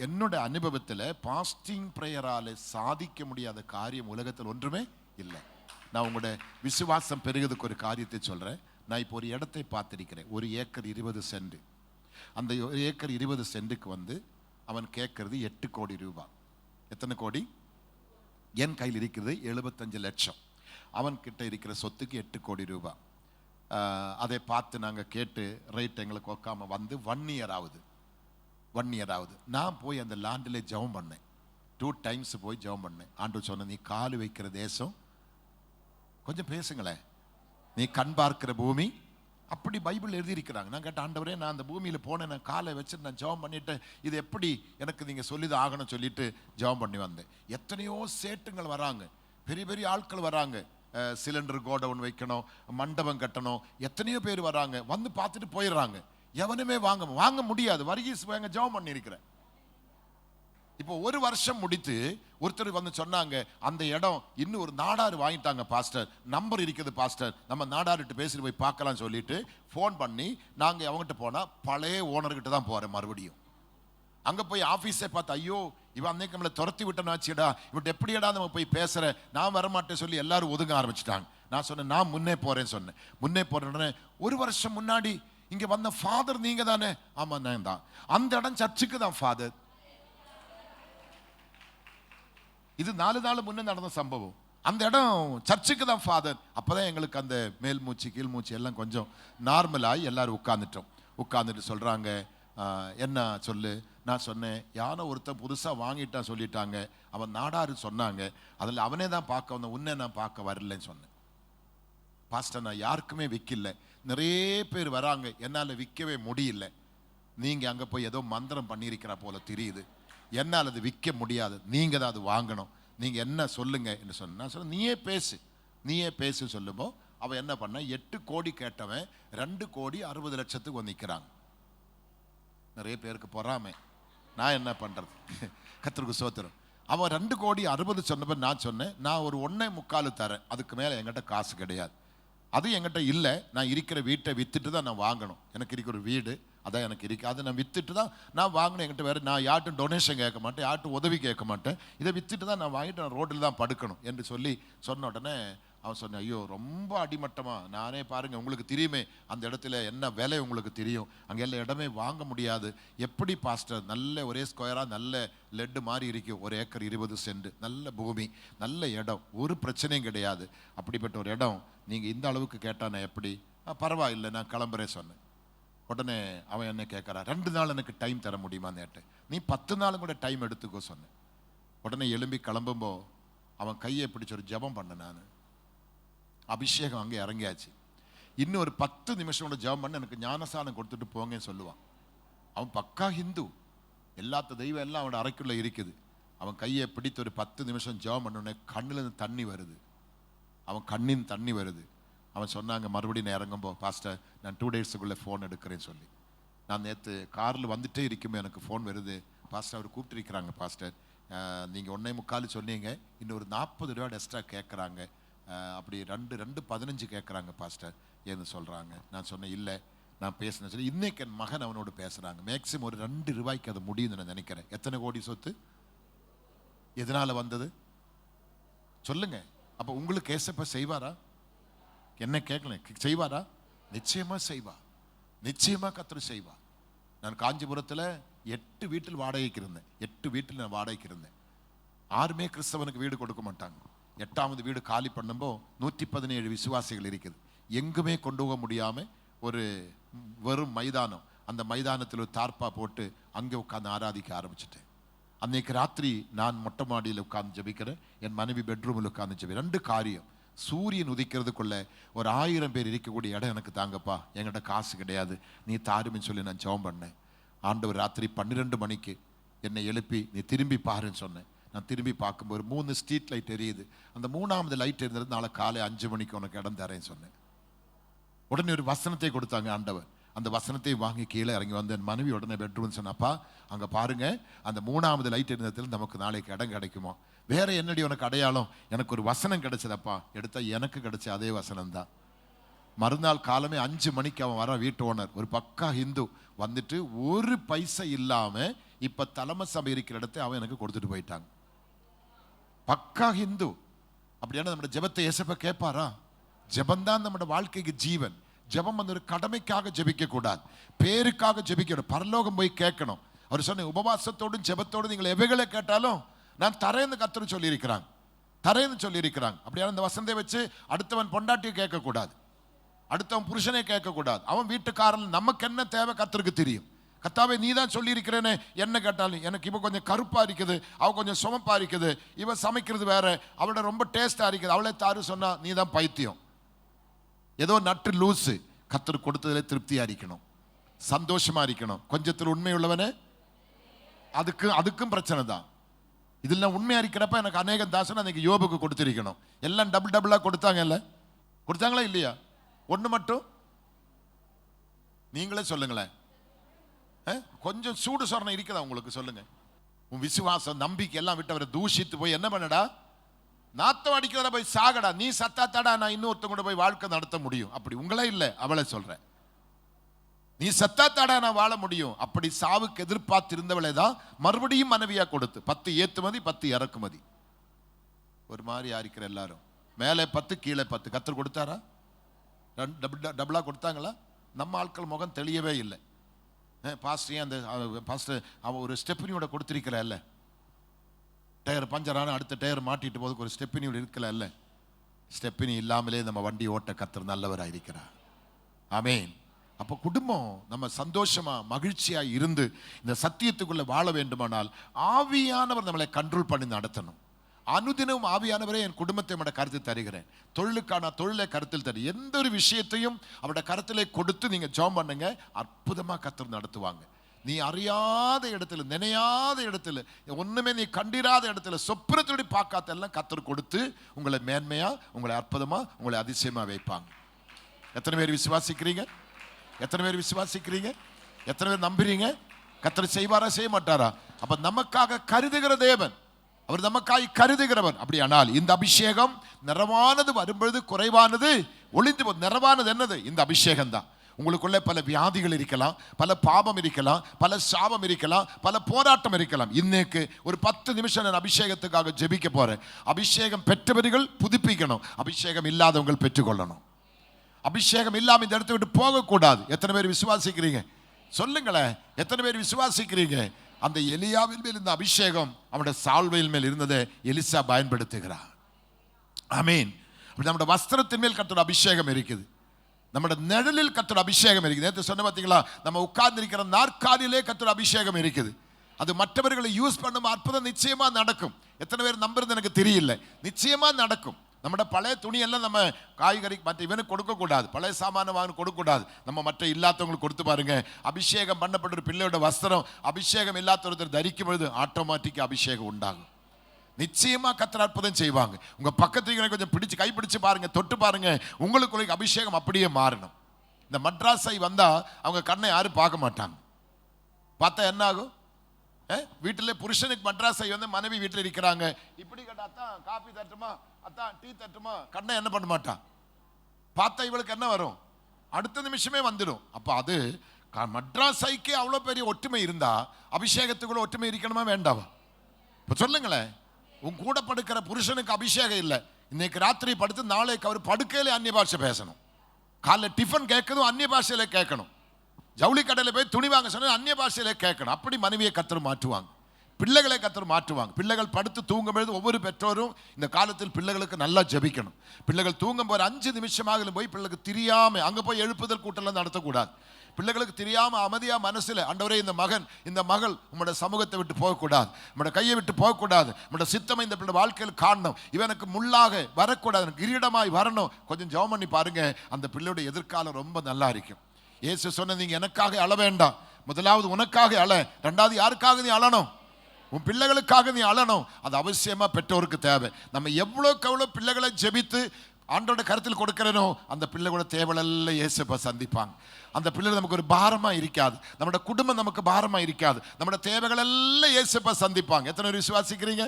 என்னோட அனுபவத்தில் பாஸ்டிங் பிரேயரால சாதிக்க முடியாத காரியம் உலகத்தில் ஒன்றுமே இல்லை. நான் உங்களோட விசுவாசம் பெருகிறதுக்கு ஒரு காரியத்தை சொல்றேன். நான் இப்போ ஒரு இடத்தை பார்த்திருக்கிறேன், 1 ஏக்கர் 20 சென்ட். அந்த 1 ஏக்கர் 20 சென்ட்டுக்கு வந்து அவன் கேட்கறது 8 கோடி ரூபாய். எத்தனை கோடி? என் கையில் இருக்கிறது 75 லட்சம். அவன் கிட்ட இருக்கிற சொத்துக்கு 8 கோடி ரூபாய். அதை பார்த்து நாங்கள் கேட்டு ரைட் எங்களுக்கு ஒக்காம வந்து 1 இயர் ஆகுது. 1 இயர் ஆகுது. நான் போய் அந்த லேண்டில் ஜெபம் பண்ணேன். 2 டைம்ஸ் போய் ஜெபம் பண்ணேன். ஆண்டவர் சொன்ன, நீ கால் வைக்கிற தேசம், கொஞ்சம் பேசுங்களேன், நீ கண் பார்க்கிற பூமி. அப்படி பைபிள் எழுதியிருக்கிறாங்க. நான் கேட்ட, ஆண்டவரே நான் அந்த பூமியில் போனேன், நான் காலை வச்சுட்டு நான் ஜெபம் பண்ணிட்டேன், இது எப்படி எனக்கு நீங்கள் சொல்லிதான் ஆகணும் சொல்லிட்டு ஜெபம் பண்ணி வந்தேன். எத்தனையோ சேட்டுங்கள் வராங்க, பெரிய பெரிய ஆட்கள் வராங்க. சிலிண்டர் கோடவுன் வைக்கணும், மண்டபம் கட்டணும், எத்தனையோ பேர் வராங்க. வந்து பார்த்துட்டு போயிடுறாங்க. எவனுமே வாங்க முடியாது. வர்கீஸ் வாங்க ஜெபம் பண்ணி இருக்கிறேன். இப்போ 1 வருஷம் முடித்து ஒருத்தர் வந்து சொன்னாங்க, அந்த இடம் இன்னும் ஒரு நாடாரு வாங்கிட்டாங்க பாஸ்டர், நம்பர் இருக்குது பாஸ்டர், நம்ம நாடாருட்டு பேசிட்டு போய் பார்க்கலாம் சொல்லிட்டு ஃபோன் பண்ணி நாங்கள் அவங்ககிட்ட போனால் பழைய ஓனர்கிட்ட தான் போகிறேன். மறுபடியும் அங்கே போய் ஆஃபீஸை பார்த்து, ஐயோ இவன் அன்னைக்கு நம்மளை துரத்தி விட்டனாச்சுடா, இவன் எப்படியடா நம்ம போய் பேசுகிற, நான் வரமாட்டேன் சொல்லி எல்லாரும் ஒதுங்க ஆரம்பிச்சிட்டாங்க. நான் சொன்னேன், நான் முன்னே போகிறேன்னு சொன்னேன். முன்னே போகிறேன்னு 1 வருஷம் முன்னாடி இங்கே வந்த ஃபாதர் நீங்கள் தானே? ஆமாம் நான் தான். அந்த இடம் சர்ச்சுக்கு தான் ஃபாதர். இது 4 நாள் முன்னே நடந்த சம்பவம். அந்த இடம் சர்ச்சுக்கு தான் ஃபாதர். அப்போதான் எங்களுக்கு அந்த மேல் மூச்சு கீழ் மூச்சு எல்லாம் கொஞ்சம் நார்மலாகி எல்லாரும் உட்காந்துட்டோம். உட்காந்துட்டு சொல்கிறாங்க, என்ன சொல்லு, நான் சொன்னேன், யானை ஒருத்தன் புதுசாக வாங்கிட்டான் சொல்லிட்டாங்க, அவன் நாடாரு சொன்னாங்க, அதில் அவனே தான் பார்க்க வந்தேன், உன்னை நான் பார்க்க வரலன்னு சொன்னேன். பாஸ்டர் நான் யாருக்குமே விற்கல, நிறைய பேர் வராங்க, என்னால் விற்கவே முடியல. நீங்கள் அங்கே போய் ஏதோ மந்திரம் பண்ணியிருக்கிற போல தெரியுது, என்னால் அது விற்க முடியாது, நீங்கள் தான் அது வாங்கணும், நீங்கள் என்ன சொல்லுங்க என்று சொன்ன. நான் சொன்னேன், நீயே பேசு சொல்லும்போ அவன் என்ன பண்ண, 8 கோடி கேட்டவன் 2,60,00,000 வந்து நிற்கிறாங்க. நிறைய பேருக்கு பொறாமை, நான் என்ன பண்ணுறது, கர்த்தருக்கு ஸ்தோத்திரம். அவன் 2,60,00,000 சொன்னப்ப நான் சொன்னேன், நான் ஒரு 1.25 தரேன், அதுக்கு மேலே என்கிட்ட காசு கிடையாது, அது என்கிட்ட இல்லை, நான் இருக்கிற வீட்டை விற்றுட்டு தான் நான் வாங்கணும், எனக்கு இருக்கிற ஒரு வீடு அதான் எனக்கு இருக்கு, அதை நான் விற்றுட்டு தான் நான் வாங்கினேன், என்கிட்ட வேறு நான் யார்ட்டும் டொனேஷன் கேட்க மாட்டேன், யார்ட்டும் உதவி கேட்க மாட்டேன், இதை விற்றுட்டு தான் நான் வாங்கிட்டு நான் ரோட்டில் தான் படுக்கணும் என்று சொல்லி சொன்ன உடனே அவன் சொன்னேன், ஐயோ ரொம்ப அடிமட்டமாக, நானே பாருங்கள் உங்களுக்கு தெரியுமே அந்த இடத்துல என்ன விலை உங்களுக்கு தெரியும், அங்கே எல்லாம் இடமே வாங்க முடியாது, எப்படி பாஸ்டர் நல்ல ஒரே ஸ்கொயராக நல்ல லெட்டு மாதிரி இருக்கும், 1 ஏக்கர் 20 சென்ட் நல்ல பூமி நல்ல இடம், ஒரு பிரச்சனையும் கிடையாது, அப்படிப்பட்ட ஒரு இடம் நீங்கள் இந்த அளவுக்கு கேட்டால் நான் எப்படி, பரவாயில்லை நான் கிளம்புறேன் சொன்னேன். உடனே அவன் என்ன கேட்குறான், 2 நாள் எனக்கு டைம் தர முடியுமா நேற்று, நீ 10 நாளும் கூட டைம் எடுத்துக்கோ சொன்னேன். உடனே எழும்பி கிளம்பும்போ அவன் கையை பிடிச்ச ஒரு ஜெபம் பண்ண, நான் அபிஷேகம் அங்கே இறங்கியாச்சு, இன்னும் ஒரு 10 நிமிஷம் கூட ஜெபம் பண்ண எனக்கு ஞானசானம் கொடுத்துட்டு போங்கன்னு சொல்லுவான். அவன் பக்கா ஹிந்து, எல்லாத்த தெய்வம் எல்லாம் அவனோட அறைக்குள்ளே இருக்குது. அவன் கையை பிடித்து ஒரு 10 நிமிஷம் ஜெபம் பண்ணோடனே கண்ணில் தண்ணி வருது, அவன் கண்ணின் தண்ணி வருது. அவன் சொன்னாங்க, மறுபடியும் நான் இறங்கும்போ பாஸ்டர் நான் 2 டேஸுக்குள்ளே ஃபோன் எடுக்கிறேன்னு சொல்லி. நான் நேற்று காரில் வந்துட்டே இருக்குமே எனக்கு ஃபோன் வருது, பாஸ்டர் அவர் கூப்பிட்டுருக்கிறாங்க பாஸ்டர், நீங்கள் 1.25 சொன்னீங்க, இன்னொரு 40 ரூபா எக்ஸ்ட்ரா கேட்குறாங்க, அப்படி 2:15 கேட்குறாங்க பாஸ்டர் ஏன்னு சொல்கிறாங்க. நான் சொன்னேன், இல்லை நான் பேசினேன் சொல்லி. இன்றைக்கி என் மகன் அவனோடு பேசுகிறாங்க, மேக்ஸிமம் ஒரு 2 ரூபாய்க்கு அது முடியும்னு நான் நினைக்கிறேன். எத்தனை கோடி சொத்து எதனால் வந்தது சொல்லுங்க. அப்போ உங்களுக்கு ஏசப்பா செய்வாரா, என்ன கேட்கல, செய்வாரா? நிச்சயமா செய்வா, நிச்சயமா கர்த்தர் செய்வா. நான் காஞ்சிபுரத்தில் 8 வீட்டில் வாடகைக்கு இருந்தேன், 8 வீட்டில் நான் வாடகைக்கு இருந்தேன். யாருமே கிறிஸ்தவனுக்கு வீடு கொடுக்க மாட்டாங்க. 8ஆவது வீடு காலி பண்ணும்போ 117 விசுவாசிகள் இருக்குது, எங்குமே கொண்டு போக முடியாமல் ஒரு வெறும் மைதானம், அந்த மைதானத்தில் ஒரு தார்ப்பா போட்டு அங்கே உட்காந்து ஆராதிக்க ஆரம்பிச்சிட்டேன். அன்னைக்கு ராத்திரி நான் மொட்டை மாடியில் உட்காந்து ஜெபிக்கிறேன், என் மனைவி பெட்ரூமில் உட்காந்து ஜெபி. 2 காரியம், சூரியன் உதிக்கிறதுக்குள்ள ஒரு 1000 பேர் இருக்கக்கூடிய இடம் எனக்கு தாங்கப்பா, என்கிட்ட காசு கிடையாது, நீ தாருமின்னு சொல்லி நான் ஜெபம் பண்ணேன். ஆண்டவர் ராத்திரி 12 மணிக்கு என்னை எழுப்பி நீ திரும்பி பாருன்னு சொன்னேன். நான் திரும்பி பார்க்கும்போது 3 ஸ்ட்ரீட் லைட் எரியுது, அந்த 3ஆவது லைட் இருந்தது, நாளை காலை 5 மணிக்கு உனக்கு இடம் தரேன்னு சொன்னேன். உடனே ஒரு வசனத்தை கொடுத்தாங்க ஆண்டவர், அந்த வசனத்தை வாங்கி கீழே இறங்கி வந்து என் மனைவி உடனே பெட்ரூம் சொன்னப்பா அங்கே பாருங்க அந்த 3ஆவது லைட் இருந்ததில் நமக்கு நாளைக்கு இடம் கிடைக்குமோ. வேற என்னடி உனக்கு அடையாளம், எனக்கு ஒரு வசனம் கிடைச்சதப்பா, எடுத்தா எனக்கு கிடைச்ச அதே வசனம் தான். மறுநாள் காலமே 5 மணிக்கு அவன் வர, வீட்டு ஓனர் ஒரு பக்கா ஹிந்து வந்துட்டு ஒரு பைசா இல்லாம இப்ப தலைமை சபை இருக்கிற இடத்தை அவன் எனக்கு கொடுத்துட்டு போயிட்டாங்க. பக்கா ஹிந்து. அப்படியான நம்ம ஜெபத்தை ஏசப்பா கேட்பாரா? ஜெபந்தான் நம்ம வாழ்க்கைக்கு ஜீவன். ஜெபம் வந்து ஒரு கடமைக்காக ஜெபிக்க கூடாது, பேருக்காக ஜெபிக்கணும், பரலோகம் போய் கேட்கணும். அவர் சொன்ன உபவாசத்தோடும் ஜெபத்தோடும் நீங்கள் எவைகளை கேட்டாலும் நான் தரேன்னு கர்த்தர் சொல்லியிருக்கிறாங்க, தரேன்னு சொல்லியிருக்கிறாங்க. அப்படியான இந்த வசனத்தை வச்சு அடுத்தவன் பொண்டாட்டியை கேட்கக்கூடாது, அடுத்தவன் புருஷனை கேட்கக்கூடாது. அவன் வீட்டுக்காரன் நமக்கு என்ன தேவை கர்த்தருக்கு தெரியும். கர்த்தாவே நீ தான் சொல்லியிருக்கிறேன்னு என்ன கேட்டாலும், எனக்கு இவ கொஞ்சம் கருப்பா இருக்குது, அவ கொஞ்சம் சுமப்பா இருக்குது, இவ சமைக்கிறது வேற, அவளோட ரொம்ப டேஸ்டா இருக்குது, அவளே தாரு சொன்னா நீ தான் பைத்தியம், ஏதோ நட்டு லூசு. கர்த்தர் கொடுத்ததிலே திருப்தியா இருக்கணும், சந்தோஷமா இருக்கணும். கொஞ்சத்தில் உண்மை உள்ளவனே அதுக்கும் பிரச்சனை தான். இதில் உண்மையா இருக்கிறப்ப எனக்கு அநேக தாசன் அன்னைக்கு யோபுக்கு கொடுத்திருக்கணும். எல்லாம் டபுளா கொடுத்தாங்கல்ல, கொடுத்தாங்களா இல்லையா? ஒன்று மட்டும் நீங்களே சொல்லுங்களேன், கொஞ்சம் சூடு சொரணை இருக்குதா உங்களுக்கு? சொல்லுங்க. உன் விசுவாசம் நம்பிக்கை எல்லாம் விட்டு அவரை தூஷித்து போய் என்ன பண்ணடா, நாத்தம் அடிக்கிறத போய் சாகடா, நீ சத்தாத்தாடா நான் இன்னொருத்தங்க கூட போய் வாழ்க்கை நடத்த முடியும். அப்படி உங்களே இல்லை, அவளை சொல்றேன், நீ சத்தாத்தாடா நான் வாழ முடியும். அப்படி சாவுக்கு எதிர்பார்த்து இருந்தவளை தான் மறுபடியும் மனைவியா கொடுத்து 10 ஏத்துமதி 10 இறக்குமதி. ஒரு மாதிரி யாரிக்கிற எல்லாரும் மேலே 10 கீழே 10 கர்த்தர் கொடுத்தாரா? டபுளா கொடுத்தாங்களா? நம்ம ஆட்கள் முகம் தெளியவே இல்லை. பாஸ்டர் அந்த பாஸ்டர் அவன் ஒரு ஸ்டெப்னியோட கொடுத்திருக்கல, டயர் பஞ்சரான அடுத்த டயர் மாட்டிட்டு போதுக்கு ஒரு ஸ்டெப்னியோட இருக்கல. ஸ்டெப்னி இல்லாமலே நம்ம வண்டி ஓட்ட கர்த்தர் நல்லவராக இருக்கிறார். ஆமேன். அப்போ குடும்பம் நம்ம சந்தோஷமா மகிழ்ச்சியா இருந்து இந்த சத்தியத்துக்குள்ள வாழ வேண்டுமானால் ஆவியானவர் நம்மளை கண்ட்ரோல் பண்ணி நடத்தணும். அனுதினம் ஆவியானவரே என் குடும்பத்தை நம்மட கருத்தில் தருகிறேன், தொழிலுக்கான தொழிலை கருத்தில் தரு, எந்த ஒரு விஷயத்தையும் அவருடைய கருத்திலே கொடுத்து நீங்க ஜெபம் பண்ணுங்க, அற்புதமா கர்த்தர் நடத்துவாங்க. நீ அறியாத இடத்துல, நினையாத இடத்துல, ஒண்ணுமே நீ கண்டிராத இடத்துல, சொப்பனத்தோடு பார்க்காத எல்லாம் கர்த்தர் கொடுத்து உங்களை மேன்மையா, உங்களை அற்புதமா, உங்களை அதிசயமா வைப்பாங்க. எத்தனை பேர் விசுவாசிக்கிறீங்க? எத்தனை பேர் விசுவாசிக்கிறீங்க? எத்தனை பேர் நம்புறீங்க? கர்த்தர் செய்வாரா செய்ய மாட்டாரா? அப்ப நமக்காக கருதுகிற தேவன், அவர் நமக்காய் கருதுகிறவர். அப்படியானால் இந்த அபிஷேகம் நிறைவானது வரும்பொழுது குறைவானது ஒளிந்து போகுது. நிறைவானது என்னது? இந்த அபிஷேகம் தான். உங்களுக்குள்ள பல வியாதிகள் இருக்கலாம், பல பாவம் இருக்கலாம், பல சாபம் இருக்கலாம், பல போராட்டம் இருக்கலாம். இன்னைக்கு ஒரு 10 நிமிஷம் நான் அபிஷேகத்துக்காக ஜெபிக்க போறேன். அபிஷேகம் பெற்றவர்கள் புதுப்பிக்கணும், அபிஷேகம் இல்லாதவங்க பெற்றுக்கொள்ளணும். அபிஷேகம் இல்லாம இந்த இடத்தை விட்டு போகக்கூடாது. எத்தனை பேர் விசுவாசிக்கிறீங்க? சொல்லுங்களேன், எத்தனை பேர் விசுவாசிக்கிறீங்க? அந்த எலியாவின் மேல் இந்த அபிஷேகம் அவனுடைய சால்வையின் மேல் இருந்ததை எலிசா பயன்படுத்துகிறார். ஆமீன். நம்முடைய வஸ்திரத்தின் மேல் கர்த்தருடைய அபிஷேகம் இருக்குது, நம்முடைய நிழலில் கர்த்தருடைய அபிஷேகம் இருக்குது. நேற்று சொன்ன பார்த்தீங்களா, நம்ம உட்கார்ந்து இருக்கிற நாற்காலியிலே கர்த்தருடைய அபிஷேகம் இருக்குது. அது மற்றவர்களை யூஸ் பண்ணும் அற்புதம் நிச்சயமா நடக்கும். எத்தனை பேர் நம்புறது எனக்கு தெரியல, நிச்சயமா நடக்கும். நம்மட பழைய துணியெல்லாம் நம்ம காய்கறி மற்ற இவனுக்கு கொடுக்கக்கூடாது, பழைய சாமான வாங்க கொடுக்கக்கூடாது. நம்ம மற்ற இல்லாதவங்களுக்கு கொடுத்து பாருங்க. அபிஷேகம் பண்ணப்பட்ட ஒரு பிள்ளையோட வஸ்திரம் அபிஷேகம் இல்லாத ஒருத்தர் தரிக்கும் பொழுது ஆட்டோமேட்டிக்காக அபிஷேகம் உண்டாகும். நிச்சயமா கர்த்தர் அற்புதம் செய்வாங்க. உங்க பக்கத்துல கொஞ்சம் பிடிச்சு கை பிடிச்சு பாருங்க, தொட்டு பாருங்க, உங்களுக்கு அபிஷேகம் அப்படியே மாறணும். இந்த மட்ராஸை வந்தா அவங்க கண்ணை யாரும் பார்க்க மாட்டாங்க. பார்த்தா என்ன ஆகும்? வீட்டில் புருஷனுக்கு மட்ராஸை வந்து மனைவி வீட்டில் இருக்கிறாங்க, இப்படி கேட்டா அத்தான் காஃபி தட்டுமா, அத்தான் டீ தட்டுமா, கண்ணை என்ன பண்ண மாட்டான். பார்த்தா இவளுக்கு என்ன வரும்? அடுத்த நிமிஷமே வந்துடும். அப்போ அது மட்ராஸைக்கே அவ்வளோ பெரிய ஒற்றுமை இருந்தா அபிஷேகத்துக்குள்ள ஒற்றுமை இருக்கணுமா வேண்டாமா? இப்போ சொல்லுங்களேன், உன் கூட படுக்கிற புருஷனுக்கு அபிஷேகம் இல்லை, இன்னைக்கு ராத்திரி படுத்து நாளைக்கு அவர் படுக்கையில அந்நிய பாஷை பேசணும், காலைல டிஃபன் கேட்கணும் அந்நிய பாஷையில கேட்கணும், ஜவுளி கடையில் போய் துணி வாங்க சொன்னா அந்நிய பாஷையில கேட்கணும். அப்படி மனைவியை கர்த்தர் மாற்றுவாங்க, பிள்ளைகளை கர்த்தர் மாற்றுவாங்க. பிள்ளைகள் படுத்து தூங்கும் பொழுது ஒவ்வொரு பெற்றோரும் இந்த காலத்தில் பிள்ளைகளுக்கு நல்லா ஜெபிக்கணும். பிள்ளைகள் தூங்கும் போது 5 நிமிஷமாக போய் பிள்ளைகளுக்கு தெரியாம அங்கே போய் எழுப்புதல் கூட்டம்லாம் நடத்தக்கூடாது. பிள்ளைகளுக்கு தெரியாம அமைதியா மனசுல, ஆண்டவரே இந்த மகன் இந்த மகள் உங்களோட சமூகத்தை விட்டு போகக்கூடாது, உங்களோட கையை விட்டு போகக்கூடாது, உங்களோட சித்தமை இந்த பிள்ளை வாழ்க்கையில் காணணும், இவனுக்கு முள்ளாக வரக்கூடாது, கிரீடமாய் வரணும். கொஞ்சம் ஜெபம் பண்ணி பாருங்க, அந்த பிள்ளையோட எதிர்காலம் ரொம்ப நல்லா இருக்கும். இயேசு சொன்ன, நீங்க எனக்காக அழ வேண்டாம், முதலாவது உனக்காக அழ, ரெண்டாவது யாருக்காக நீ அழணும்? உன் பிள்ளைகளுக்காக நீ அழணும். அது அவசியமா பெற்றோருக்கு தேவை. நம்ம எவ்வளோக்கு எவ்வளோ பிள்ளைகளை ஜெபித்து ஆண்டோட கருத்தில் கொடுக்கிறனோ அந்த பிள்ளைகளோட தேவையெல்லாம் இயேசுப்பா சந்திப்பாங்க. அந்த பிள்ளைகள் நமக்கு ஒரு பாரமா இருக்காது, நம்மளோட குடும்பம் நமக்கு பாரமா இருக்காது, நம்மளோட தேவைகள் எல்லாம் இயேசுப்பா சந்திப்பாங்க. எத்தனை பேர் விசுவாசிக்கிறீங்க?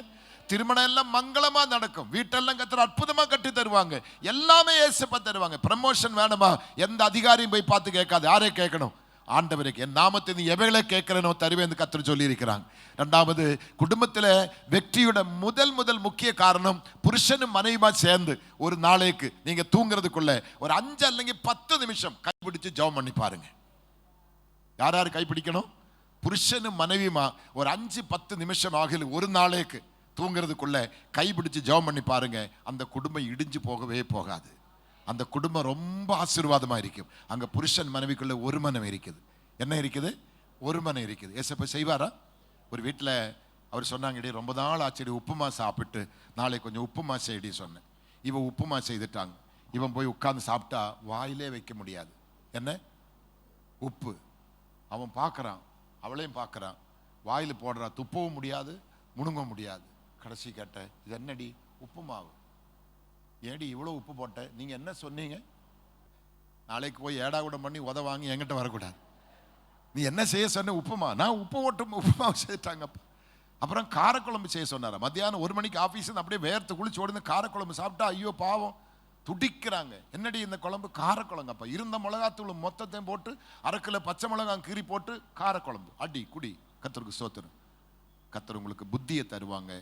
திருமணம் எல்லாம் மங்களமா நடக்கும், வீட்டெல்லாம் கர்த்தர் அற்புதமா கட்டி தருவாங்க, எல்லாமே இயேசுப்பா தருவாங்க. ப்ரமோஷன் வேணுமா, எந்த அதிகாரியும் போய் பார்த்து கேட்காது, யாரே கேட்கணும்? ஆண்டவருக்கு என் நாமத்தை நீ எவைகளை கேட்கிறனோ தருவேன் கர்த்தர் சொல்லி இருக்கிறாங்க. ரெண்டாவது, குடும்பத்தில் வெற்றியோட முதல் முக்கிய காரணம் புருஷனும் மனைவியுமா சேர்ந்து ஒரு நாளைக்கு நீங்க தூங்குறதுக்குள்ள ஒரு 5 அல்லது 10 நிமிஷம் கைப்பிடிச்சு ஜெபம் பண்ணி பாருங்க. யார் யார் கைப்பிடிக்கணும்? புருஷனும் மனைவியுமா ஒரு 5-10 நிமிஷம் ஆகல ஒரு நாளைக்கு தூங்குறதுக்குள்ள கைப்பிடிச்சு ஜெபம் பண்ணி பாருங்க. அந்த குடும்பம் இடிஞ்சு போகவே போகாது, அந்த குடும்பம் ரொம்ப ஆசீர்வாதமா இருக்கும். அங்க புருஷன் மனைவிக்குள்ள ஒரு மனம் இருக்குது. என்ன இருக்குது? ஒரு மனம் இருக்குது. ஏசப்பா செய்வாரா? ஒரு வீட்டில் அவர் சொன்னாங்கடி, ரொம்ப நாள் ஆச்சடி உப்புமா சாப்பிட்டு நாளைக்கு கொஞ்சம் உப்புமா செய்டி சொன்னேன். இவன் உப்புமா செய்துட்டாங்க. இவன் போய் உட்கார்ந்து சாப்பிட்டா வாயிலே வைக்க முடியாது. என்ன உப்பு? அவன் பார்க்கறான், அவளையும் பார்க்கறான், வாயில் போடுறா, துப்பவும் முடியாது, முணுங்க முடியாது. கடைசி கேட்ட, இது என்னடி? உப்புமாவு. ஏடி இவ்வளோ உப்பு போட்ட? நீங்கள் என்ன சொன்னீங்க? நாளைக்கு போய் ஏடாகுடம் பண்ணி உத வாங்கி என்கிட்ட வரக்கூடாது. நீ என்ன செய்ய சொன்ன? உப்புமா. நான் உப்புமாவை செய்துட்டாங்கப்பா. அப்புறம் காரக்குழம்பு செய்ய சொன்னாரா? மத்தியானம் 1 மணிக்கு ஆஃபீஸ் அப்படியே வேர்த்து குளிச்சு ஓடுந்து காரக்குழம்பு சாப்பிட்டா ஐயோ பாவம் துடிக்கிறாங்க. என்னடி இந்த குழம்பு? காரக்குழம்பப்பா. இருந்த மிளகாத்தூள் மொத்தத்தையும் போட்டு 1/2 கிலோ பச்சை மிளகாய் கீறி போட்டு காரக்குழம்பு. அடி குடி. கர்த்தருக்கு ஸ்தோத்திரம். கர்த்தர் உங்களுக்கு புத்தியை தருவாங்க,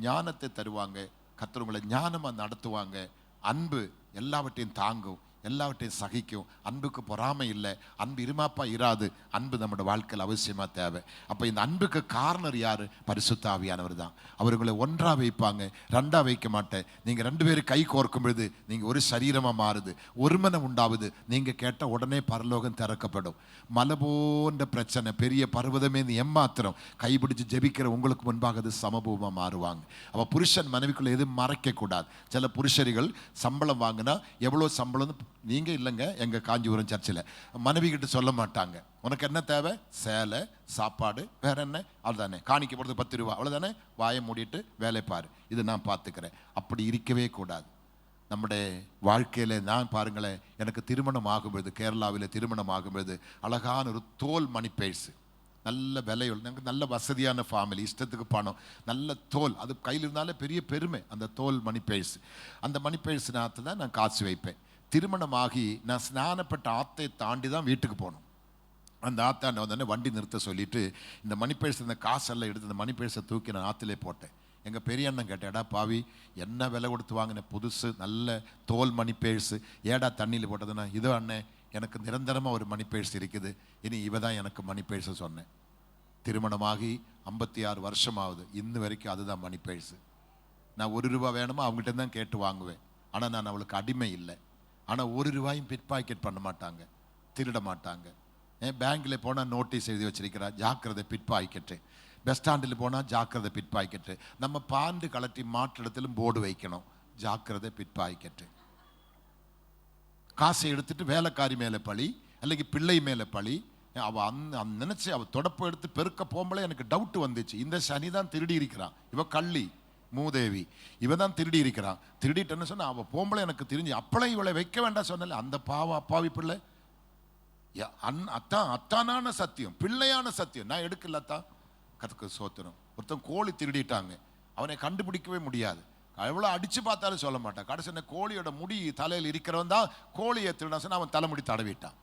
ஞானத்தை தருவாங்க, கர்த்தர் உங்களை ஞானமா நடத்துவாங்க. அன்பு எல்லாவற்றையும் தாங்கும், எல்லாவற்றையும் சகிக்கும். அன்புக்கு பொறாமை இல்லை, அன்பு இருமாப்பா இராது. அன்பு நம்மளோட வாழ்க்கையில் அவசியமாக தேவை. அப்போ இந்த அன்புக்கு காரணர் யார்? பரிசுத்த ஆவியானவர் தான். அவர் உங்களை ஒன்றா வைப்பாங்க, ரெண்டா வைக்க மாட்டேன். நீங்கள் 2 பேரும் கை கோர்க்கும் பொழுது நீங்கள் ஒரு சரீரமாக மாறுது, ஒரு மனம் உண்டாகுது. நீங்கள் கேட்ட உடனே பரலோகம் திறக்கப்படும். மலை போன்ற பிரச்சனை, பெரிய பர்வதமே நீ ஏமாத்திரம் கைப்பிடிச்சு ஜெபிக்கிற உங்களுக்கு முன்பாக அது சமபூமா மாறுவாங்க. அப்போ புருஷன் மனைவிக்குள்ள எதுவும் மறைக்கக்கூடாது. சில புருஷரிகள் சம்பளம் வாங்கினா எவ்வளோ சம்பளம் நீங்கள் இல்லைங்க, எங்கள் காஞ்சிபுரம் சர்ச்சில் மனைவி கிட்ட சொல்ல மாட்டாங்க. உனக்கு என்ன தேவை? சேலை, சாப்பாடு, வேற என்ன? அவ்வளோதானே. காணிக்க போகிறது 10 ரூபா, அவ்வளோதானே. வாயை மூடிட்டு வேலை பாரு, இது நான் பார்த்துக்கிறேன். அப்படி இருக்கவே கூடாது. நம்முடைய வாழ்க்கையில் நான் பாருங்களேன், எனக்கு திருமணம் ஆகும்பொழுது, கேரளாவில் திருமணம் ஆகும்பொழுது அழகான ஒரு தோல் மணி பேர்ஸு, நல்ல விலையுள்ள, எனக்கு நல்ல வசதியான ஃபேமிலி, இஷ்டத்துக்கு பணம், நல்ல தோல், அது கையில் இருந்தாலே பெரிய பெருமை. அந்த தோல் மணி பேர்ஸ், அந்த மணி பேர்ஸ் நாற்று தான் நான் காசு வைப்பேன். திருமணமாகி நான் ஸ்நானப்பட்ட ஆத்தை தாண்டி தான் வீட்டுக்கு போகணும். அந்த ஆத்தாண்ட வந்தோடனே வண்டி நிறுத்த சொல்லிட்டு இந்த மணி பேர்ஸ், இந்த காசெல்லாம் எடுத்து இந்த மணி பேர்ஸை தூக்கி நான் ஆற்றுலே போட்டேன். எங்கள் பெரிய அண்ணன் கேட்டேன், ஏடா பாவி, என்ன விலை கொடுத்து வாங்கின புதுசு நல்ல தோல் மணி பேர்ஸு, ஏடா தண்ணியில் போட்டதுன்னா, இதோ அண்ணன் எனக்கு நிரந்தரமாக ஒரு மணி பேர்ஸ் இருக்குது, இனி இவ தான் எனக்கு மணி பேர்ஸை சொன்னேன். திருமணமாகி 56 வருஷம் ஆகுது, இன்னும் வரைக்கும் அதுதான் மணி பேர்ஸு. நான் 1 ரூபா வேணுமோ அவங்ககிட்ட தான் கேட்டு வாங்குவேன். ஆனால் நான் அவளுக்கு அடிமை இல்லை. ஆனால் 1 ரூபாயும் பிட் பாக்கெட் பண்ண மாட்டாங்க, திருட மாட்டாங்க. பேங்கில் போனால் நோட்டீஸ் எழுதி வச்சிருக்கிறா, ஜாக்கிரதை பிட் பாக்கெட்டு. பஸ் ஸ்டாண்டில் போனால் ஜாக்கிரதை பிட் பாக்கெட்டு. நம்ம பாண்டு கலட்டி மாற்றிடத்திலும் போர்டு வைக்கணும், ஜாக்கிரதை பிட் பாக்கெட்டு. காசை எடுத்துட்டு வேலைக்காரி மேலே பழி, அல்லது பிள்ளை மேலே பழி. அவள் நினைச்சு அவள் தொடப்ப எடுத்து பெருக்க போகும்போது எனக்கு டவுட் வந்துச்சு, இந்த சனி தான் திருடி இருக்கிறான், இவ கள்ளி மூதேவி, இவ தான் திருடி இருக்கிறான். திருடிட்டேன்னு சொன்னா அவள் போகும்போது எனக்கு தெரிஞ்சு, அப்பளை இவளை வைக்க வேண்டாம் சொன்னல, அந்த அப்பாவி பிள்ளை அத்தானான சத்தியம், பிள்ளையான சத்தியம் நான் எடுக்கல. அத்தான் கத்துக்கு சோத்திரம். ஒருத்தன் கோழி திருடிட்டாங்க, அவனை கண்டுபிடிக்கவே முடியாது. எவ்வளோ அடிச்சு பார்த்தாலும் சொல்ல மாட்டான். கடைசி கோழியோட முடி தலையில் இருக்கிறவன் தான் கோழியை திருடா சொன்னா அவன் தலைமுடி தடவிட்டான்.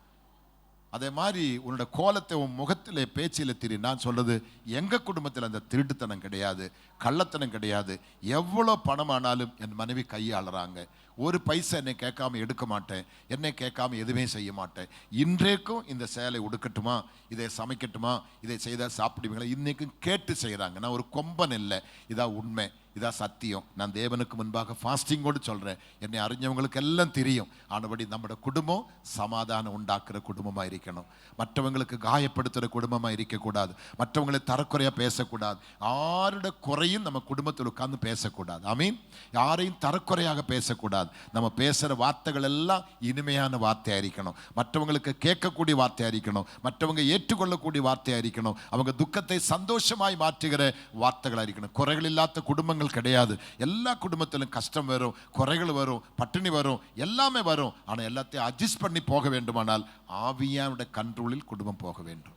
அதே மாதிரி உன்னோட கோலத்தை உன் முகத்தில் பேச்சில் திரி. நான் சொல்றது, எங்கள் குடும்பத்தில் அந்த திருட்டுத்தனம் கிடையாது, கள்ளத்தனம் கிடையாது. எவ்வளோ பணமானாலும் என் மனைவி கையாளுறாங்க. ஒரு பைசா என்னை கேட்காம எடுக்க மாட்டேன், என்னை கேட்காம எதுவுமே செய்ய மாட்டேன். இன்றைக்கும் இந்த சேலை உடுக்கட்டுமா, இதை சமைக்கட்டுமா, இதை செய்தால் சாப்பிடுவீங்களா, இன்னைக்கும் கேட்டு செய்கிறாங்க. நான் ஒரு கொம்பன் இல்லை, இதான் உண்மை, இதான் சத்தியம். நான் தேவனுக்கு முன்பாக ஃபாஸ்டிங்கோடு சொல்கிறேன். என்னை அறிஞ்சவங்களுக்கு எல்லாம் தெரியும். ஆனபடி நம்மளோட குடும்பம் சமாதானம் உண்டாக்குற குடும்பமாக இருக்கணும். மற்றவங்களுக்கு காயப்படுத்துகிற குடும்பமாக இருக்கக்கூடாது. மற்றவங்களை தரக்குறையாக பேசக்கூடாது. யாரோட குறையும் நம்ம குடும்பத்தில் உட்கார்ந்து பேசக்கூடாது. ஆமீன். யாரையும் தரக்குறையாக பேசக்கூடாது. நம்ம பேசுகிற வார்த்தைகள் எல்லாம் இனிமையான வார்த்தையாக இருக்கணும். மற்றவங்களுக்கு கேட்கக்கூடிய வார்த்தையாக இருக்கணும். மற்றவங்க ஏற்றுக்கொள்ளக்கூடிய வார்த்தையாக இருக்கணும். அவங்க துக்கத்தை சந்தோஷமாய் மாற்றுகிற வார்த்தைகளாக இருக்கணும். குறைகள் இல்லாத குடும்பங்கள் கிடையாது. எல்லா குடும்பத்திலும் கஷ்டம் வரும், குறைகள் வரும், பட்டினி வரும், எல்லாமே வரும். ஆனால் எல்லாத்தையும் அட்ஜஸ்ட் பண்ணி போக வேண்டுமானால் ஆவியானோட கண்ட்ரோலில் குடும்பம் போக வேண்டும்.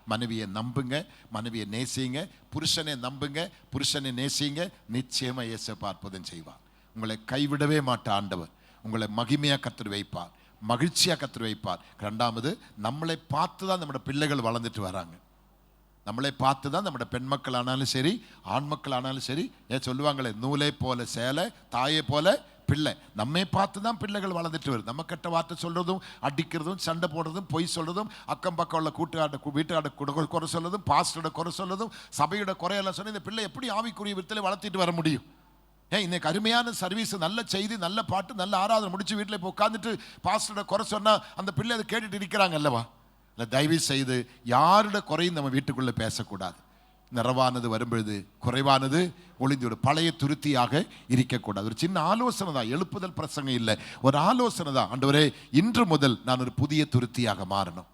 மனைவியை நம்புங்க, மனைவியை நேசிங்க. புருஷனை நம்புங்க, புருஷனை நேசிங்க. நிச்சயமா இயேசு அற்புதம் செய்வார். உங்களை கைவிடவே மாட்ட ஆண்டவர். உங்களை மகிமையாக கத்தர் வைப்பார், மகிழ்ச்சியாக கத்தர் வைப்பார். 2வது, நம்மளை பார்த்து தான் நம்மளோட பிள்ளைகள் வளர்ந்துட்டு வராங்க. நம்மளை பார்த்து தான் நம்மளோட பெண் மக்கள் ஆனாலும் சரி, ஆண் மக்கள் ஆனாலும் சரி. சொல்லுவாங்களே, நூலை போல சேலை, தாயை போல பிள்ளை. நம்மை பார்த்து தான் பிள்ளைகள் வளர்ந்துட்டு வருது. நம்ம கெட்ட வார்த்தை சொல்றதும், அடிக்கிறதும், சண்டை போடுறதும், பொய் சொல்றதும், அக்கம் பக்கம் உள்ள வீட்டுக்கார குறை சொல்றதும், பாஸ்டரோட குறை சொல்றதும், சபையோட குறையெல்லாம் சொன்ன இந்த பிள்ளை எப்படி ஆவிக்குரிய விதத்தில் வளர்த்திட்டு வர முடியும்? இன்னைக்கு அருமையான சர்வீஸ், நல்ல செய்தி, நல்ல பாட்டு, நல்ல ஆராதனை முடிச்சு வீட்டில் இப்போ உட்காந்துட்டு பாஸ்டரோட குறை சொன்னா அந்த பிள்ளை அதை கேட்டுட்டு இருக்கிறாங்க அல்லவா? இல்லை, தயவு செய்து யாரோட குறையும் நம்ம வீட்டுக்குள்ளே பேசக்கூடாது. நிறைவானது வரும்பொழுது குறைவானது ஒளிந்துவிடும். பழைய துருத்தியாக இருக்கக்கூடாது. ஒரு சின்ன ஆலோசனை தான், எழுப்புதல் பிரசங்கம் இல்லை, ஒரு ஆலோசனை தான். ஆண்டவரே, இன்று முதல் நான் ஒரு புதிய துருத்தியாக மாறணும்,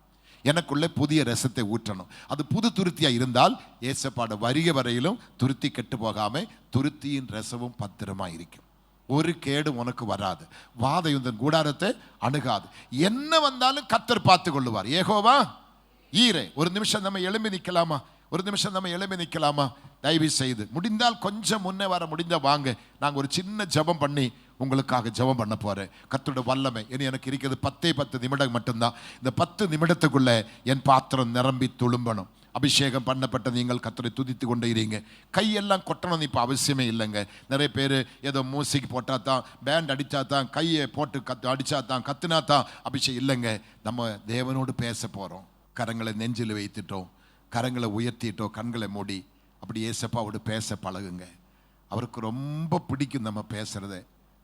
எனக்குள்ளே புதிய ரசத்தை ஊற்றணும். அது புது துருத்தியாக இருந்தால் ஏசப்பாட வருகை வரையிலும் துருத்தி கெட்டு போகாமல் துருத்தியின் ரசமும் பத்திரமா இருக்கும். ஒரு கேடு உனக்கு வராது. வாதையுந்தன் கூடாரத்தை அணுகாது. என்ன வந்தாலும் கர்த்தர் பார்த்து கொள்ளுவார். யெகோவா ஈரே. ஒரு நிமிஷம் நம்ம எழும்பி நிற்கலாமா? ஒரு நிமிஷம் நம்ம எழும்பி நிற்கலாமா? தயவு செய்து முடிந்தால் கொஞ்சம் முன்னே வர முடிஞ்ச வாங்க. நாங்கள் ஒரு சின்ன ஜெபம் பண்ணி உங்களுக்காக ஜெபம் பண்ண போறேன். கர்த்தருடைய வல்லமை இனி எனக்கு இருக்கிறது 10 நிமிடம் மட்டும்தான். இந்த 10 நிமிடத்துக்குள்ள என் பாத்திரம் நிரம்பி துளும்பணும். அபிஷேகம் பண்ணப்பட்ட நீங்கள் கர்த்தரை துதித்து கொண்டே இருங்க. கையெல்லாம் கொட்டணும்னு இப்போ அவசியமே இல்லைங்க. நிறைய பேர் ஏதோ மியூசிக் போட்டால் தான், பேண்ட் அடித்தா தான், கையை போட்டு அடித்தா தான், கத்துனா தான் அபிஷேகம் இல்லைங்க. நம்ம தேவனோடு பேச போகிறோம். கரங்களை நெஞ்சில் வைத்துட்டோம், கரங்களை உயர்த்திட்டோம், கண்களை மூடி அப்படி ஏசப்பாவோடு பேச பழகுங்க. அவருக்கு ரொம்ப பிடிக்கும் நம்ம பேசுகிறத,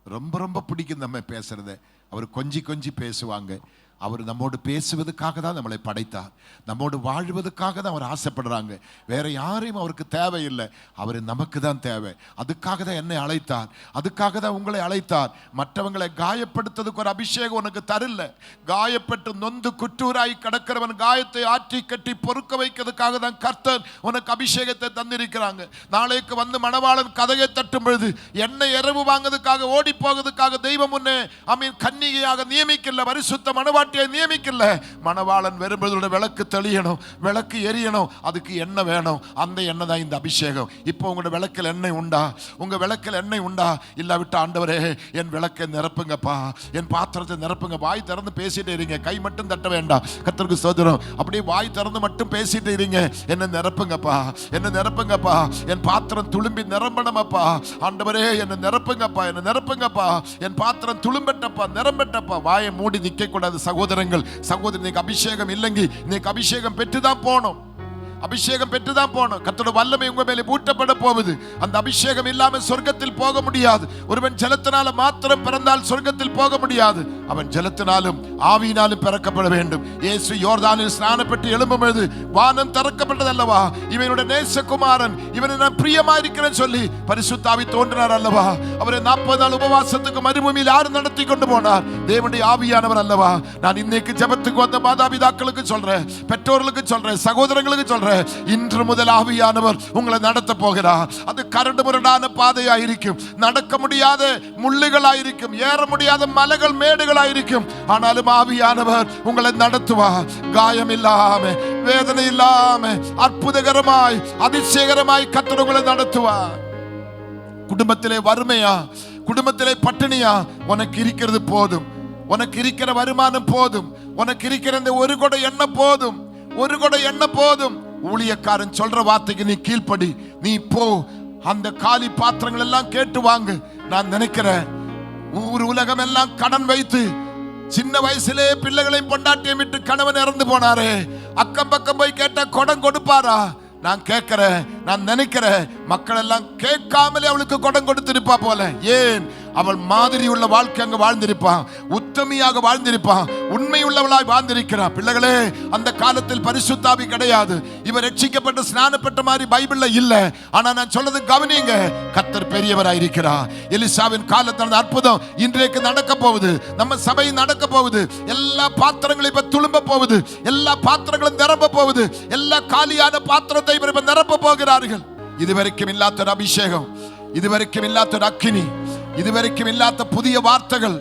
ரொம்ப ரொம்ப பிடிக்கும் நம்ம பேசுகிறத. அவர் கொஞ்சி கொஞ்சி பேசுவாங்க. அவர் நம்மோடு பேசுவதற்காக தான் நம்மளை படைத்தார், நம்மோடு வாழ்வதற்காக தான் அவர் ஆசைப்படுறாங்க. வேற யாரையும் அவருக்கு தேவையில்லை, அவர் நமக்கு தான் தேவை. அதுக்காக தான் என்னை அழைத்தார், அதுக்காக தான் உங்களை அழைத்தார். மற்றவங்களை காயப்படுத்துறதுக்கு ஒரு அபிஷேகம் உனக்கு தரல. காயப்பட்டு நொந்து குற்றூராய் கிடக்கிறவன் காயத்தை ஆற்றி கட்டி பொறுக்க வைக்கிறதுக்காக தான் கர்த்தர் உனக்கு அபிஷேகத்தை தந்திருக்கிறாங்க. நாளைக்கு வந்து மணவாளன் கதையை தட்டும் பொழுது என்னை இரவு வாங்கிறதுக்காக ஓடி போகிறதுக்காக தெய்வம் முன்னே கன்னிகையாக நியமிக்கல, பரிசுத்த மணவாட்டியை நியமிக்கல. மணவாளன் வரும்போது விளக்கு தெளியணும், விளக்கு எரியணும். அதுக்கு எண்ணெய் வேணும். அந்த எண்ணெய் தான் இந்த அபிஷேகம். இப்போ உங்களோட விளக்கில் எண்ணெய் உண்டா? உங்க விளக்கில் எண்ணெய் உண்டா? இல்லாவிட்டு ஆண்டவரே என் விளக்கை நிரப்புங்கப்பா, என் பாத்திரத்தை நிரப்புங்க. வாய் திறந்து பேசிட்டே இருங்க, கை மட்டும் தட்ட வேண்டாம். கர்த்தருக்கு ஸ்தோத்திரம். அப்படியே வாய் திறந்து மட்டும் பேசிட்டு இருங்க. என்ன நிரப்புங்கப்பா, என்ன நிரப்புங்கப்பா, என் பாத்திரம் துளும்பி நிரம்பணுமப்பா. ஆண்டவரே என்ன நிரப்புங்கப்பா, என்ன நிரப்புங்கப்பா, என் பாத்திரம் துளும்பட்டப்பா, நிரம்பட்டப்பா. வாயை மூடி நிற்க கூடாது சகோதரங்கள், சகோதரி. இன்னைக்கு அபிஷேகம் இல்லைங்க, இன்னைக்கு அபிஷேகம் பெற்றுதான் போனோம், அபிஷேகம் பெற்றுதான் போனோம். கர்த்தருடைய வல்லமை உங்க மேலே ஊற்றப்பட போகுது. அந்த அபிஷேகம் இல்லாம சொர்க்கத்தில் போக முடியாது. ஒருவன் ஜலத்தினால மாத்திரம் பிறந்தால் சொர்க்கத்தில் போக முடியாது. அவன் ஜலத்தினாலும் ஆவியினாலும் பிறக்கப்பட வேண்டும். இயேசு யோர்தானில் ஸ்நானப்பட்டு எழும்பும் பொழுது வானம் திறக்கப்பட்டது அல்லவா? இவனுடைய நேசகுமாரன், இவனை நான் பிரியமா இருக்கிறேன்னு சொல்லி பரிசுத்த ஆவி தோன்றினார் அல்லவா? அவரை 40 நாள் உபவாசத்துக்கு மறுபூமியில் யார் நடத்தி கொண்டு போனார்? தேவனுடைய ஆவியானவர் அல்லவா? நான் இன்னைக்கு ஜெபத்துக்கு வந்த மாதாபிதாக்களுக்கு சொல்றேன், பெற்றோர்களுக்கு சொல்றேன், சகோதரங்களுக்கு சொல்றேன், இன்று முதல் ஆவியானவர் உங்களை நடத்த போகிறார். அது கரடு முரடான பாதையா இருக்கும், நடக்க முடியாத முள்ளுகளா இருக்கும், ஏற முடியாத மலைகள் மேடுகளா இருக்கும். ஆனாலும் ஆவியானவர் உங்களை நடத்துவார். காயம் இல்லாம, வேதனை இல்லாம, அற்புதகரமாய், அதிசயகரமாய் கர்த்தர் உங்களை நடத்துவார். குடும்பத்திலே வறுமையா, குடும்பத்திலே பட்டினியா, உனக்கு இருக்கிறது போதும், உனக்கு இருக்கிற வருமானம் போதும், உனக்கு இருக்கிற இந்த ஒரு கொடை எண்ணெய் போதும், ஒரு கொடை எண்ணெய் போதும். ஊழியக்காரன் சொல்ற வார்த்தைக்கு நீ கீழ்ப்படி, நீ போ. அந்த காலி பாத்திரங்கள் எல்லாம் கேட்டு வாங்கு. நான் நினைக்கிறேன் ஊர் உலகம் எல்லாம் கடன் வைத்து சின்ன வயசுலே பிள்ளைகளையும் பொண்டாட்டியும் விட்டு கணவன் இறந்து போனாரே, அக்கம் பக்கம் போய் கேட்டா கொடம் கொடுப்பாரா? நான் கேட்கிறேன், நான் நினைக்கிறேன் மக்கள் எல்லாம் கேட்காமலே அவளுக்கு கொடம் கொடுத்திருப்பா போல. ஏன்? அவள் மாதிரி உள்ள வாழ்க்கை அங்க வாழ்ந்திருப்பான், உத்தமியாக வாழ்ந்திருப்பான், உண்மை உள்ளவளாய் வாழ்ந்திருக்கிறான். பிள்ளைகளே, அந்த காலத்தில் பரிசுத்தாவி கிடையாது. இவர் ரட்சிக்கப்பட்ட ஸ்நானப்பட்ட மாதிரி பைபிள்ல இல்ல. ஆனா நான் சொல்றது கவனிங்க, கர்த்தர் பெரியவராய் இருக்கிறார். எலிசாவின் காலத்தில் அற்புதம் இன்றைக்கு நடக்க போகுது, நம்ம சபை நடக்க போகுது. எல்லா பாத்திரங்களும் இப்ப துளும்ப போகுது, எல்லா பாத்திரங்களும் நிரம்ப போகுது, எல்லா காலியான பாத்திரத்தை இப்ப நிரப்ப போகிறார்கள். இதுவரைக்கும் இல்லாத ஒரு அபிஷேகம், இதுவரைக்கும் இல்லாத ஒரு அக்கினி, இதுவரைக்கும் இல்லாத புதிய வார்த்தைகள்.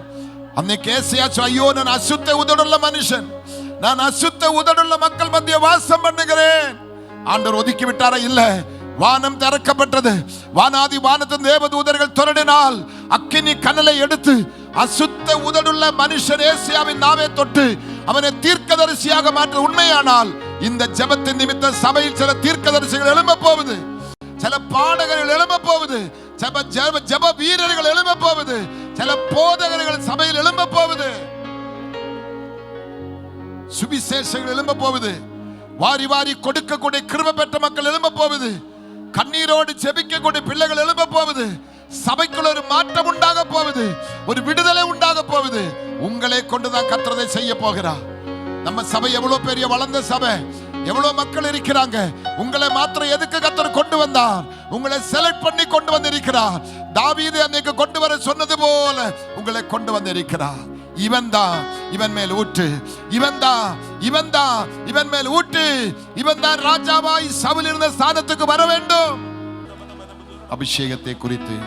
அன்னைக்கு ஏசாயா ஐயோ நான் அசுத்த உதடுள்ள மனுஷன், நான் அசுத்த உதடுள்ள மக்கள் மத்திய வாசம் பண்ணுகிறேன். ஆண்டவர் ஒதுக்கி விட்டாரா? இல்ல. வானம் திறக்கப்பட்டது. வானாதி வானத்தின் தேவதூதர்கள் தொடரினால் அக்கினி கனலை எடுத்து அசுத்த உதடுள்ள மனுஷன் ஏசாயாவின் நாவை தொட்டு அவனை தீர்க்கதரிசியாக மாற்ற உண்மையானால் இந்த ஜெபத்தின் நிமித்தம் சபையில் சில தீர்க்கதரிசிகள் எழும்ப போகுது, சில பாடகர்கள் எழும்ப போகுது, ஜெப வீரர்கள் எழும்ப போகுது, சில போதகர்கள் சபையில் எழும்ப போகுது, சுவிசேஷங்கள் எழும்ப போகுது, வாரி வாரி கொடுக்கக்கூடிய கிருபை பெற்ற மக்கள் எழும்ப போகுது, கண்ணீரோடு ஜெபிக்கக்கூடிய பிள்ளைகள் எழும்ப போகுது. சபைக்குள் ஒரு மாற்றம் உண்டாக போகுது, ஒரு விடுதலை உண்டாக போகுது. உங்களை கொண்டுதான் கர்த்தர் செய்ய போகிறார். நம்ம சபை எவ்வளவு பெரிய வளர்ந்த சபை, எவ்வளவு மக்கள் இருக்கிறாங்க. உங்களை மாத்திரம் எதுக்கு கர்த்தர் கொண்டு வந்தார்? உங்களை செலக்ட் பண்ணி கொண்டு வந்திருக்கிறார். தாவீது அன்னைக்கு கொண்டு வர சொன்னது போல உங்களை கொண்டு வந்திருக்கிறார். இவன் தான், இவன் மேல் ஊற்று, இவன் தான், இவன் தான், இவன் மேல் ஊற்று, இவன் தான் ராஜாவாய் சவுல் இருந்த ஸ்தானத்துக்கு வர வேண்டும். அபிஷேகத்தை குறித்து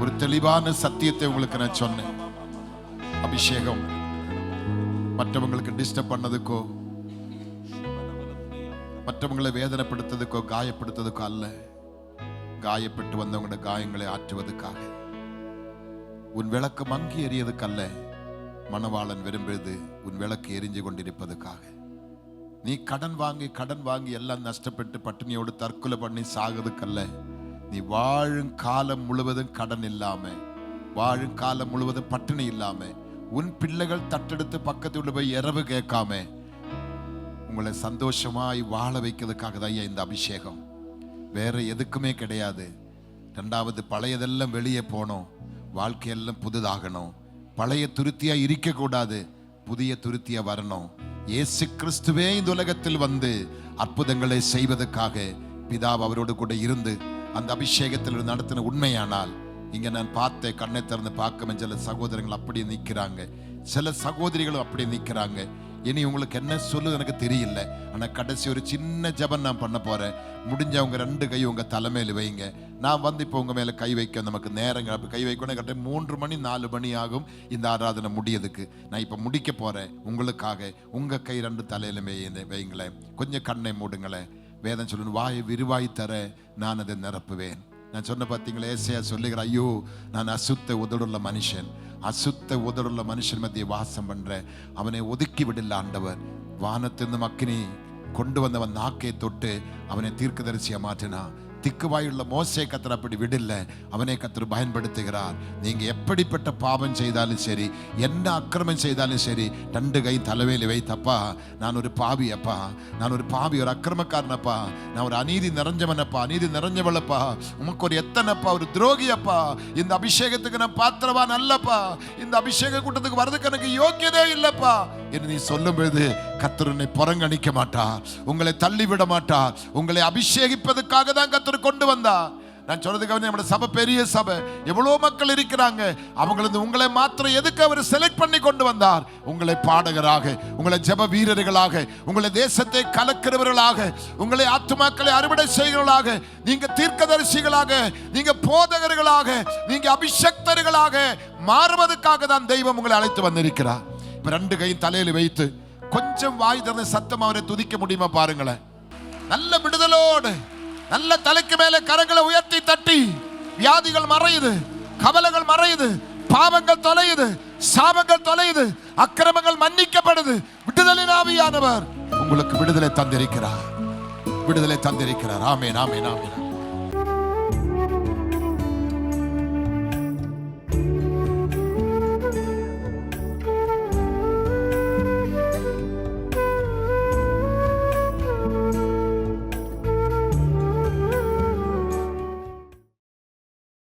ஒரு தெளிவான சத்தியத்தை உங்களுக்கு நான் சொன்னேன். அபிஷேகம் மற்றவங்களுக்கு டிஸ்டர்ப் பண்ணதுக்கோ, மற்றவங்களை வேதனைப்படுத்துறதுக்கோ, காயப்படுத்துறதுக்கோ அல்ல. காயப்பட்டு வந்தவங்களோட காயங்களை ஆற்றுவதற்காக. உன் விளக்கு மங்கி எரியதுக்கு அல்ல. மணவாளன் விரும்புவது உன் விளக்கு எரிஞ்சு கொண்டிருப்பதற்காக. நீ கடன் வாங்கி எல்லாம் நஷ்டப்பட்டு பட்டினியோடு தற்கொலை பண்ணி சாகுறதுக்கல்ல. நீ வாழும் காலம் முழுவதும் கடன் இல்லாம, வாழும் காலம் முழுவதும் பட்டினி இல்லாம, உன் பிள்ளைகள் தட்டெடுத்து பக்கத்துல போய் இரவு கேட்காம உங்களை சந்தோஷமாய் வாழ வைக்கிறதுக்காக தான் இந்த அபிஷேகம். வேற எதுக்குமே கிடையாது. ரெண்டாவது, பழையதெல்லாம் வெளியே போனோம், வாழ்க்கையெல்லாம் புதுதாகணும். பழைய துருத்தியா இருக்க கூடாது, புதிய துருத்தியா வரணும். இயேசு கிறிஸ்துவே இந்த உலகத்தில் வந்து அற்புதங்களை செய்வதற்காக பிதாവ് அவரோடு கூட இருந்து அந்த அபிஷேகத்தில் நடத்தின உண்மையானால், இங்க நான் பார்த்த கண்ணை திறந்து பார்க்க சில சகோதரங்கள் அப்படியே நிற்கிறாங்க, சில சகோதரிகளும் அப்படியே நிற்கிறாங்க. இனி உங்களுக்கு என்ன சொல்லுது எனக்கு தெரியல. ஆனா கடைசி ஒரு சின்ன ஜெபம் நான் பண்ண போறேன். முடிஞ்சவங்க 2 கை உங்க தலைமையில் வைங்க. நான் வந்து இப்போ உங்க மேல கை வைக்க நமக்கு நேரங்கள் அப்படி கை வைக்கணும். கரெக்டாக 3 மணி 4 மணி ஆகும் இந்த ஆராதனை முடியதுக்கு. நான் இப்போ முடிக்க போறேன். உங்களுக்காக உங்க கை 2 தலையில வைங்களேன். கொஞ்சம் கண்ணை மூடுங்களேன். வேதம் சொல்லணும், வாயை விரிவாய் தர நான் அதை நிரப்புவேன். நான் சொன்ன பார்த்தீங்களா, ஏசையா சொல்லுகிற, ஐயோ நான் அசுத்த உதடுள்ள மனுஷன், அசுத்த உதடுள்ள மனுஷன் மத்திய வாசம் பண்ற, அவனை ஒதுக்கி விடல ஆண்டவர். வானத்திலிருந்து அக்கினி கொண்டு வந்தவன் நாக்கை தொட்டு அவனை தீர்க்கதரிசியா மாற்றினா. திக்குவாயுள்ள மோசே கத்தர் அப்படி விடல, அவனை கத்தர் பயன்படுத்துகிறார். நீங்க எப்படிப்பட்ட பாவம் செய்தாலும் சரி, என்ன அக்கிரமம் செய்தாலும் சரி, 2 கை தலைமையில் வைத்தப்பா, நான் ஒரு பாவி அப்பா, நான் ஒரு பாவி, ஒரு அக்கிரமக்காரனப்பா, நான் ஒரு அநீதி நிறைஞ்சவனப்பா, அநீதி நிறைஞ்சவளப்பா, உமக்கு ஒரு எத்தனப்பா, ஒரு துரோகி அப்பா, இந்த அபிஷேகத்துக்கு நான் பாத்திரவா நல்லப்பா, இந்த அபிஷேக கூட்டத்துக்கு வர்றதுக்கு எனக்கு யோக்கியதே இல்லப்பா என்று நீ சொல்லும் பொழுது கர்த்தர் உன்னை புறங்கணிக்க மாட்டார், உங்களை தள்ளிவிட மாட்டார். உங்களை அபிஷேகிப்பதற்காக தான் கர்த்தர் கொண்டு வந்தார். நான் சொல்றதுக்காக நம்முடைய சபை பெரிய சபை, எவ்வளோ மக்கள் இருக்கிறாங்க. அவங்களுக்கு உங்களை மாத்திரம் எதுக்கு அவர் செலக்ட் பண்ணி கொண்டு வந்தார்? உங்களை பாடகராக, உங்களை ஜெப வீரர்களாக, உங்களை தேசத்தை கலக்கிறவர்களாக, உங்களை ஆத்துமாக்களை அறுவடை செய்கிறவர்களாக, நீங்க தீர்க்கதரிசிகளாக, நீங்க போதகர்களாக, நீங்க அபிஷக்தர்களாக மாறுவதற்காக தான் தெய்வம் உங்களை அழைத்து வந்திருக்கிறார். இப்ப 2 கையும் தலையில வைத்து கொஞ்சம் வாய் திறந்து சத்தம் அவரை துதிக்க முடியுமா பாருங்களேன். நல்ல விடுதலோடு, நல்ல தலைக்கு மேல கரங்களை உயர்த்தி தட்டி, வியாதிகள் மறையுது, கவலைகள் மறையுது, பாவங்கள் தொலையுது, சாபங்கள் தொலையுது, அக்கிரமங்கள் மன்னிக்கப்படுது. விடுதலின் ஆவியானவர் உங்களுக்கு விடுதலை தந்திருக்கிறார், விடுதலை தந்திருக்கிறார். ஆமென், ஆமென், ஆமென்.